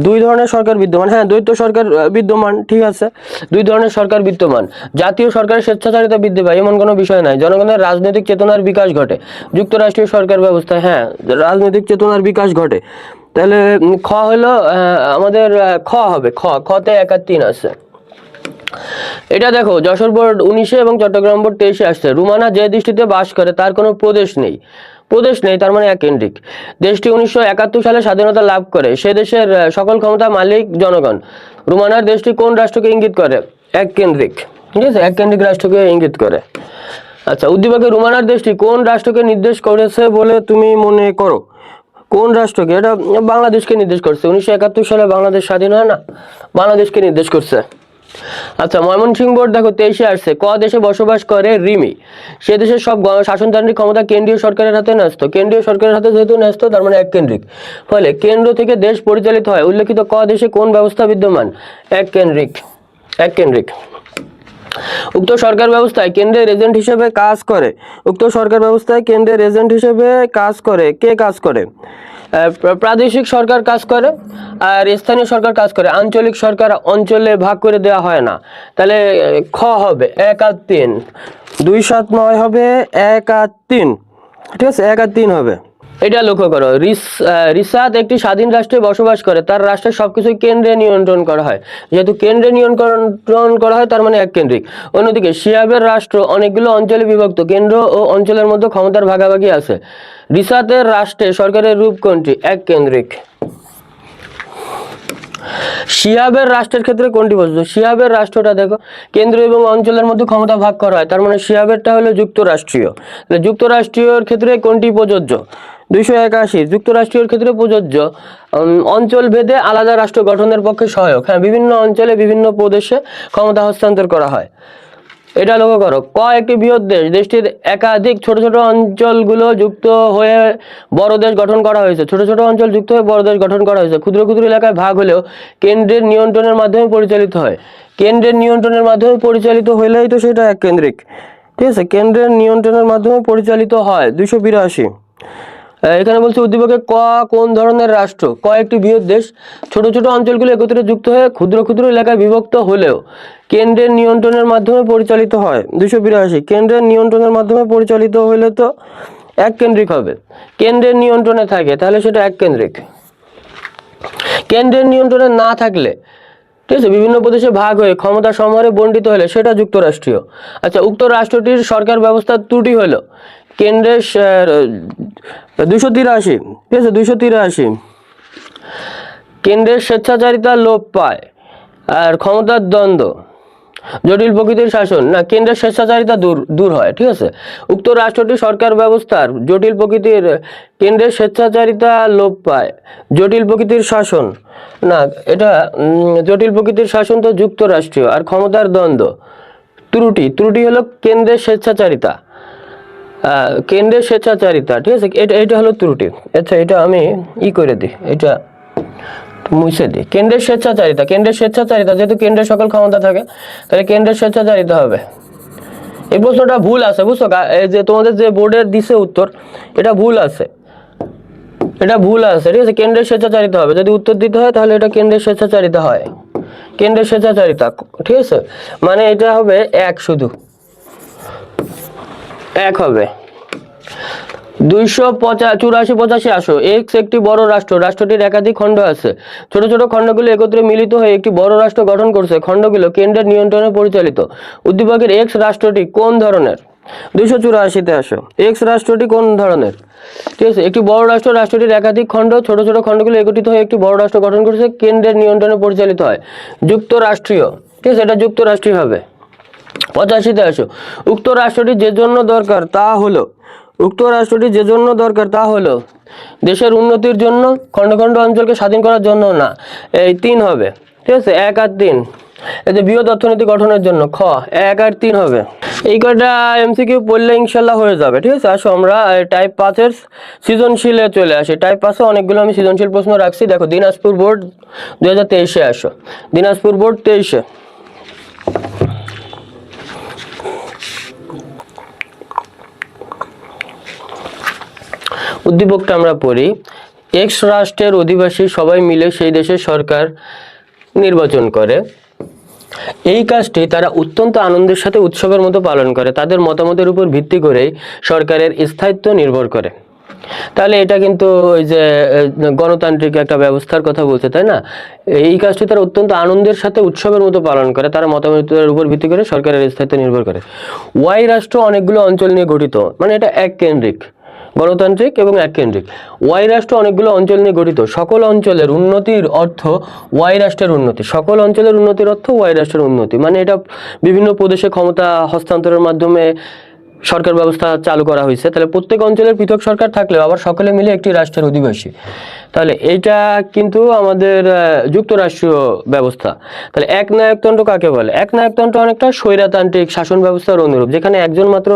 2 ধরনের সরকার বিদ্যমান, হ্যাঁ, দ্বৈত সরকার বিদ্যমান, ঠিক আছে, 2 ধরনের সরকার বিদ্যমান। জাতীয় সরকারের স্বেচ্ছাচারিতা বৃদ্ধি পায়, এমন কোনো বিষয় নাই। জনগণের রাজনৈতিক চেতনার বিকাশ ঘটে যুক্তরাষ্ট্রীয় সরকার ব্যবস্থায়, হ্যাঁ, রাজনৈতিক চেতনার বিকাশ ঘটে। তাহলে খ হলো আমাদের খ হবে। খতে 1 আর 3 আছে। এটা দেখো, যশোর বোর্ড 19-এ এবং চট্টগ্রাম বোর্ড 23-এ আসছে। রুমানা যে দেশটিতে বাস করে তার কোনো প্রদেশ নেই, তার মানে এককেন্দ্রিক। দেশটি 1971 সালে স্বাধীনতা লাভ করে, সে দেশের সকল ক্ষমতা মালিক জনগণ। রুমানার দেশটি কোন রাষ্ট্রকে ইঙ্গিত করে? এককেন্দ্রিক। ঠিক আছে, এককেন্দ্রিক রাষ্ট্রকে ইঙ্গিত করে। আচ্ছা, উদ্দীপকে রুমানার দেশটি কোন রাষ্ট্রকে নির্দেশ করেছে বলে তুমি মনে করো? কোন রাষ্ট্রকে? এটা বাংলাদেশকে নির্দেশ করছে। 1971 সালে বাংলাদেশ স্বাধীন হয় না, বাংলাদেশকে নির্দেশ করছে। আচ্ছা, ময়মনসিংহ বোর্ড দেখো 23-এ আসছে, ক দেশে বসবাস করে রিমি, সে দেশের সব শাসনতান্ত্রিক ক্ষমতা কেন্দ্রীয় সরকারের হাতে ন্যস্ত। কেন্দ্রীয় সরকারের হাতে যেহেতু ন্যস্ত, তার মানে এক কেন্দ্রিক, ফলে কেন্দ্র থেকে দেশ পরিচালিত হয়। উল্লেখিত ক দেশে কোন ব্যবস্থা বিদ্যমান? এক কেন্দ্রিক। এক কেন্দ্রিক। উক্ত সরকার ব্যবস্থায় কেন্দ্রের এজেন্ট হিসেবে কাজ করে। উক্ত সরকার ব্যবস্থায় কেন্দ্রের এজেন্ট হিসেবে কাজ করে কে কাজ করে? প্রাদেশিক সরকার কাজ করে আর স্থানীয় সরকার কাজ করে। আঞ্চলিক সরকার অঞ্চলে ভাগ করে দেওয়া হয় না। তাহলে খ হবে 1 আর 3, 2, 7, 9 হবে 1 আর 3, ঠিক আছে, 1 আর 3 হবে। এটা লক্ষ্য করো, রিসাত একটি স্বাধীন রাষ্ট্রে বসবাস করে, তার রাষ্ট্রের সবকিছু কেন্দ্রে নিয়ন্ত্রণ করা হয়। যেহেতু কেন্দ্রে নিয়ন্ত্রণ করা হয়, তার মানে এক কেন্দ্রিক। অন্যদিকে শিয়াবের রাষ্ট্র অনেকগুলো অঞ্চলে বিভক্ত, কেন্দ্র ও অঞ্চলের মধ্যে ক্ষমতার ভাগাভাগি আছে। রিসাতের রাষ্ট্রে সরকারের রূপ কোনটি? এক কেন্দ্রিক। শিয়াবের রাষ্ট্রের ক্ষেত্রে কোনটি প্রযোজ্য? শিয়াবের রাষ্ট্রটা দেখো, কেন্দ্র এবং অঞ্চলের মধ্যে ক্ষমতা ভাগ করা হয়, তার মানে শিয়াবেরটা হলো যুক্তরাষ্ট্রীয়। যুক্তরাষ্ট্রীয়র ক্ষেত্রে কোনটি প্রযোজ্য? 281 যুক্তরাষ্ট্রীয়র ক্ষেত্রে প্রযোজ্য। অঞ্চল ভেদে আলাদা রাষ্ট্র গঠনের পক্ষে সহায়ক। হ্যাঁ, বিভিন্ন অঞ্চলে বিভিন্ন প্রদেশে ক্ষমতা হস্তান্তর করা হয়। এটা লক্ষ্য করো, ক একটি বৃহৎ দেশ, দেশটির একাধিক ছোট ছোট অঞ্চলগুলো যুক্ত হয়ে বড় দেশ গঠন করা হয়েছে। ছোট ছোট অঞ্চল যুক্ত হয়ে বড় দেশ গঠন করা হয়েছে। ক্ষুদ্র ক্ষুদ্র এলাকায় ভাগ হলেও কেন্দ্রের নিয়ন্ত্রণের মাধ্যমে পরিচালিত হয়। কেন্দ্রের নিয়ন্ত্রণের মাধ্যমে পরিচালিত হইলেই তো সেটা এক কেন্দ্রিক, ঠিক আছে। কেন্দ্রের নিয়ন্ত্রণের মাধ্যমে পরিচালিত হয়। 282 এখানে বলছে উদ্দীপকে ক কোন ধরনের রাষ্ট্র? ক একটি বৃহৎ দেশ, ছোট ছোট অঞ্চলগুলো একত্রে যুক্ত হয়ে ক্ষুদ্র ক্ষুদ্র এলাকায় বিভক্ত হলেও কেন্দ্রের নিয়ন্ত্রণের মাধ্যমে পরিচালিত হয়। 282 কেন্দ্রের নিয়ন্ত্রণের মাধ্যমে পরিচালিত হলে তো এক কেন্দ্রিক হবে। কেন্দ্রের নিয়ন্ত্রণে থাকে, তাহলে সেটা এক কেন্দ্রিক। কেন্দ্রের নিয়ন্ত্রণে না থাকলে, ঠিক আছে, বিভিন্ন প্রদেশে ভাগ হয়ে ক্ষমতা সমহারে বণ্টিত হলে সেটা যুক্তরাষ্ট্রীয়। আচ্ছা, উক্ত রাষ্ট্রটির সরকার ব্যবস্থার ত্রুটি হলো কেন্দ্রের 283, ঠিক আছে, 283 কেন্দ্রের স্বেচ্ছাচারিতা লোপ পায় আর ক্ষমতার দ্বন্দ্ব, জটিল প্রকৃতির শাসন। না, কেন্দ্রের স্বেচ্ছাচারিতা দূর হয়, ঠিক আছে। উক্ত রাষ্ট্রটি সরকার ব্যবস্থার জটিল প্রকৃতির, কেন্দ্রের স্বেচ্ছাচারিতা লোপ পায়, জটিল প্রকৃতির শাসন। না, এটা জটিল প্রকৃতির শাসন তো যুক্তরাষ্ট্রীয়। আর ক্ষমতার দ্বন্দ্ব, ত্রুটি হলো কেন্দ্রের স্বেচ্ছাচারিতা, কেন্দ্রের স্বেচ্ছাচারিতা, ঠিক আছে, এটা হলো ত্রুটি। আচ্ছা, এটা আমি করে দিই, এটা মুছে দিই। কেন্দ্রের স্বেচ্ছাচারিতা, যেহেতু কেন্দ্রের সকল ক্ষমতা থাকে, তাহলে কেন্দ্রের স্বেচ্ছাচারিতা হবে। এই প্রশ্নটা ভুল আছে, বুঝছো? এই যে তোমাদের যে বোর্ডের দিছে উত্তর, এটা ভুল আছে, ঠিক আছে। কেন্দ্রের স্বেচ্ছাচারিতা হবে, যদি উত্তর দিতে হয় তাহলে এটা কেন্দ্রের স্বেচ্ছাচারিতা হয়, কেন্দ্রের স্বেচ্ছাচারিতা, ঠিক আছে। মানে এটা হবে এক, শুধু এক হবে। 284-85 আসো, এক্স একটি বড় রাষ্ট্র, রাষ্ট্রটির একাধিক খণ্ড আছে। ছোট ছোট খণ্ডগুলো একত্রে মিলিত হয়ে একটি বড় রাষ্ট্র গঠন করছে। খণ্ডগুলো কেন্দ্রের নিয়ন্ত্রণে পরিচালিত। উদ্দীপকের এক্স রাষ্ট্রটি কোন ধরনের? 284-তে আসো, এক্স রাষ্ট্রটি কোন ধরনের? ঠিক আছে, একটি বড় রাষ্ট্র, রাষ্ট্রটির একাধিক খণ্ড, ছোট ছোট খণ্ডগুলো একত্রিত হয়ে একটি বড় রাষ্ট্র গঠন করছে, কেন্দ্রের নিয়ন্ত্রণে পরিচালিত হয়। যুক্তরাষ্ট্রীয়, ঠিক আছে, এটা যুক্তরাষ্ট্রীয় হবে। 85-তে আসো, উক্ত রাষ্ট্রটি যে জন্য দরকার তা হলো দেশের উন্নতির জন্য, খণ্ড খণ্ড অঞ্চলকে স্বাধীন করার জন্য না। এই 3 হবে, ঠিক আছে, 1 আর 3। এই যে বৃহৎ অর্থনীতি গঠনের জন্য, খ 1 আর 3 হবে। এই কয়টা এমসিকিউ পড়লে ইনশাল্লাহ হয়ে যাবে, ঠিক আছে। আসো আমরা টাইপ 5-এর সৃজনশীলে চলে আসি। টাইপ 5-এ অনেকগুলো আমি সৃজনশীল প্রশ্ন রাখছি। দেখো, দিনাজপুর বোর্ড 2023-এ আসো, দিনাজপুর বোর্ড 23-এ। উদ্দীপকটা আমরা পড়ি, এক্স রাষ্ট্রের অধিবাসী সবাই মিলে সেই দেশের সরকার নির্বাচন করে। এই কাজটি তারা অত্যন্ত আনন্দের সাথে উৎসবের মতো পালন করে। তাদের মতামতের উপর ভিত্তি করেই সরকারের স্থায়িত্ব নির্ভর করে। তাহলে এটা কিন্তু ওই যে গণতান্ত্রিক একটা ব্যবস্থার কথা বলছে, তাই না? এই কাজটি তারা অত্যন্ত আনন্দের সাথে উৎসবের মতো পালন করে। তারা মতামতের উপর ভিত্তি করে সরকারের স্থায়িত্ব নির্ভর করে। ওয়াই রাষ্ট্র অনেকগুলো অঞ্চল নিয়ে গঠিত, মানে এটা এক কেন্দ্রিক, গণতান্ত্রিক এবং এক কেন্দ্রিক। ওয়াই রাষ্ট্র অনেকগুলো অঞ্চল নিয়ে গঠিত। সকল অঞ্চলের উন্নতির অর্থ ওয়াই রাষ্ট্রের উন্নতি, সকল অঞ্চলের উন্নতির অর্থ ওয়াই রাষ্ট্রের উন্নতি। মানে এটা বিভিন্ন প্রদেশে ক্ষমতা হস্তান্তরের মাধ্যমে সরকার ব্যবস্থা চালু করা হয়েছে, তাহলে প্রত্যেক অঞ্চলের পৃথক সরকার থাকলেও আবার সকলে মিলে একটি রাষ্ট্রের অধিবাসী। তাহলে এইটা কিন্তু আমাদের যুক্তরাষ্ট্রীয় ব্যবস্থা। তাহলে একনায়কতন্ত্র কাকে বলে? একনায়কতন্ত্র অনেকটা স্বৈরতান্ত্রিক শাসন ব্যবস্থার অনুরূপ, যেখানে একজন মাত্র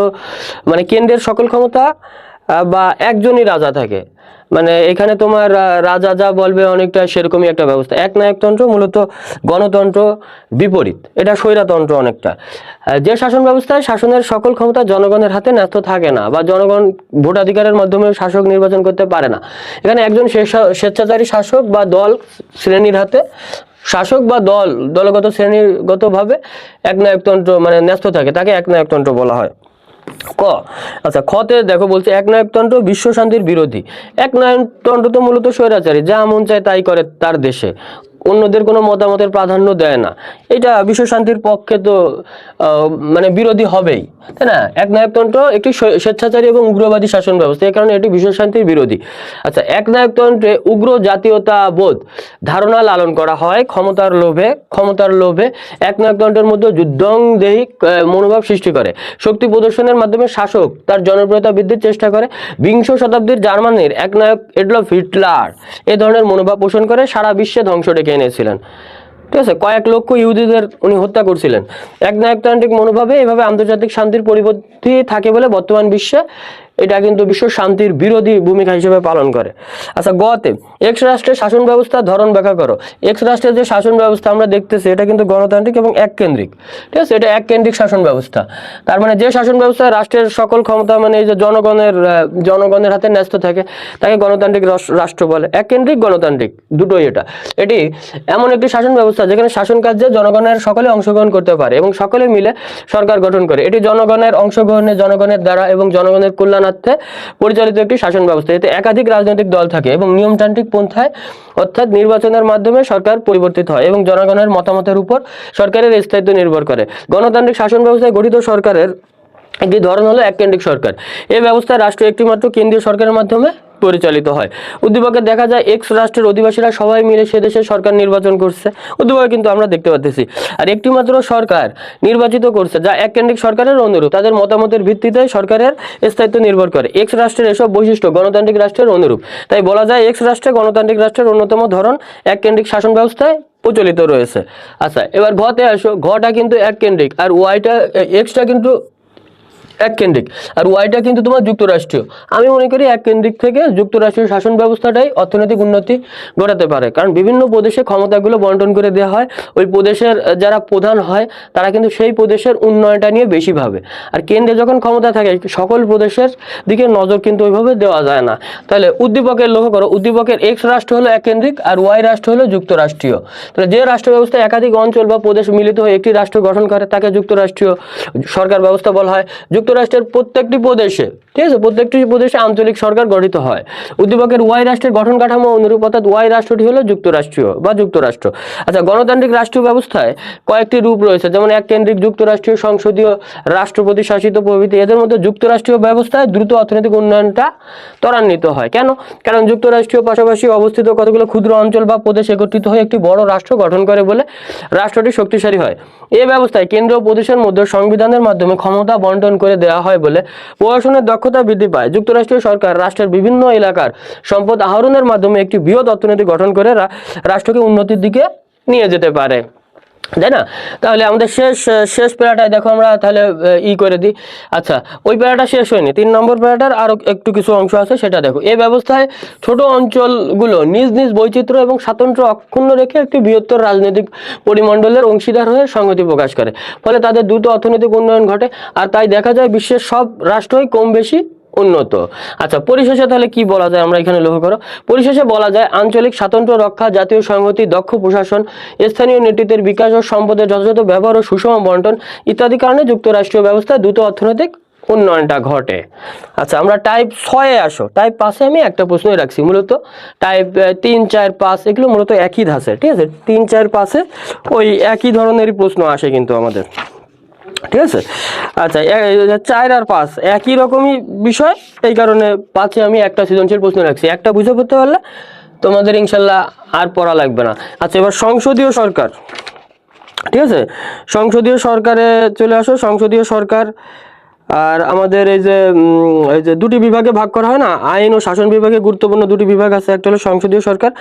মানে কেন্দ্রের সকল ক্ষমতা বা একজনই রাজা থাকে। মানে এখানে তোমার রাজা যা বলবে অনেকটা সেরকমই একটা ব্যবস্থা। একনায়কতন্ত্র মূলত গণতন্ত্র বিপরীত, এটা স্বৈরতন্ত্র অনেকটা। যে শাসন ব্যবস্থায় শাসনের সকল ক্ষমতা জনগণের হাতে ন্যস্ত থাকে না, বা জনগণ ভোটাধিকারের মাধ্যমে শাসক নির্বাচন করতে পারে না। এখানে একজন স্বেচ্ছাচারী শাসক বা দল শ্রেণীর হাতে, শাসক বা দলগত শ্রেণীগতভাবে একনায়কতন্ত্র মানে ন্যস্ত থাকে, তাকে একনায়কতন্ত্র বলা হয়। আচ্ছা, খতে দেখো বলছে একনায়কতন্ত্র বিশ্ব শান্তির বিরোধী। একনায়কতন্ত্র তো মূলত স্বৈরাচারী, যা মন চায় তাই করে তার দেশে, অন্যদের কোনো মতামতের প্রাধান্য দেয় না। এটা বিশ্ব শান্তির পক্ষে তো মানে বিরোধী হবেই, তাই না? একনায়কতন্ত্র একটি স্বেচ্ছাচারী এবং উগ্রবাদী শাসন ব্যবস্থা, এই কারণে এটি বিশ্ব শান্তির বিরোধী। আচ্ছা, একনায়কতন্ত্রে উগ্র জাতীয়তাবোধ ধারণা লালন করা হয় ক্ষমতার লোভে একনায়কতন্ত্রের মধ্যে যুদ্ধংদেহী মনোভাব সৃষ্টি করে। শক্তি প্রদর্শনের মাধ্যমে শাসক তার জনপ্রিয়তা বৃদ্ধির চেষ্টা করে। বিংশ শতাব্দীর জার্মানির একনায়ক এডলফ হিটলার এ ধরনের মনোভাব পোষণ করে সারা বিশ্বে ধ্বংস ডেকে এনেছিলেন। ঠিক আছে, কয়েক লক্ষ ইহুদিদের উনি হত্যা করছিলেন। একনায়কতান্ত্রিক মনোভাবে এভাবে আন্তর্জাতিক শান্তির পরিপন্থী থাকে বলে বর্তমান বিশ্বে এটা কিন্তু বিশ্ব শান্তির বিরোধী ভূমিকা হিসেবে পালন করে। আচ্ছা, গতে এক্স রাষ্ট্রের শাসন ব্যবস্থার ধরন ব্যাখ্যা করো। এক্স রাষ্ট্রের যে শাসন ব্যবস্থা আমরা দেখতেছি এটা কিন্তু গণতান্ত্রিক এবং এককেন্দ্রিক। ঠিক আছে, এটা এককেন্দ্রিক শাসন ব্যবস্থা। তার মানে যে শাসন ব্যবস্থায় রাষ্ট্রের সকল ক্ষমতা মানে এই যে জনগণের হাতে ন্যস্ত থাকে তাকে গণতান্ত্রিক রাষ্ট্র বলে। এককেন্দ্রিক গণতান্ত্রিক দুটোই এটি এমন একটি শাসন ব্যবস্থা যেখানে শাসন কার্যে জনগণের সকলে অংশগ্রহণ করতে পারে এবং সকলে মিলে সরকার গঠন করে। এটি জনগণের অংশগ্রহণে, জনগণের দ্বারা এবং জনগণের কল্যাণ পরিচালিত একটি শাসন ব্যবস্থা। এতে একাধিক রাজনৈতিক দল থাকে এবং নিয়মতান্ত্রিক পন্থায় অর্থাৎ নির্বাচনের মাধ্যমে সরকার পরিবর্তিত হয় এবং জনগণের মতামতের উপর সরকারের স্থায়িত্ব নির্ভর করে। গণতান্ত্রিক শাসন ব্যবস্থায় গঠিত সরকারের একটি ধরন হলো এককেন্দ্রিক সরকার। এই ব্যবস্থায় রাষ্ট্র একটিমাত্র কেন্দ্রীয় সরকারের মাধ্যমে পরিচালিত হয়। উদ্দীপকে দেখা যায় এক্স রাষ্ট্রের অধিবাসীরা সবাই মিলে সে দেশের সরকার নির্বাচন করছে, উদ্দীপকে কিন্তু আমরা দেখতে পাচ্ছি। আর একটিমাত্র সরকার নির্বাচিত করছে যা এককেন্দ্রিক সরকারের অনুরূপ, তাদের মতামতের ভিত্তিতে সরকারের স্থায়িত্ব নির্ভর করে। এক্স রাষ্ট্রের এসব বৈশিষ্ট্য গণতান্ত্রিক রাষ্ট্রের অনুরূপ, তাই বলা যায় এক্স রাষ্ট্রে গণতান্ত্রিক রাষ্ট্রের অন্যতম ধরন এককেন্দ্রিক শাসন ব্যবস্থায় প্রচলিত রয়েছে। আচ্ছা, এবার ঘতে আসো। ঘটা কিন্তু এককেন্দ্রিক আর ওয়াইটা এক্সটা কিন্তু এককেন্দ্রিক আর ওয়াইটা কিন্তু তোমার যুক্তরাষ্ট্রীয়। আমি মনে করি এককেন্দ্রিক থেকে যুক্তরাষ্ট্রীয় শাসন ব্যবস্থাটাই অর্থনৈতিক উন্নতি ঘটাতে পারে, কারণ বিভিন্ন প্রদেশে ক্ষমতাগুলো বন্টন করে দেওয়া হয়। ওই প্রদেশের যারা প্রধান হয় তারা কিন্তু সেই প্রদেশের উন্নয়নটা নিয়ে বেশি ভাবে। আর কেন্দ্রে যখন ক্ষমতা থাকে সকল প্রদেশের দিকে নজর কিন্তু ওইভাবে দেওয়া যায় না। তাহলে উদ্দীপকের লক্ষ্য করো, উদ্দীপকের এক্স রাষ্ট্র হলো এককেন্দ্রিক আর ওয়াই রাষ্ট্র হলো যুক্তরাষ্ট্রীয়। তাহলে যে রাষ্ট্র ব্যবস্থায় একাধিক অঞ্চল বা প্রদেশ মিলিত হয়ে একটি রাষ্ট্র গঠন করে তাকে যুক্তরাষ্ট্রীয় সরকার ব্যবস্থা বলা হয়। যুক্তরাষ্ট্রের প্রত্যেকটি প্রদেশে, ঠিক আছে, প্রত্যেকটি প্রদেশে আঞ্চলিক সরকার গঠিত হয়। উদ্দীপকের ওয়াই রাষ্ট্রের গঠন কাঠামো অনুরূপ, অর্থাৎ ওয়াই রাষ্ট্রটি হলো যুক্তরাষ্ট্রীয় বা যুক্তরাষ্ট্র। আচ্ছা, গণতান্ত্রিক রাষ্ট্রীয় ব্যবস্থায় কয়েকটি রূপ রয়েছে, যেমন এককেন্দ্রিক, যুক্তরাষ্ট্রীয়, সংসদীয়, রাষ্ট্রপতি শাসিত প্রভৃতি। এদের মধ্যে যুক্তরাষ্ট্রীয় ব্যবস্থায় দ্রুত অর্থনৈতিক উন্নয়নটা ত্বরান্বিত হয়। কেন? কারণ যুক্তরাষ্ট্রীয় পাশাপাশি অবস্থিত কতগুলো ক্ষুদ্র অঞ্চল বা প্রদেশ একত্রিত হয়ে একটি বড় রাষ্ট্র গঠন করে বলে রাষ্ট্রটি শক্তিশালী হয়। এই ব্যবস্থায় কেন্দ্র ও প্রদেশের মধ্যে সংবিধানের মাধ্যমে ক্ষমতা বন্টন করে দেওয়া হয় বলে প্রশাসনের দক্ষতা বৃদ্ধি পায়। যুক্তরাষ্ট্রীয় সরকার রাষ্ট্রের বিভিন্ন এলাকার সম্পদ আহরণের মাধ্যমে একটি বৃহৎ অর্থনীতি গঠন করে রাষ্ট্রকে উন্নতির দিকে নিয়ে যেতে পারে, তাই না? তাহলে আমাদের শেষ প্যারাটায় দেখো আমরা তাহলে করে দিই। আচ্ছা, ওই প্যারাটা শেষ হয়নি, 3 নম্বর প্যারাটার আরো একটু কিছু অংশ আছে, সেটা দেখো। এই ব্যবস্থায় ছোট অঞ্চলগুলো নিজ নিজ বৈচিত্র্য এবং স্বাতন্ত্র্য অক্ষুণ্ণ রেখে একটি বৃহত্তর রাজনৈতিক পরিমণ্ডলের অংশীদার হয়ে সংহতি প্রকাশ করে, ফলে তাদের দ্রুত অর্থনৈতিক উন্নয়ন ঘটে। আর তাই দেখা যায় বিশ্বের সব রাষ্ট্রই কম বেশি উন্নত। আচ্ছা, পরিশেষে তাহলে কি বলা যায় আমরা এখানে লক্ষ্য করো। পরিশেষে বলা যায় আঞ্চলিক স্বাতন্ত্র্য রক্ষা, জাতীয় সংহতি, দক্ষ প্রশাসন, স্থানীয় নেতৃত্বের বিকাশ ও সম্পদের যথাযথ ব্যবহার ও সুষম বন্টন ইত্যাদি কারণে যুক্তরাষ্ট্রীয় ব্যবস্থায় দ্রুত অর্থনৈতিক উন্নয়নটা ঘটে। আচ্ছা, আমরা টাইপ 6-এ আসো। টাইপ 5-এ আমি একটা প্রশ্নই রাখছি, মূলত টাইপ 3, 4, 5 এগুলো মূলত একই ধাঁচে, ঠিক আছে। 3, 4, 5-এ ওই একই ধরনেরই প্রশ্ন আসে কিন্তু আমাদের, ঠিক আছে। আচ্ছা, 4 আর 5 একই রকমই বিষয়, এই কারণে 5-এ আমি একটা সৃজনশীল প্রশ্ন রাখছি। একটা বুঝে পড়তে পারলে তোমাদের ইনশাল্লাহ আর পড়া লাগবে না। আচ্ছা, এবার সংসদীয় সরকার, ঠিক আছে। সংসদীয় সরকারে চলে আসো। সংসদীয় সরকার আর আমাদের এই যে দুটি বিভাগে ভাগ করা হয় না, আইন ও শাসন বিভাগে গুরুত্বপূর্ণ দুটি বিভাগ আছে, একটা হলো সংসদীয় সরকার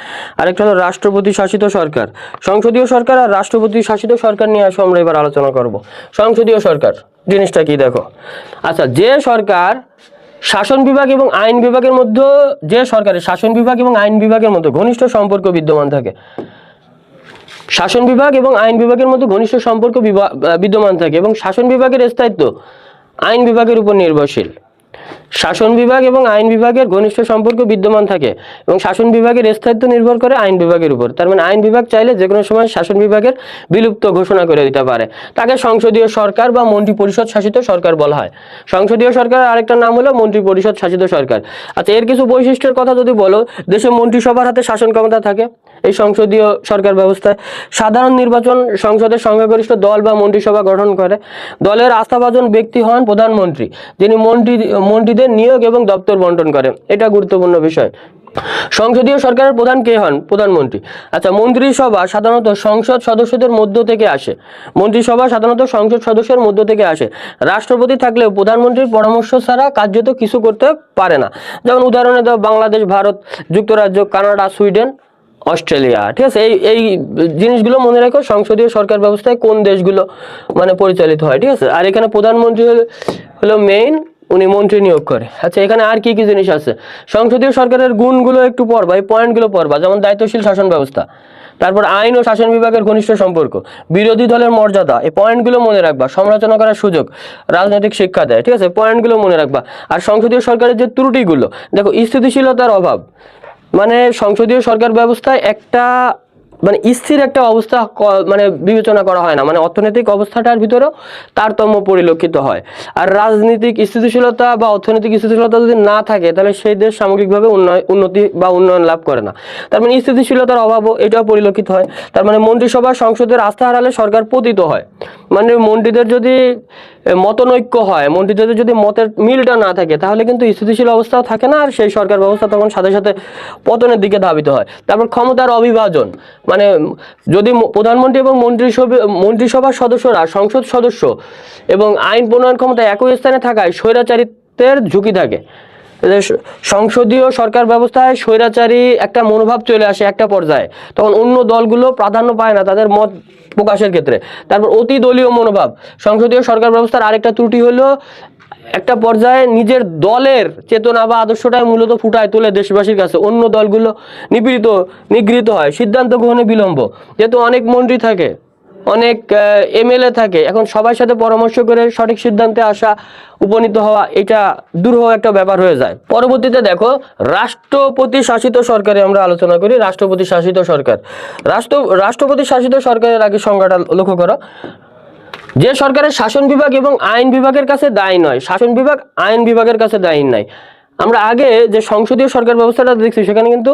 আর একটা হলো রাষ্ট্রপতি শাসিত সরকার। সংসদীয় সরকার আর রাষ্ট্রপতি শাসিত সরকার নিয়ে আসো আমরা এবার আলোচনা করব। সংসদীয় সরকার জিনিসটা কি দেখো। আচ্ছা, যে সরকার শাসন বিভাগ এবং আইন বিভাগের মধ্যে, যে সরকারের শাসন বিভাগ এবং আইন বিভাগের মধ্যে ঘনিষ্ঠ সম্পর্ক বিদ্যমান থাকে, শাসন বিভাগ এবং আইন বিভাগের মধ্যে ঘনিষ্ঠ সম্পর্ক বিদ্যমান থাকে এবং শাসন বিভাগের স্থায়িত্ব আইন বিভাগের উপর নির্ভরশীল। শাসন বিভাগ এবং আইন বিভাগের ঘনিষ্ঠ সম্পর্ক বিদ্যমান থাকে এবং শাসন বিভাগের স্থায়িত্ব নির্ভর করে আইন বিভাগের উপর। তার মানে আইন বিভাগ চাইলে যে কোনো সময় শাসন বিভাগের বিলুপ্ত ঘোষণা করে দিতে পারে। তাকে সংসদীয় সরকার বা মন্ত্রী পরিষদ শাসিত সরকার বলা হয়। সংসদীয় সরকারের আরেকটা নাম হলো মন্ত্রী পরিষদ শাসিত সরকার। আচ্ছা, এর কিছু বৈশিষ্ট্যের কথা যদি বলো, দেশে মন্ত্রিসভার হাতে শাসন ক্ষমতা থাকে এই সংসদীয় সরকার ব্যবস্থায়। সাধারণ নির্বাচন, সংসদের সংখ্যাগরিষ্ঠ দল বা মন্ত্রিসভা গঠন করে। দলের আস্থাভাজন ব্যক্তি হন প্রধানমন্ত্রী, যিনি মন্ত্রীদের নিয়োগ এবং দপ্তর বন্টন করে। এটা গুরুত্বপূর্ণ বিষয়। সংসদীয় সরকারের প্রধান কে হন? প্রধানমন্ত্রী। আচ্ছা, মন্ত্রিসভা সাধারণত সংসদ সদস্যদের মধ্য থেকে আসে। মন্ত্রিসভা সাধারণত সংসদ সদস্যের মধ্য থেকে আসে। রাষ্ট্রপতি থাকলেও প্রধানমন্ত্রীর পরামর্শ ছাড়া কার্যত কিছু করতে পারে না। যেমন উদাহরণে দাও, বাংলাদেশ, ভারত, যুক্তরাজ্য, কানাডা, সুইডেন, অস্ট্রেলিয়া। ঠিক আছে, এই জিনিসগুলো মনে রাখো, সংসদীয় সরকার ব্যবস্থায় কোন দেশগুলো মানে পরিচালিত হয়। ঠিক আছে, আর এখানে প্রধানমন্ত্রী হলো মেইন, উনি মন্ত্রী নিয়োগ করে। আচ্ছা, এখানে আর কি কি জিনিস আছে? সংসদীয় সরকারের গুণগুলো একটু পড়বা, এই পয়েন্টগুলো পড়বা। যেমন দায়িত্বশীল শাসন ব্যবস্থা, তারপর আইন ও শাসন বিভাগের ঘনিষ্ঠ সম্পর্ক, বিরোধী দলের মর্যাদা, এই পয়েন্টগুলো মনে রাখবা। সমালোচনা করার সুযোগ, রাজনৈতিক শিক্ষা দেয়। ঠিক আছে, পয়েন্টগুলো মনে রাখবা। আর সংসদীয় সরকারের যে ত্রুটিগুলো দেখো, স্থিতিশীলতার অভাব, মানে সংসদীয় সরকার ব্যবস্থায় একটা মানে স্থির একটা অবস্থা মানে বিবেচনা করা হয় না, মানে অর্থনৈতিক অবস্থাটার ভিতরেও তারতম্য পরিলক্ষিত হয়। আর রাজনৈতিক স্থিতিশীলতা বা অর্থনৈতিক স্থিতিশীলতা যদি না থাকে, তাহলে সেই দেশ সামগ্রিকভাবে উন্নতি বা উন্নয়ন লাভ করে না। তার মানে স্থিতিশীলতার অভাবও এটাও পরিলক্ষিত হয়। তার মানে মন্ত্রিসভা সংসদের আস্থা হারালে সরকার পতিত হয়। মানে মন্ত্রীদের যদি মতনৈক্য হয়, মন্ত্রীদের যদি মতের মিলটা না থাকে, তাহলে কিন্তু স্থিতিশীল অবস্থাও থাকে না, আর সেই সরকার ব্যবস্থা তখন সাথে সাথে পতনের দিকে ধাবিত হয়। তারপর ক্ষমতার অবিভাজন, মানে যদি প্রধানমন্ত্রী এবং মন্ত্রিসভার সদস্যরা সংসদ সদস্য এবং আইন প্রণয়ন ক্ষমতা একই স্থানে থাকায় স্বৈরাচারিত্বের ঝুঁকি থাকে। সংসদীয় সরকার ব্যবস্থায় স্বৈরাচারী একটা মনোভাব চলে আসে একটা পর্যায়ে, তখন অন্য দলগুলো প্রাধান্য পায় না তাদের মত প্রকাশের ক্ষেত্রে। তারপর অতি দলীয় মনোভাব, সংসদীয় সরকার ব্যবস্থার আরেকটা ত্রুটি হলো একটা পর্যায়ে নিজের দলের চেতনা বা আদর্শটাই মূলত ফুটায় তোলে দেশবাসীর কাছে, অন্য দলগুলো নিগৃহীত হয়। সিদ্ধান্ত গ্রহণে বিলম্ব, যেহেতু অনেক মন্ত্রী থাকে, অনেক এমএলএ থাকে, এখন সবার সাথে পরামর্শ করে সঠিক সিদ্ধান্তে আসা, উপনীত হওয়া, এটা দুরূহ একটা ব্যাপার হয়ে যায়। পরবর্তীতে দেখো, রাষ্ট্রপতি শাসিত সরকারে আমরা আলোচনা করি। রাষ্ট্রপতি শাসিত সরকার, রাষ্ট্রপতি শাসিত সরকারের আগে সংজ্ঞাটা লক্ষ্য করো। যে সরকারের শাসন বিভাগ এবং আইন বিভাগের কাছে দায়ী নয়, শাসন বিভাগ আইন বিভাগের কাছে দায়ী নয়। আমরা আগে যে সংসদীয় সরকার ব্যবস্থাটা দেখছি, সেখানে কিন্তু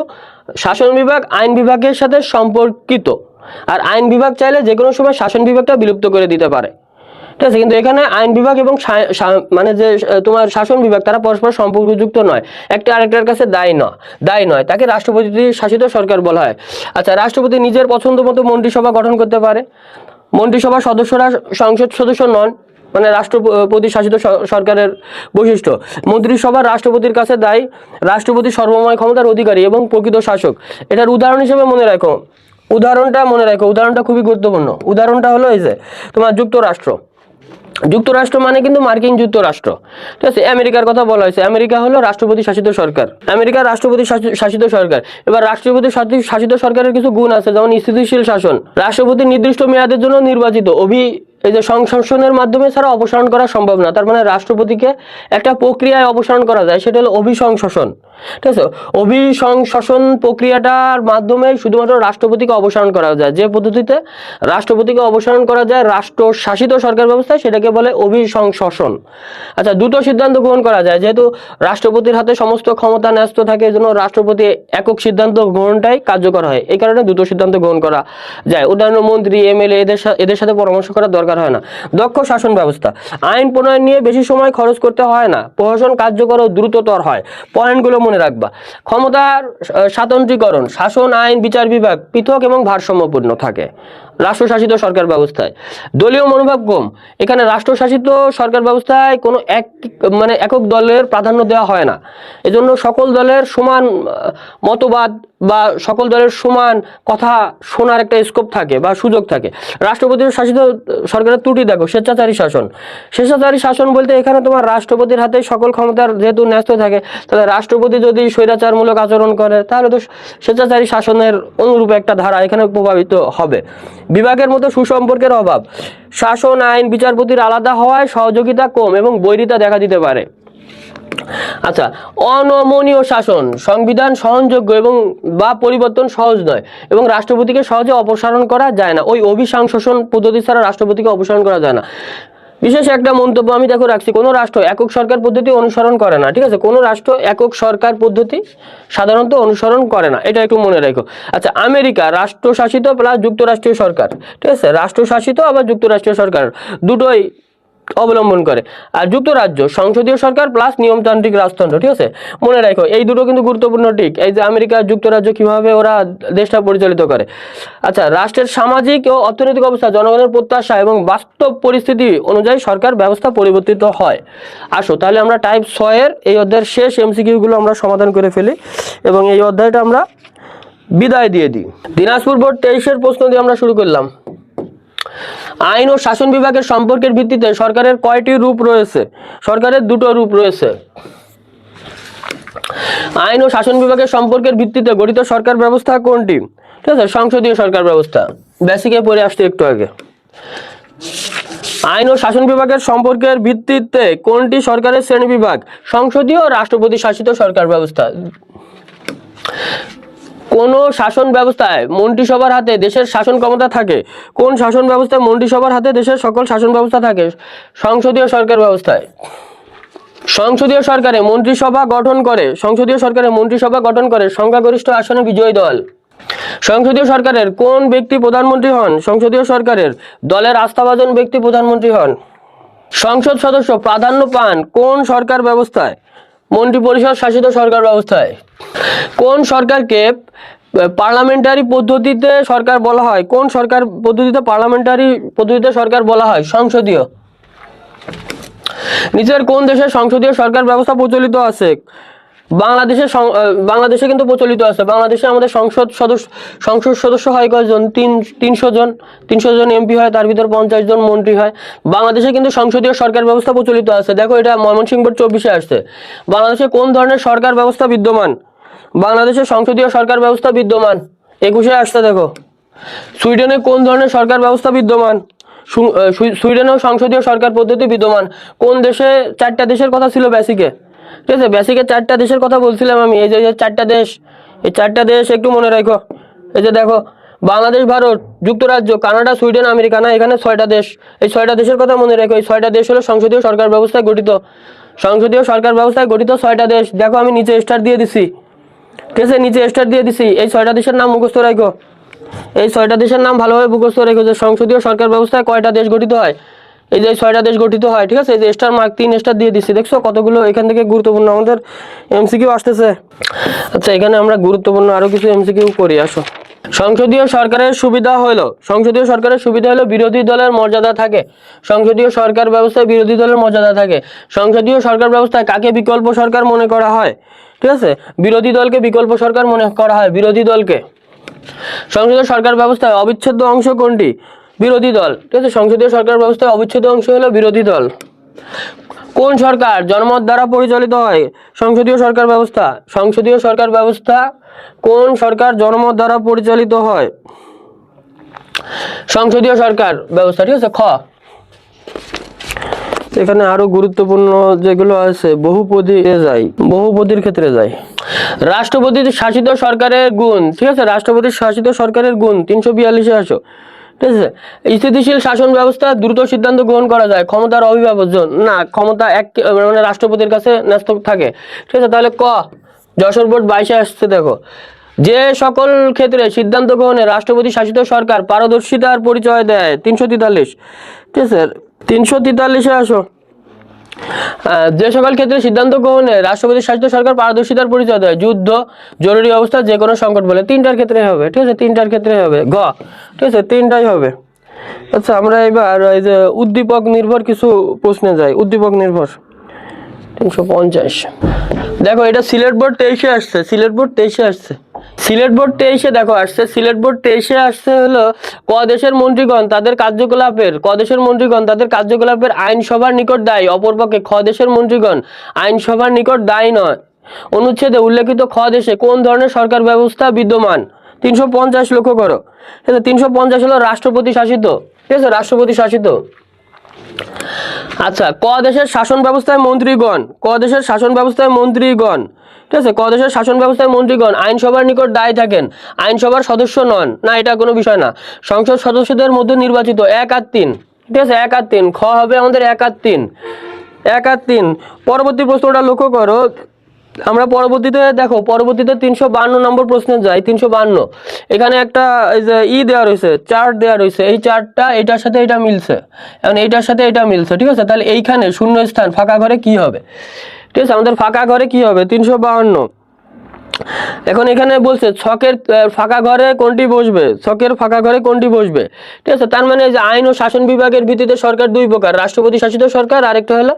শাসন বিভাগ আইন বিভাগের সাথে সম্পর্কিত, আর আইন বিভাগ চাইলে যে কোনো সময় শাসন বিভাগটা বিলুপ্ত করে দিতে পারে। ঠিক আছে, কিন্তু এখানে আইন বিভাগ এবং মানে যে তোমার শাসন বিভাগ, তারা পরস্পর সম্পর্কযুক্ত নয়, একটা আরেকটার কাছে দায়ী নয়, তাকে রাষ্ট্রপতি শাসিত সরকার বলা হয়। আচ্ছা, রাষ্ট্রপতি নিজের পছন্দ মতো মন্ত্রিসভা গঠন করতে পারে। মন্ত্রিসভার সদস্যরা সংসদ সদস্য নন, মানে রাষ্ট্রপতি শাসিত সরকারের বৈশিষ্ট্য। মন্ত্রিসভা রাষ্ট্রপতির কাছে দায়ী, রাষ্ট্রপতি সর্বময় ক্ষমতার অধিকারী এবং প্রকৃত শাসক। এটার উদাহরণ হিসেবে মনে রাখো, উদাহরণটা খুবই গুরুত্বপূর্ণ। উদাহরণটা হলো এই যে তোমার যুক্তরাষ্ট্র মানে কিন্তু মার্কিন যুক্তরাষ্ট্র। ঠিক আছে, আমেরিকার কথা বলা হয়েছে, আমেরিকা হলো রাষ্ট্রপতি শাসিত সরকার, আমেরিকার রাষ্ট্রপতি শাসিত সরকার। এবার রাষ্ট্রপতি শাসিত সরকারের কিছু গুণ আছে, যেমন স্থিতিশীল শাসন, রাষ্ট্রপতি নির্দিষ্ট মেয়াদের জন্য নির্বাচিত, এই যে সংশোধনের মাধ্যমে ছাড়া অপসারণ করা সম্ভব না। তার মানে রাষ্ট্রপতিকে একটা প্রক্রিয়ায় অপসারণ করা যায়, সেটা হলো অভিসংশোধন। ঠিক আছে, অভিসংশোধন প্রক্রিয়াটার মাধ্যমে শুধুমাত্র রাষ্ট্রপতিকে অপসারণ করা যায়। যে পদ্ধতিতে রাষ্ট্রপতিকে অপসারণ করা যায় রাষ্ট্র শাসিত সরকার ব্যবস্থায়, সেটাকে বলে অভিসংশোধন। আচ্ছা, দ্রুত সিদ্ধান্ত গ্রহণ করা যায়, যেহেতু রাষ্ট্রপতির হাতে সমস্ত ক্ষমতা ন্যস্ত থাকে, এজন্য রাষ্ট্রপতি একক সিদ্ধান্ত গ্রহণটাই কার্যকর হয়, এই কারণে দ্রুত সিদ্ধান্ত গ্রহণ করা যায়। উদাহরণ, মন্ত্রী, এমএলএ এদের সাথে পরামর্শ করার দরকার হয় না। দক্ষ শাসন ব্যবস্থা, আইন প্রণয়ন নিয়ে বেশি সময় খরচ করতে হয় না, প্রশাসন কার্যকর ও দ্রুততর হয়। পয়েন্টগুলো মনে রাখবা। ক্ষমতার স্বাতন্ত্রীকরণ, শাসন, আইন, বিচার বিভাগ পৃথক এবং ভারসাম্যপূর্ণ থাকে। রাষ্ট্রশাসিত সরকার ব্যবস্থায়। দলীয় মনোভাব কম, এখানে রাষ্ট্রশাসিত সরকার ব্যবস্থায় কোনো একক দলের প্রাধান্য দেওয়া হয় না। এজন্য সকল দলের সমান মতবাদ বা সকল দলের সমান কথা শোনার একটা স্কোপ থাকে বা সুযোগ থাকে। রাষ্ট্রপতির শাসিত সরকারের ত্রুটি দেখো, স্বেচ্ছাচারী শাসন। স্বেচ্ছাচারী শাসন বলতে এখানে তোমার রাষ্ট্রপতির হাতে সকল ক্ষমতার যেহেতু ন্যস্ত থাকে, তাহলে রাষ্ট্রপতি যদি স্বৈরাচারমূলক আচরণ করে তাহলে তো স্বেচ্ছাচারী শাসনের অনুরূপ একটা ধারা এখানে প্রভাবিত হবে। বিভাগের মতো সুসম্পর্কের অভাব, শাসন আইন বিচারপতির আলাদা হওয়ায় সহযোগিতা কম এবং বৈরিতা দেখা দিতে পারে। আচ্ছা, অনমনীয় শাসন, সংবিধান সহনযোগ্য এবং বা পরিবর্তন সহজ নয় এবং রাষ্ট্রপতিকে সহজে অপসারণ করা যায় না। ওই অভিশাসন পদ্ধতি ছাড়া রাষ্ট্রপতিকে অপসারণ করা যায় না। বিশেষ একটা মন্তব্য আমি দেখো রাখছি, কোনো রাষ্ট্র একক সরকার পদ্ধতি অনুসরণ করে না, ঠিক আছে? কোনো রাষ্ট্র একক সরকার পদ্ধতি সাধারণত অনুসরণ করে না, এটা একটু মনে রাখো। আচ্ছা, আমেরিকা রাষ্ট্রশাসিত প্লাস যুক্তরাষ্ট্রীয় সরকার, ঠিক আছে? রাষ্ট্রশাসিত আবার যুক্তরাষ্ট্রীয় সরকার দুটোই অবলম্বন করে। আর যুক্তরাজ্য সংসদীয় সরকার প্লাস নিয়মতান্ত্রিক রাজতন্ত্র, ঠিক আছে? মনে রাখো এই দুটো কিন্তু গুরুত্বপূর্ণ দিক, এই যে আমেরিকা যুক্তরাজ্য কিভাবে ওরা দেশটা পরিচালিত করে। আচ্ছা, রাষ্ট্রের সামাজিক ও অর্থনৈতিক অবস্থা, জনগণের প্রত্যাশা এবং বাস্তব পরিস্থিতি অনুযায়ী সরকার ব্যবস্থা পরিবর্তিত হয়। আসো তাহলে আমরা টাইপ 6 এর এই অধ্যায়ের শেষ এমসিকিউগুলো আমরা সমাধান করে ফেলি এবং এই অধ্যায়টা আমরা বিদায় দিয়ে দিই। দিনাজপুর বোর্ড 23-এর প্রশ্ন দিয়ে আমরা শুরু করলাম। আইন ও শাসন বিভাগের সম্পর্কের ভিত্তিতে সরকারের কয়টি রূপ রয়েছে? সরকারের দুটো রূপ রয়েছে। আইন ও শাসন বিভাগের সম্পর্কের ভিত্তিতে গঠিত সরকার ব্যবস্থা কোনটি? ঠিক আছে, সংসদীয় সরকার ব্যবস্থা। বেসিকে পড়ে আসছে একটু আগে। আইন ও শাসন বিভাগের সম্পর্কের ভিত্তিতে কোনটি সরকারের শ্রেণী বিভাগ? সংসদীয় ও রাষ্ট্রপতি শাসিত সরকার ব্যবস্থা। কোন শাসন ব্যবস্থায় মন্ত্রিসভার হাতে দেশের শাসন ক্ষমতা থাকে? কোন শাসন ব্যবস্থায় মন্ত্রিসভার হাতে দেশের সকল শাসন ব্যবস্থা থাকে? সংসদীয় সরকার ব্যবস্থায়। সংসদীয় সরকারে মন্ত্রিসভা গঠন করে সংখ্যাগরিষ্ঠ আসনে বিজয়ী দল। সংসদীয় সরকারের কোন ব্যক্তি প্রধানমন্ত্রী হন? সংসদীয় সরকারের দলের আস্থাভাজন ব্যক্তি প্রধানমন্ত্রী হন। সংসদ সদস্য প্রাধান্য পান কোন সরকার ব্যবস্থায়? মন্ত্রিপরিষদ শাসিত সরকার ব্যবস্থায়। কোন সরকারকে পার্লামেন্টারি পদ্ধতিতে সরকার বলা হয়? কোন সরকার পদ্ধতিতে পার্লামেন্টারি পদ্ধতিতে সরকার বলা হয়? সংসদীয়। নিচের কোন দেশে সংসদীয় সরকার ব্যবস্থা প্রচলিত আছে? বাংলাদেশে কিন্তু প্রচলিত আছে। বাংলাদেশে আমাদের সংসদ সদস্য হয় কয়জন? 300 জন এমপি হয়, তার ভিতর 50 জন মন্ত্রী হয়। বাংলাদেশে কিন্তু সংসদীয় সরকার ব্যবস্থা প্রচলিত আছে। দেখো এটা ময়মনসিংহ বোর্ড 24-এ আসছে। বাংলাদেশে কোন ধরনের সরকার ব্যবস্থা বিদ্যমান? বাংলাদেশে সংসদীয় সরকার ব্যবস্থা বিদ্যমান। 21-এ আসছে দেখো। সুইডেনে কোন ধরনের সরকার ব্যবস্থা বিদ্যমান? সুইডেনেও সংসদীয় সরকার পদ্ধতি বিদ্যমান। কোন দেশে? 4টা দেশের কথা ছিল বেসিকে, ঠিক আছে? বেসিকে 4টা দেশের কথা বলছিলাম আমি। এই যে 4টা দেশ, এই 4টা দেশ একটু মনে রাখো। এই যে দেখো, বাংলাদেশ, ভারত, যুক্তরাজ্য, কানাডা, সুইডেন, আমেরিকা, না এখানে 6টা দেশ। এই 6টা দেশের কথা মনে রাখো। এই 6টা দেশ হলো সংসদীয় সরকার ব্যবস্থায় গঠিত। সংসদীয় সরকার ব্যবস্থায় গঠিত 6টা দেশ। দেখো আমি নিচে স্টার দিয়ে দিছি, ঠিক আছে? নিচে স্টার দিয়ে দিছি। এই 6টা দেশের নাম মুখস্থ রাখো। এই 6টা দেশের নাম ভালোভাবে মুখস্থ রেখো যে সংসদীয় সরকার ব্যবস্থায় কয়টা দেশ গঠিত হয়। এই যে 6টা দেশ গঠিত হয়, ঠিক আছে? এই যে স্টার মার্ক 3 স্টার দিয়ে দিচ্ছি। দেখছো কতগুলো এখান থেকে গুরুত্বপূর্ণ আমাদের এমসিকিউ আসতেছে। আচ্ছা, এখানে আমরা গুরুত্বপূর্ণ আরো কিছু এমসিকিউ করি। আসো, সংসদীয় সরকারের সুবিধা হলো বিরোধী দলের মর্যাদা থাকে। সংসদীয় সরকার ব্যবস্থায় বিরোধী দলের মর্যাদা থাকে। সংসদীয় সরকার ব্যবস্থায় কাকে বিকল্প সরকার মনে করা হয়? ঠিক আছে, বিরোধী দলকে বিকল্প সরকার মনে করা হয়, বিরোধী দলকে। সংসদীয় সরকার ব্যবস্থায় অবিচ্ছেদ্য অংশ কোনটি? বিরোধী দল, ঠিক আছে? সংসদীয় সরকার ব্যবস্থায় অবিচ্ছেদ্য অংশ হলো বিরোধী দল। কোন সরকার জনমত দ্বারা পরিচালিত হয়? সংসদীয় সরকার ব্যবস্থা। সংসদীয় সরকার ব্যবস্থা কোন সরকার জনমত দ্বারা পরিচালিত হয়? সংসদীয় সরকার ব্যবস্থা, ঠিক আছে? খ। এখানে আরো গুরুত্বপূর্ণ যেগুলো আছে বহুপদীর ক্ষেত্রে যাই। রাষ্ট্রপতি শাসিত সরকারের গুণ, ঠিক আছে? রাষ্ট্রপতি শাসিত সরকারের গুণ 342-এ আসো, ঠিক আছে? স্থিতিশীল শাসন ব্যবস্থা, দ্রুত সিদ্ধান্ত গ্রহণ করা যায়, ক্ষমতার অবিভাজন না, ক্ষমতা মানে রাষ্ট্রপতির কাছে ন্যস্ত থাকে, ঠিক আছে? তাহলে ক। যশোর বোর্ড 22-এ আসছে দেখো, যে সকল ক্ষেত্রে সিদ্ধান্ত গ্রহণে রাষ্ট্রপতি শাসিত সরকার পারদর্শিতার পরিচয় দেয়। 343, ঠিক আছে? 343-এ আসো। যে সকল ক্ষেত্রে সিদ্ধান্ত গ্রহণে রাষ্ট্রপতি শাসিত সরকার পারদর্শিতার পরিচয় দেয়, যুদ্ধ, জরুরি অবস্থা, যে কোনো সংকট বলে। তিনটার ক্ষেত্রে হবে, ঠিক আছে, তিনটার ক্ষেত্রে হবে গ, ঠিক আছে, তিনটাই হবে। আচ্ছা আমরা এবার এই যে উদ্দীপক নির্ভর কিছু প্রশ্নে যাই। উদ্দীপক নির্ভর 350। দেখো এটা সিলেট বোর্ড 23-এ আসছে, সিলেট বোর্ড 23-এ আসছে, সিলেট বোর্ড 23-এ দেখো আসছে, সিলেট বোর্ড 23-এ আসছে হলো ক দেশের মন্ত্রীগণ তাদের কার্যকলাপের আইনসভার নিকট দায়ী, অপরপক্ষে খ দেশের মন্ত্রীগণ আইনসভার নিকট দায়ী নয়। অনুচ্ছেদে উল্লেখিত খ দেশে কোন ধরনের সরকার ব্যবস্থা বিদ্যমান? 350 লক্ষ্য করো, ঠিক আছে, 350 হলো রাষ্ট্রপতি শাসিত, ঠিক আছে, রাষ্ট্রপতি শাসিত। আচ্ছা ক দেশের শাসন ব্যবস্থায় মন্ত্রীগণ, ক দেশের শাসন ব্যবস্থায় মন্ত্রীগণ, ঠিক আছে, ক দেশের শাসন ব্যবস্থায় মন্ত্রীগণ আইনসভার নিকট দায়ী থাকেন, আইনসভার সদস্য নন, না এটা কোনো বিষয় না। সংসদ সদস্যদের মধ্যে নির্বাচিত 1 আর 3, ঠিক আছে, 1 আর 3, খ হবে আমাদের 1 আর 3, 1 আর 3। পরবর্তী প্রশ্নটা লক্ষ্য করো, আমরা পরবর্তীতে দেখো, পরবর্তীতে 352 নম্বর প্রশ্নে যাই। 352 এখানে একটা এই যে দেওয়া রয়েছে, চার্ট দেওয়া রয়েছে, এই চার্টটা এটার সাথে এটা মিলছে, এখন এইটার সাথে এটা মিলছে, ঠিক আছে, তাহলে এইখানে শূন্য স্থান ফাঁকা ঘরে কি হবে? ঠিক আছে, আমাদের ফাঁকা ঘরে কি হবে? 352 এখন এখানে বলছে ছকের ফাঁকা ঘরে কোনটি বসবে, ছকের ফাঁকা ঘরে কোনটি বসবে, ঠিক আছে। তার মানে যে আইন ও শাসন বিভাগের ভিত্তিতে সরকার দুই প্রকার, রাষ্ট্রপতি শাসিত সরকার, আরেকটা হলো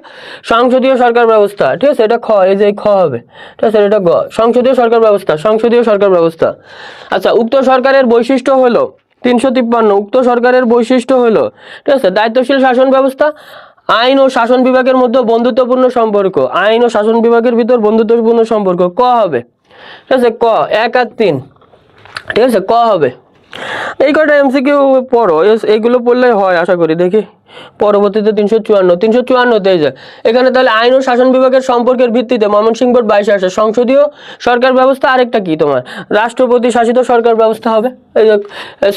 সংসদীয় সরকার ব্যবস্থা, ঠিক আছে, এটা খ, এই যে খ হবে, ঠিক আছে, এটা গ, সংসদীয় সরকার ব্যবস্থা, সংসদীয় সরকার ব্যবস্থা। আচ্ছা উক্ত সরকারের বৈশিষ্ট্য হলো 353, উক্ত সরকারের বৈশিষ্ট্য হলো, ঠিক আছে, দায়িত্বশীল শাসন ব্যবস্থা, আইন ও শাসন বিভাগের মধ্যে বন্ধুত্বপূর্ণ সম্পর্ক, আইন ও শাসন বিভাগের ভিতর বন্ধুত্বপূর্ণ সম্পর্ক, ক হবে, ঠিক আছে, ক 1 আর 3, ঠিক আছে, ক হবে। এই কটা এমসিকিউ পড়ো, এইগুলো পড়লেই হয় আশা করি। দেখি পরবর্তীতে 354 এই যে এখানে তাহলে আইন ও শাসন বিভাগের সম্পর্কের ভিত্তিতে ময়মনসিংহ বোর্ড 22-এ আসে সংসদীয় সরকার ব্যবস্থা, আরেকটা কি তোমার রাষ্ট্রপতি শাসিত সরকার ব্যবস্থা হবে। এই যে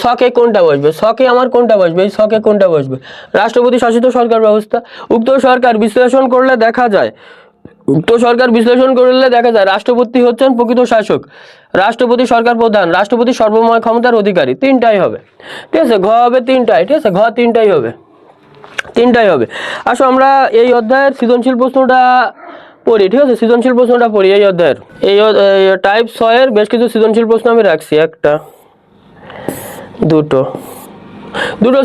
ছকে কোনটা বসবে, ছকে আমার কোনটা বসবে, এই ছকে কোনটা বসবে, রাষ্ট্রপতি শাসিত সরকার ব্যবস্থা। উক্ত সরকার বিশ্লেষণ করলে দেখা যায়, উক্ত সরকার বিশ্লেষণ করলে দেখা যায় রাষ্ট্রপতি হচ্ছেন প্রকৃত শাসক, রাষ্ট্রপতি সরকার প্রধান, রাষ্ট্রপতি সর্বময় ক্ষমতার অধিকারী। তিনটাই হবে, ঠিক আছে, ঘ হবে তিনটাই, ঠিক আছে, ঘ তিনটাই হবে, তিনটাই হবে। আসো আমরা এই অধ্যায়ের সৃজনশীল প্রশ্নটা পড়ি, ঠিক আছে, সৃজনশীল প্রশ্নটা পড়ি এই অধ্যায়ের। এই টাইপ 6-এর বেশ কিছু সৃজনশীল প্রশ্ন আমি রাখছি, একটা দুটো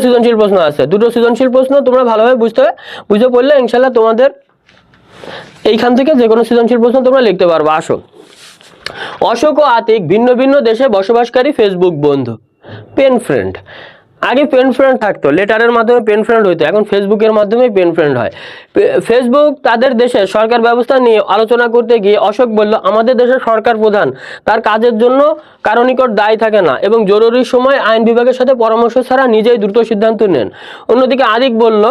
সৃজনশীল প্রশ্ন আছে, দুটো সৃজনশীল প্রশ্ন তোমরা ভালোভাবে বুঝতে পড়লে ইনশাল্লাহ তোমাদের এইখান থেকে যে কোনো সৃজনশীল প্রশ্ন তোমরা লিখতে পারবে। আসো, অশোক ও আতিক ভিন্ন ভিন্ন দেশে বসবাসকারী ফেসবুক বন্ধু, পেন ফ্রেন্ড। আগে পেন ফ্রেন্ড থাকতো, লেটারের মাধ্যমে পেন ফ্রেন্ড হইতো, এখন ফেসবুকের মাধ্যমে পেন ফ্রেন্ড হয়। ফেসবুক তাদের দেশে সরকার ব্যবস্থা নিয়ে আলোচনা করতে গিয়ে অশোক বলল, আমাদের দেশের সরকার প্রধান তার কাজের জন্য কারো নিকট দায়ী থাকে না এবং জরুরি সময় আইন বিভাগের সাথে পরামর্শ ছাড়া নিজেই দ্রুত সিদ্ধান্ত নেন। অন্যদিকে আতিক বলল,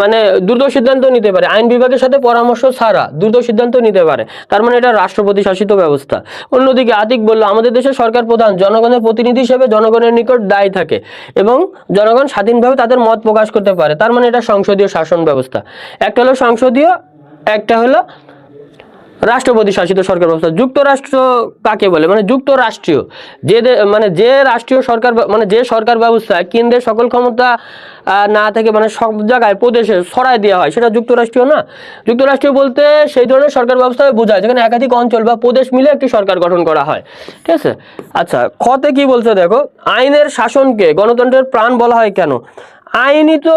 মানে দ্রুত সিদ্ধান্ত নিতে পারে, আইন বিভাগের সাথে পরামর্শ ছাড়া দ্রুত সিদ্ধান্ত নিতে পারে, তার মানে এটা রাষ্ট্রপতি শাসিত ব্যবস্থা। অন্যদিকে আতিক বলল, আমাদের দেশের সরকার প্রধান জনগণের প্রতিনিধি হিসেবে জনগণের নিকট দায়ী থাকে এবং জনগণ স্বাধীনভাবে তাদের মত প্রকাশ করতে পারে, তার মানে এটা সংসদীয় শাসন ব্যবস্থা। একটা হলো সংসদীয়, একটা হলো রাষ্ট্রপতি শাসিত সরকার ব্যবস্থা। যুক্তরাষ্ট্র কাকে বলে, মানে যুক্তরাষ্ট্রীয়, যে রাষ্ট্রীয় সরকার, মানে যে সরকার ব্যবস্থা কেন্দ্রের সকল ক্ষমতা না থেকে মানে সব জায়গায় প্রদেশে ছড়ায় দেওয়া হয়, সেটা যুক্তরাষ্ট্রীয় না। যুক্তরাষ্ট্রীয় বলতে সেই ধরনের সরকার ব্যবস্থা বোঝায় যেখানে একাধিক অঞ্চল বা প্রদেশ মিলে একটি সরকার গঠন করা হয়, ঠিক আছে। আচ্ছা খতে কি বলছে দেখো, আইনের শাসনকে গণতন্ত্রের প্রাণ বলা হয় কেন? আইনই তো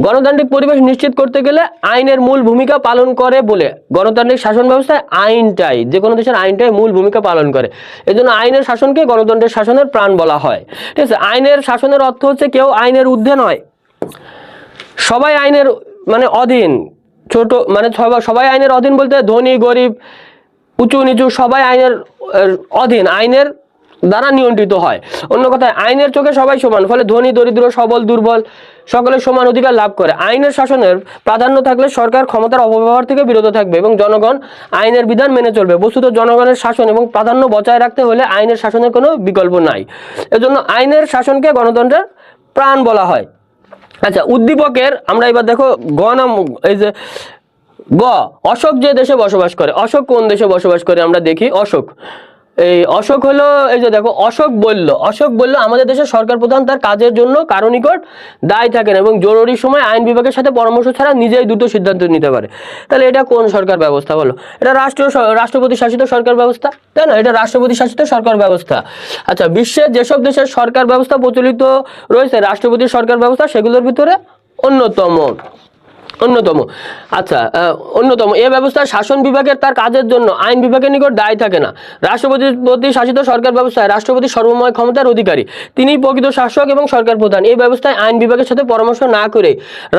গণতান্ত্রিক পরিবেশ নিশ্চিত করতে গেলে আইনের মূল ভূমিকা পালন করে বলে গণতান্ত্রিক শাসন ব্যবস্থায় আইনটাই, যে কোনো দেশের আইনটাই মূল ভূমিকা পালন করে, এজন্য আইনের শাসনকে গণতন্ত্রের শাসনের প্রাণ বলা হয়, ঠিক আছে। আইনের শাসনের অর্থ হচ্ছে কেউ আইনের ঊর্ধ্বে নয়, সবাই আইনের মানে অধীন, ছোট মানে সবাই আইনের অধীন বলতে ধনী গরিব উঁচু নিচু সবাই আইনের অধীন, আইনের দ্বারা নিয়ন্ত্রিত হয়। অন্য কথায় আইনের চোখে সবাই সমান, ফলে ধনী দরিদ্র সবল দুর্বল সকলের সমান অধিকার লাভ করে। আইনের শাসনের প্রাধান্য থাকলে সরকার ক্ষমতার অপব্যবহার থেকে বিরত থাকবে এবং জনগণ আইনের বিধান মেনে চলবে। বস্তুত জনগণের শাসন এবং প্রাধান্য বজায় রাখতে হলে আইনের শাসনের কোনো বিকল্প নাই, এজন্য আইনের শাসনকে গণতন্ত্রের প্রাণ বলা হয়। আচ্ছা উদ্দীপকের আমরা এবার দেখো গ নাম, এই যে গ, অশোক যে দেশে বসবাস করে, অশোক কোন দেশে বসবাস করে আমরা দেখি। অশোক এই অশোক হলো, এই যে দেখো অশোক বলল আমাদের দেশের সরকার প্রধান তার কাজের জন্য কারো নিকট দায়ী থাকেন এবং জরুরি সময় আইন বিভাগের সাথে পরামর্শ ছাড়া নিজেই দ্রুত সিদ্ধান্ত নিতে পারে। তাহলে এটা কোন সরকার ব্যবস্থা বলো? এটা রাষ্ট্রপতি শাসিত সরকার ব্যবস্থা, তাই না? এটা রাষ্ট্রপতি শাসিত সরকার ব্যবস্থা। আচ্ছা, বিশ্বের যেসব দেশের সরকার ব্যবস্থা প্রচলিত রয়েছে রাষ্ট্রপতির সরকার ব্যবস্থা, সেগুলোর ভিতরে অন্যতম। আচ্ছা, অন্যতম এ ব্যবস্থায় শাসন বিভাগের তার কাজের জন্য আইন বিভাগের নিকট দায়ী থাকে না। রাষ্ট্রপতি শাসিত সরকার ব্যবস্থায় রাষ্ট্রপতি সর্বময় ক্ষমতার অধিকারী, তিনি প্রকৃত শাসক এবং সরকার প্রধান। এই ব্যবস্থায় আইন বিভাগের সাথে পরামর্শ না করে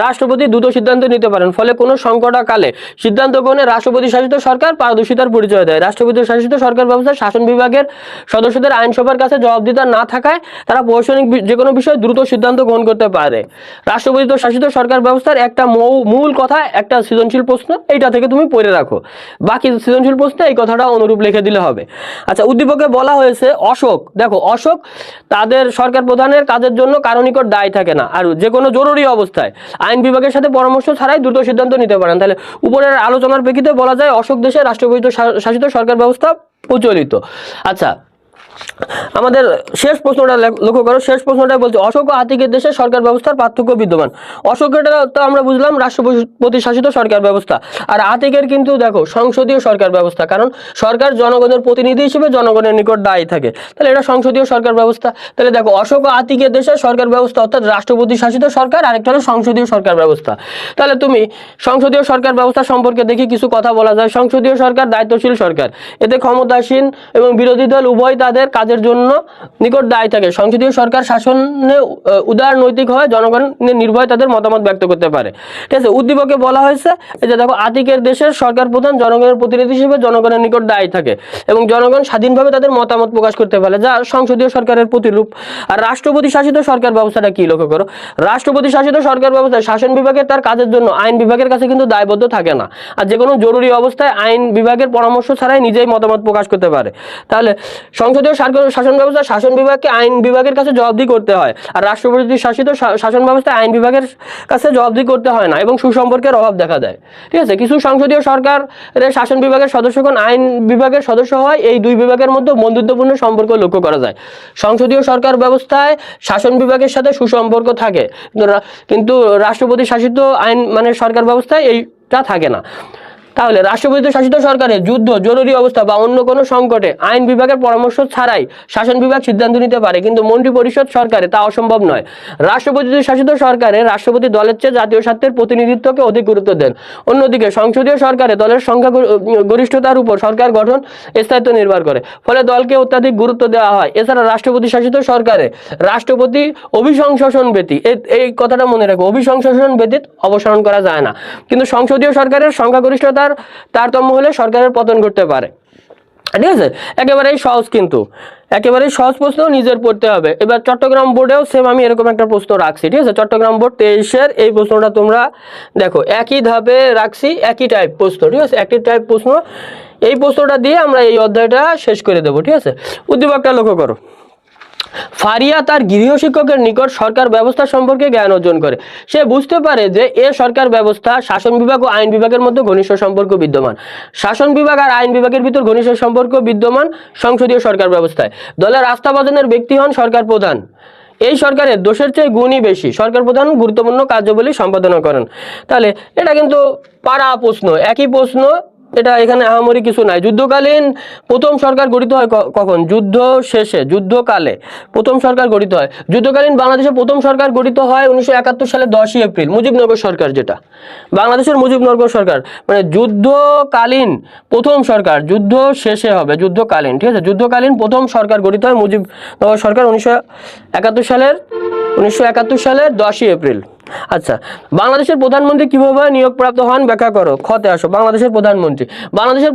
রাষ্ট্রপতি দ্রুত সিদ্ধান্ত নিতে পারেন, ফলে কোনো সংকটকালে সিদ্ধান্ত গ্রহণে রাষ্ট্রপতি শাসিত সরকার পারদর্শিতার পরিচয় দেয়। রাষ্ট্রপতি শাসিত সরকার ব্যবস্থায় শাসন বিভাগের সদস্যদের আইনসভার কাছে জবাবদিহিতা না থাকায় তারা প্রশাসনিক যে কোনো বিষয়ে দ্রুত সিদ্ধান্ত গ্রহণ করতে পারে। রাষ্ট্রপতি শাসিত সরকার ব্যবস্থার একটা মূল কথা, একটা সৃজনশীল প্রশ্ন, এইটা থেকে তুমি পড়ে রাখো, বাকি সৃজনশীল প্রশ্নে এই কথাটা অনুরূপ লিখে দিলে হবে। আচ্ছা, উদ্দীপকে বলা হয়েছে অশোক, দেখো অশোক তাদের সরকার প্রধানের কাজের জন্য কারো নিকট দায়ী থাকে না, আর যে কোনো জরুরি অবস্থায় আইন বিভাগের সাথে পরামর্শ ছাড়াই দ্রুত সিদ্ধান্ত নিতে পারেন। তাহলে উপরের আলোচনার প্রেক্ষিতে বলা যায় অশোক দেশে রাষ্ট্রপতি শাসিত সরকার ব্যবস্থা প্রচলিত। আচ্ছা, আমাদের শেষ প্রশ্নটা লক্ষ্য করো, শেষ প্রশ্নটা বলছে অশোক ও আতিকের দেশে সরকার ব্যবস্থার পার্থক্য বিদ্যমান। অশোকের তো আমরা বুঝলাম রাষ্ট্রপতি শাসিত সরকার ব্যবস্থা, আর আতিকের কিন্তু দেখো সংসদীয় সরকার ব্যবস্থা, কারণ সরকার জনগণের প্রতিনিধি হিসেবে জনগণের নিকট দায়ী থাকে, তাহলে এটা সংসদীয় সরকার ব্যবস্থা। তাহলে দেখো অশোক ও আতিকের দেশে সরকার ব্যবস্থা অর্থাৎ রাষ্ট্রপতি শাসিত সরকার, আরেকটা হলো সংসদীয় সরকার ব্যবস্থা। তাহলে তুমি সংসদীয় সরকার ব্যবস্থা সম্পর্কে দেখি কিছু কথা বলা যায়। সংসদীয় সরকার দায়িত্বশীল সরকার, এতে ক্ষমতাসীন এবং বিরোধী দল উভয় তাদের কাজের জন্য নিকট দায়ী থাকে। সংসদীয় সরকার শাসনে উদার নৈতিক হয়, জনগণের নির্ভয়ে তাদের মতামত ব্যক্ত করতে পারে। ঠিক আছে, উদ্দীপকে বলা হয়েছে এই যে দেখো আতিকের দেশের সরকার প্রধান জনগণের প্রতিনিধি হিসেবে জনগণের নিকট দায়ী থাকে এবং জনগণ স্বাধীনভাবে তাদের মতামত প্রকাশ করতে পারে, যা সংসদীয় সরকারের প্রতিরূপ। আর রাষ্ট্রপতি শাসিত সরকার ব্যবস্থাটা কি লক্ষ্য করো, রাষ্ট্রপতি শাসিত সরকার ব্যবস্থায় শাসন বিভাগের তার কাজের জন্য আইন বিভাগের কাছে কিন্তু দায়বদ্ধ থাকে না, আর যে কোনো জরুরি অবস্থায় আইন বিভাগের পরামর্শ ছাড়াই নিজেই মতামত প্রকাশ করতে পারে। তাহলে সংসদীয় শাসন ব্যবস্থা শাসন বিভাগকে আইন বিভাগের কাছে জবাবদিহি করতে হয়, আর রাষ্ট্রপতি শাসিত শাসন ব্যবস্থায় আইন বিভাগের কাছে জবাবদিহি করতে হয় না এবং সুসম্পর্কের অভাব দেখা দেয়। ঠিক আছে, কিছু সংসদীয় সরকারের শাসন বিভাগের সদস্যগণ আইন বিভাগের সদস্য হয়, এই দুই বিভাগের মধ্যে বন্ধুত্বপূর্ণ সম্পর্ক লক্ষ্য করা যায়। সংসদীয় সরকার ব্যবস্থায় শাসন বিভাগের সাথে সুসম্পর্ক থাকে, কিন্তু রাষ্ট্রপতি শাসিত আইন মানে সরকার ব্যবস্থায় এইটা থাকে না। তাহলে রাষ্ট্রপতি শাসিত সরকারে যুদ্ধ, জরুরি অবস্থা বা অন্য কোনো সংকটে আইন বিভাগের পরামর্শ ছাড়াই শাসন বিভাগ সিদ্ধান্ত নিতে পারে, কিন্তু মন্ত্রী পরিষদ সরকারে তা অসম্ভব নয়। রাষ্ট্রপতি শাসিত সরকারে রাষ্ট্রপতি দলের চেয়ে জাতীয় স্বার্থের প্রতিনিধিত্বকে অধিক গুরুত্ব দেন। অন্যদিকে সংসদীয় সরকারে দলের সংখ্যা গরিষ্ঠতার উপর সরকার গঠন স্থায়িত্ব নির্ভর করে, ফলে দলকে অত্যাধিক গুরুত্ব দেওয়া হয়। এছাড়া রাষ্ট্রপতি শাসিত সরকারে রাষ্ট্রপতি অভিশংসন ব্যতীত, এই কথাটা মনে রাখো, অভিশংসন ব্যতীত অপসারণ করা যায় না, কিন্তু সংসদীয় সরকারের সংখ্যাগরিষ্ঠতার তারতম্য হলে সরকারের পতন ঘটতে পারে। ঠিক আছে, একেবারেই সহজ, কিন্তু একেবারেই সহজ প্রশ্ন, নিজের পড়তে হবে। এবার চট্টগ্রাম বোর্ডেও সেম আমি এরকম একটা প্রশ্ন রাখছি। ঠিক আছে, চট্টগ্রাম বোর্ড 23-এর এই প্রশ্নটা তোমরা দেখো একই ধাপে রাখছি, একই টাইপ প্রশ্ন। ঠিক আছে, একই টাইপ প্রশ্ন, এই প্রশ্নটা দিয়ে আমরা এই অধ্যায়টা শেষ করে দেবো। ঠিক আছে, উদ্দীপকটা লক্ষ্য করো। ফারিয়া তার গৃহশিক্ষকের নিকট সরকার ব্যবস্থা সম্পর্কে জ্ঞান অর্জন করে। সে বুঝতে পারে যে এ সরকার ব্যবস্থা শাসন বিভাগ ও আইন বিভাগের মধ্যে ঘনিষ্ঠ সম্পর্ক বিদ্যমান। শাসন বিভাগ আর আইন বিভাগের ভিতর ঘনিষ্ঠ সম্পর্ক বিদ্যমান সংসদীয় সরকার ব্যবস্থায়। দলের আস্থাভাজনের ব্যক্তি হন সরকার প্রধান। এই সরকারের দোষের চেয়ে গুণই বেশি, সরকার প্রধান গুরুত্বপূর্ণ কার্যাবলী সম্পাদনা করেন। তাহলে এটা কিন্তু পাড়া প্রশ্ন, একই প্রশ্ন, এটা এখানে আহামরি কিছু নাই। যুদ্ধকালীন প্রথম সরকার গঠিত হয় কখন? যুদ্ধ শেষে, যুদ্ধকালে প্রথম সরকার গঠিত হয়। যুদ্ধকালীন বাংলাদেশে প্রথম সরকার গঠিত হয় 1971 সালে 10ই এপ্রিল, মুজিবনগর সরকার, যেটা বাংলাদেশের মুজিবনগর সরকার। মানে যুদ্ধকালীন প্রথম সরকার, যুদ্ধ শেষে হবে যুদ্ধকালীন। ঠিক আছে, যুদ্ধকালীন প্রথম সরকার গঠিত হয় মুজিবনগর সরকার 1971 সালের 10ই এপ্রিল। আচ্ছা, বাংলাদেশের প্রধানমন্ত্রী কিভাবে নিয়োগপ্রাপ্ত হন ব্যাখ্যা করো। খতে আসো, বাংলাদেশের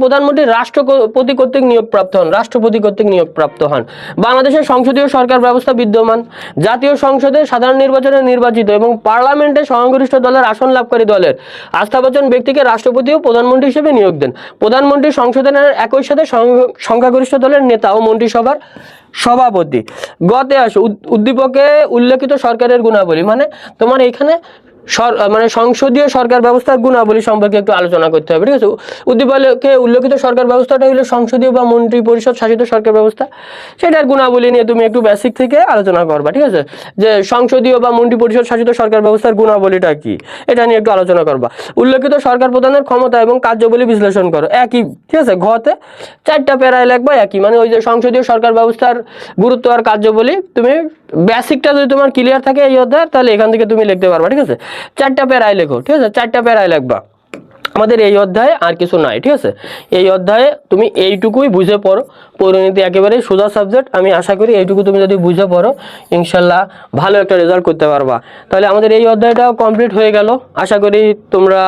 প্রধানমন্ত্রী রাষ্ট্রপতি কর্তৃক নিয়োগপ্রাপ্ত হন, রাষ্ট্রপতি কর্তৃক নিয়োগপ্রাপ্ত হন। বাংলাদেশের সংসদীয় সরকার ব্যবস্থা বিদ্যমান। জাতীয় সংসদে সাধারণ নির্বাচনে নির্বাচিত এবং পার্লামেন্টে সংখ্যাগরিষ্ঠ দলের আসন লাভকারী দলের আস্থাভাজন ব্যক্তিকে রাষ্ট্রপতি ও প্রধানমন্ত্রী হিসেবে নিয়োগ দেন। প্রধানমন্ত্রী সংসদের একই সাথে সংখ্যাগরিষ্ঠ দলের নেতা ও মন্ত্রিসভার সভাপতি। গতে আসো, উদ্দীপকে উল্লেখিত সরকারের গুণাবলী, মানে তোমার এইখানে মানে সংসদীয় সরকার ব্যবস্থার গুণাবলী সম্পর্কে একটু আলোচনা করতে হবে, ঠিক আছে। উদ্দীপকে উল্লেখিত সরকার ব্যবস্থাটা হলো সংসদীয় বা মন্ত্রী পরিষদ শাসিত সরকার ব্যবস্থা, সেটার গুণাবলী নিয়ে তুমি একটু বেসিক থেকে আলোচনা করবা, ঠিক আছে। যে সংসদীয় বা মন্ত্রী পরিষদ শাসিত সরকার ব্যবস্থার গুণাবলীটা কি, এটা নিয়ে একটু আলোচনা করবা। উল্লেখিত সরকার প্রধানের ক্ষমতা এবং কার্যাবলী বিশ্লেষণ করো, একই, ঠিক আছে। ঘতে 4টা প্যারায় লিখবা একই, মানে ওই যে সংসদীয় সরকার ব্যবস্থার গুরুত্ব আর কার্যাবলী, তুমি বেসিকটা যদি তোমার ক্লিয়ার থাকে এই অধ্যায়, তাহলে এখান থেকে তুমি লিখতে পারবা, ঠিক আছে। 4টা প্যারায় লেখো, ঠিক আছে, 4টা প্যারায় লিখবা। আমাদের এই অধ্যায়ে আর কিছু নাই, ঠিক আছে। এই অধ্যায়ে তুমি এইটুকুই বুঝে পড়ো, পরিণতি একেবারেই সোজা সাবজেক্ট। আমি আশা করি এইটুকু তুমি যদি বুঝে পড়ো, ইনশাল্লাহ ভালো একটা রেজাল্ট করতে পারবা। তাহলে আমাদের এই অধ্যায়টাও কমপ্লিট হয়ে গেল। আশা করি তোমরা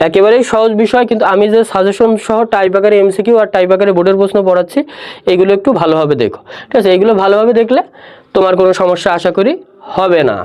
একেবারেই সহজ বিষয়, কিন্তু আমি যে সাজেশন সহ টাইপ আকারে এমসিকিউ আর টাইপ আকারে বোর্ডের প্রশ্ন পড়াচ্ছি, এগুলো একটু ভালোভাবে দেখো, ঠিক আছে। এইগুলো ভালোভাবে দেখলে তোমার কোনো সমস্যা আশা করি হবে না।